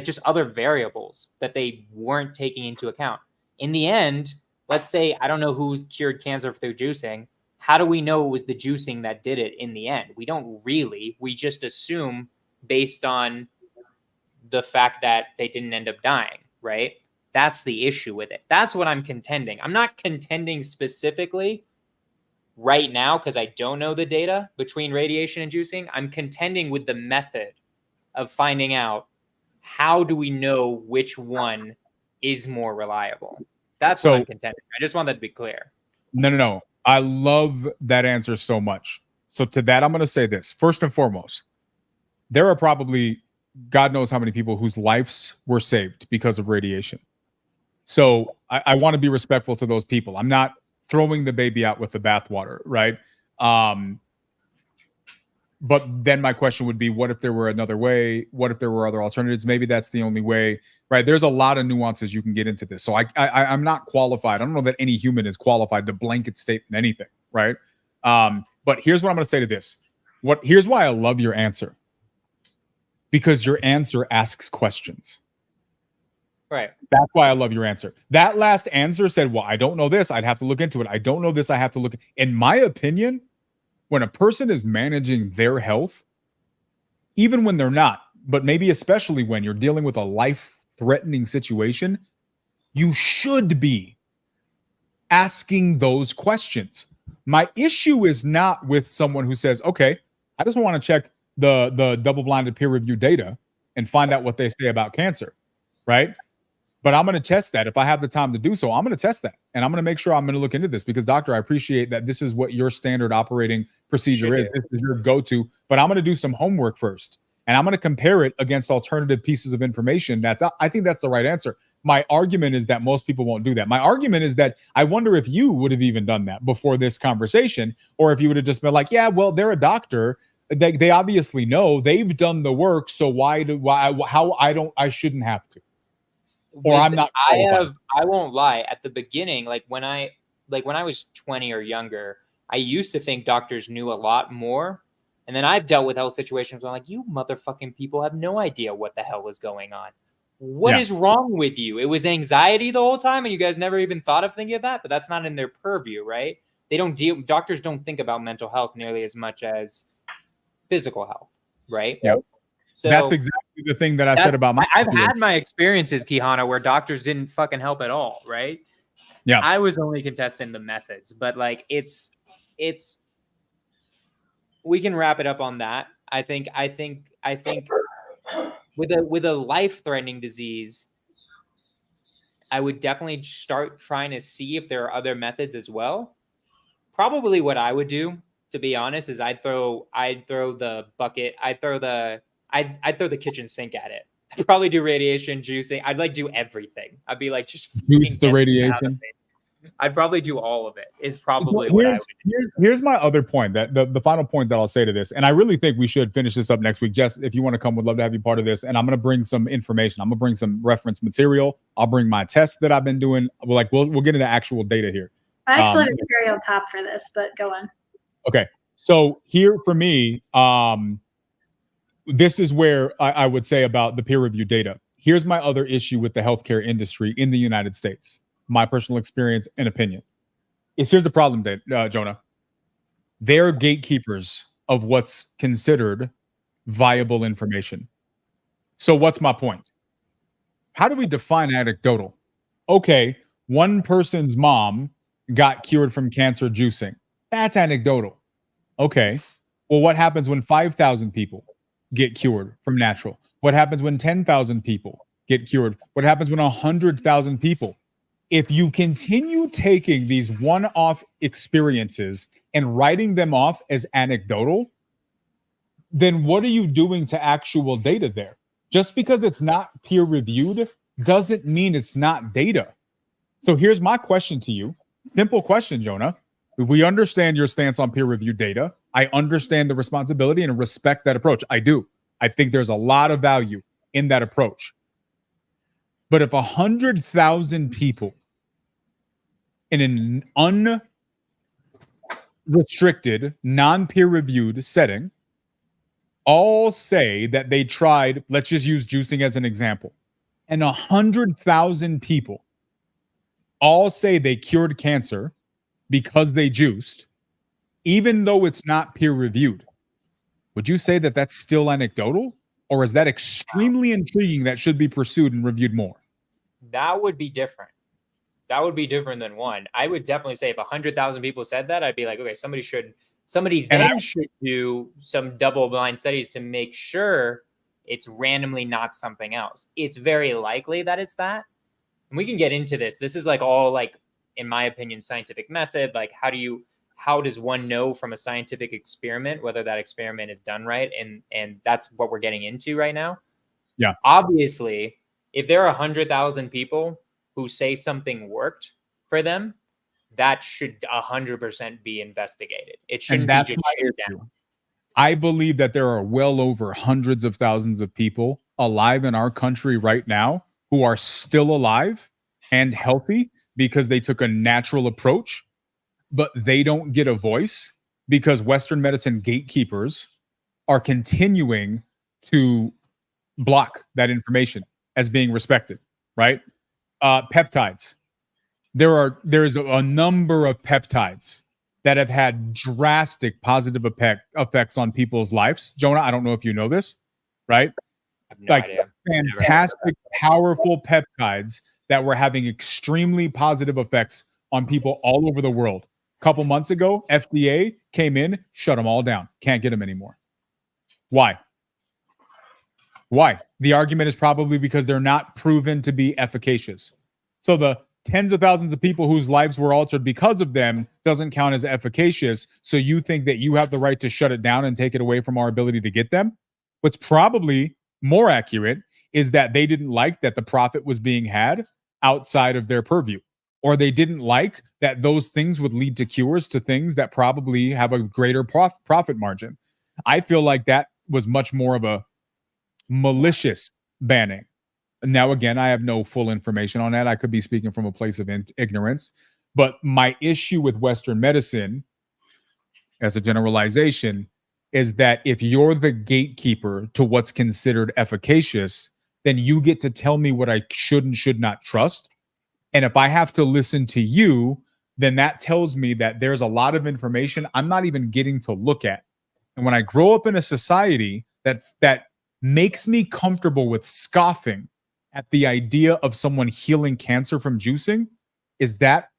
just other variables that they weren't taking into account. In the end, let's say, I don't know who's cured cancer through juicing. How do we know it was the juicing that did it in the end? We don't really. We just assume based on the fact that they didn't end up dying, right? That's the issue with it. That's what I'm contending. I'm not contending specifically right now because I don't know the data between radiation and juicing. I'm contending with the method of finding out how do we know which one is more reliable. That's what I'm contending. I just want that to be clear. No. I love that answer so much. So to that, I'm going to say this. First and foremost, there are probably God knows how many people whose lives were saved because of radiation. So I want to be respectful to those people. I'm not throwing the baby out with the bathwater, right? But then my question would be, what if there were another way? What if there were other alternatives? Maybe that's the only way, right? There's a lot of nuances you can get into this. So I'm not qualified. I don't know that any human is qualified to blanket statement anything, right? But here's what I'm going to say to this. Here's why I love your answer. Because your answer asks questions. Right. That's why I love your answer. That last answer said, well, I don't know this. I'd have to look into it. I don't know this. I have to look. In my opinion, when a person is managing their health, even when they're not, but maybe especially when you're dealing with a life-threatening situation, you should be asking those questions. My issue is not with someone who says, okay, I just want to check the double-blinded peer-reviewed data and find out what they say about cancer, right? But I'm going to test that. If I have the time to do so, I'm going to test that. And I'm going to make sure I'm going to look into this because, doctor, I appreciate that this is what your standard operating procedure is. This is your go-to. But I'm going to do some homework first. And I'm going to compare it against alternative pieces of information. I think that's the right answer. My argument is that most people won't do that. My argument is that I wonder if you would have even done that before this conversation, or if you would have just been like, yeah, well, they're a doctor. They obviously know. They've done the work. So I shouldn't have to. Or I'm not qualified. I won't lie. At the beginning, when I was 20 or younger, I used to think doctors knew a lot more. And then I've dealt with health situations where I'm like, you motherfucking people have no idea what the hell is going on. What is wrong with you? It was anxiety the whole time, and you guys never even thought of thinking of that, but that's not in their purview, right? Doctors don't think about mental health nearly as much as physical health, right? Yep. So that's exactly the thing that I said about my. I've had my experiences, Kihana, where doctors didn't fucking help at all, right? Yeah. I was only contesting the methods, but it's we can wrap it up on that. I think with a life-threatening disease, I would definitely start trying to see if there are other methods as well. Probably what I would do, to be honest, is I'd throw the bucket, I'd throw the kitchen sink at it. I'd probably do radiation, juicing. I'd do everything. I'd be like, just juice the radiation. I'd probably do all of it. Is probably what I would do. Here's my other point, that the final point that I'll say to this, and I really think we should finish this up next week. Jess, if you want to come, would love to have you part of this. And I'm going to bring some information. I'm going to bring some reference material. I'll bring my tests that I've been doing. We'll get into actual data here. I actually have a cherry on top for this, but go on. Okay, so here for me, this is where I would say about the peer-reviewed data. Here's my other issue with the healthcare industry in the United States. My personal experience and opinion is, here's the problem, Jonah. They're gatekeepers of what's considered viable information. So what's my point? How do we define anecdotal? Okay, one person's mom got cured from cancer juicing. That's anecdotal. Okay, well, what happens when 5,000 people get cured from natural? What happens when 10,000 people get cured? What happens when 100,000 people? If you continue taking these one-off experiences and writing them off as anecdotal, then what are you doing to actual data there? Just because it's not peer-reviewed doesn't mean it's not data. So here's my question to you. Simple question, Jonah. We understand your stance on peer-reviewed data. I understand the responsibility and respect that approach. I do. I think there's a lot of value in that approach. But if 100,000 people in an unrestricted, non-peer-reviewed setting all say that they tried, let's just use juicing as an example, and 100,000 people all say they cured cancer because they juiced, even though it's not peer-reviewed, would you say that that's still anecdotal? Or is that extremely intriguing that should be pursued and reviewed more? That would be different. That would be different than one. I would definitely say if 100,000 people said that, I'd be like, okay, somebody should do some double-blind studies to make sure it's randomly not something else. It's very likely that it's that. And we can get into this. This is like all like, in my opinion, scientific method. Like how does one know from a scientific experiment whether that experiment is done right? And that's what we're getting into right now. Yeah. Obviously, if there are 100,000 people who say something worked for them, that should 100% be investigated. It shouldn't be just shut down. I believe that there are well over hundreds of thousands of people alive in our country right now who are still alive and healthy because they took a natural approach, but they don't get a voice because Western medicine gatekeepers are continuing to block that information as being respected, right? Peptides. There's a number of peptides that have had drastic positive effects on people's lives. Jonah, I don't know if you know this, right? I have no idea. Fantastic, powerful peptides that were having extremely positive effects on people all over the world. A couple months ago, FDA came in, shut them all down. Can't get them anymore. Why? Why? The argument is probably because they're not proven to be efficacious. So the tens of thousands of people whose lives were altered because of them doesn't count as efficacious. So you think that you have the right to shut it down and take it away from our ability to get them? What's probably more accurate is that they didn't like that the profit was being had outside of their purview, or they didn't like that those things would lead to cures to things that probably have a greater profit margin. I feel like that was much more of a malicious banning. Now, again, I have no full information on that. I could be speaking from a place of ignorance. But my issue with Western medicine, as a generalization, is that if you're the gatekeeper to what's considered efficacious, then you get to tell me what I should and should not trust. And if I have to listen to you, then that tells me that there's a lot of information I'm not even getting to look at. And when I grow up in a society that makes me comfortable with scoffing at the idea of someone healing cancer from juicing, is that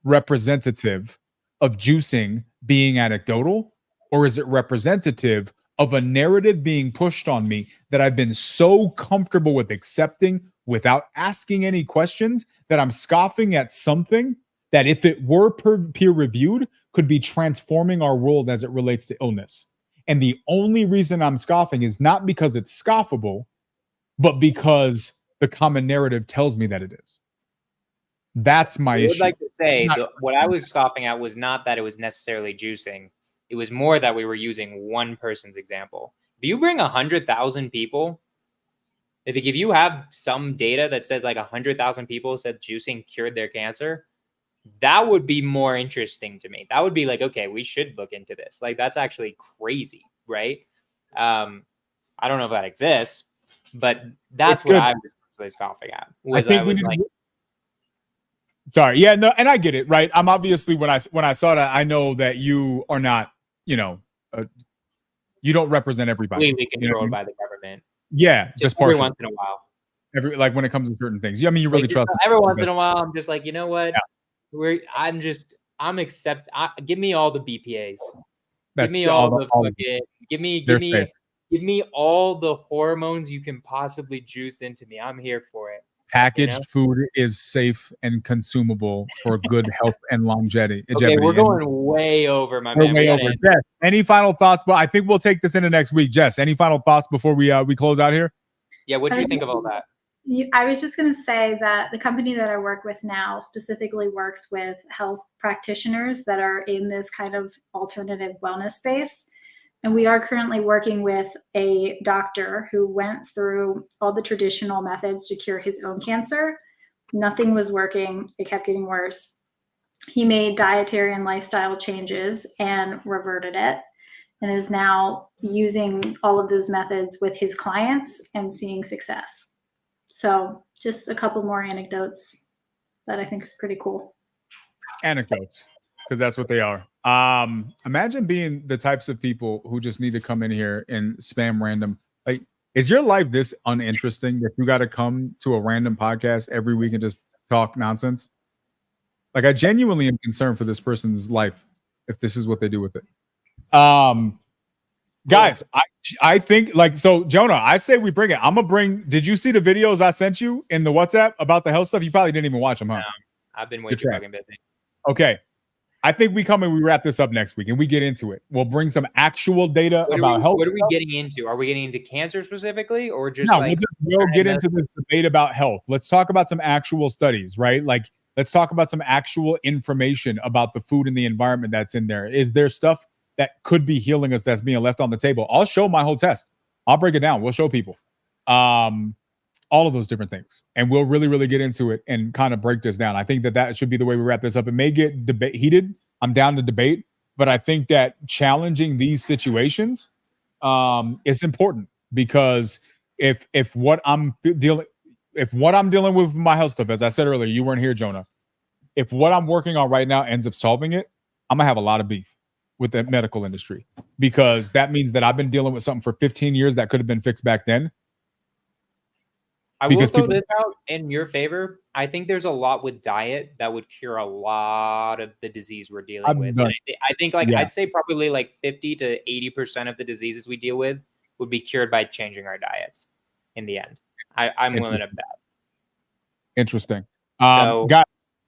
representative of juicing being anecdotal? Or is it representative of a narrative being pushed on me that I've been so comfortable with accepting without asking any questions that I'm scoffing at something that, if it were peer reviewed, could be transforming our world as it relates to illness? And the only reason I'm scoffing is not because it's scoffable, but because the common narrative tells me that it is. That's my issue. I would like to say what I was scoffing at was not that it was necessarily juicing. It was more that we were using one person's example. If you bring 100,000 people, if you have some data that says like 100,000 people said juicing cured their cancer, that would be more interesting to me. That would be like, okay, we should look into this. Like, that's actually crazy, right? I don't know if that exists, but that's what I was really scoffing at. Sorry, yeah, no, and I get it, right? I'm obviously, when I saw that, I know that you are not, you don't represent everybody. Completely controlled by the government. Yeah, just every partially. once in a while. Like when it comes to certain things. I mean, you really trust every once in a while. I'm just like, you know what? Yeah. Give me all the BPAs. Give me give me all the hormones you can possibly juice into me. I'm here for it. Packaged food is safe and consumable for good health and longevity. Okay, we're going way over, my man. We're way over. Jess, any final thoughts? But I think we'll take this into next week. Jess, any final thoughts before we close out here? Yeah, what do you think of all that? I was just going to say that the company that I work with now specifically works with health practitioners that are in this kind of alternative wellness space. And we are currently working with a doctor who went through all the traditional methods to cure his own cancer. Nothing was working. It kept getting worse. he made dietary and lifestyle changes and reverted it, and is now using all of those methods with his clients and seeing success. So just a couple more anecdotes that I think is pretty cool. Anecdotes, because that's what they are. Imagine being the types of people who just need to come in here and spam random. Like, is your life this uninteresting that you got to come to a random podcast every week and just talk nonsense? Like, I genuinely am concerned for this person's life if this is what they do with it. Guys, I think, like, so Jonah, I say we bring it. I'm gonna bring. Did you see the videos I sent you in the WhatsApp about the health stuff? You probably didn't even watch them, huh? No, I've been way too fucking busy. Okay. I think we come and we wrap this up next week and we get into it. We'll bring some actual data about health. What are we getting into? Are we getting into cancer specifically, or just no? like We'll get into this debate about health. Let's talk about some actual studies, right? Like, let's talk about some actual information about the food and the environment that's in there. Is there stuff that could be healing us that's being left on the table? I'll show my whole test. I'll break it down. We'll show people all of those different things, and we'll really, really get into it and kind of break this down. I think that should be the way we wrap this up. It may get heated. I'm down to debate, but I think that challenging these situations is important, because if what I'm dealing with my health stuff, as I said earlier, you weren't here, Jonah. If what I'm working on right now ends up solving it, I'm gonna have a lot of beef with the medical industry, because that means that I've been dealing with something for 15 years that could have been fixed back then. I will throw this out in your favor. I think there's a lot with diet that would cure a lot of the disease we're dealing with. And I think I'd say probably like 50 to 80% of the diseases we deal with would be cured by changing our diets in the end. I'm willing to bet. Interesting. Guys,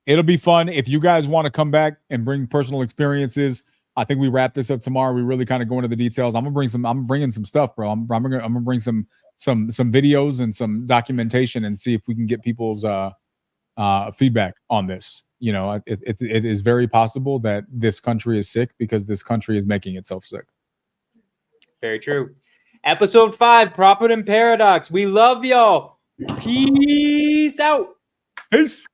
it'll be fun. If you guys want to come back and bring personal experiences, I think we wrap this up tomorrow. We really kind of go into the details. I'm bringing some stuff, bro. I'm gonna bring some videos and some documentation and see if we can get people's feedback on this. You know, it is very possible that this country is sick because this country is making itself sick. Very true. Episode 5, Profit and Paradox. We love y'all. Peace out. Peace.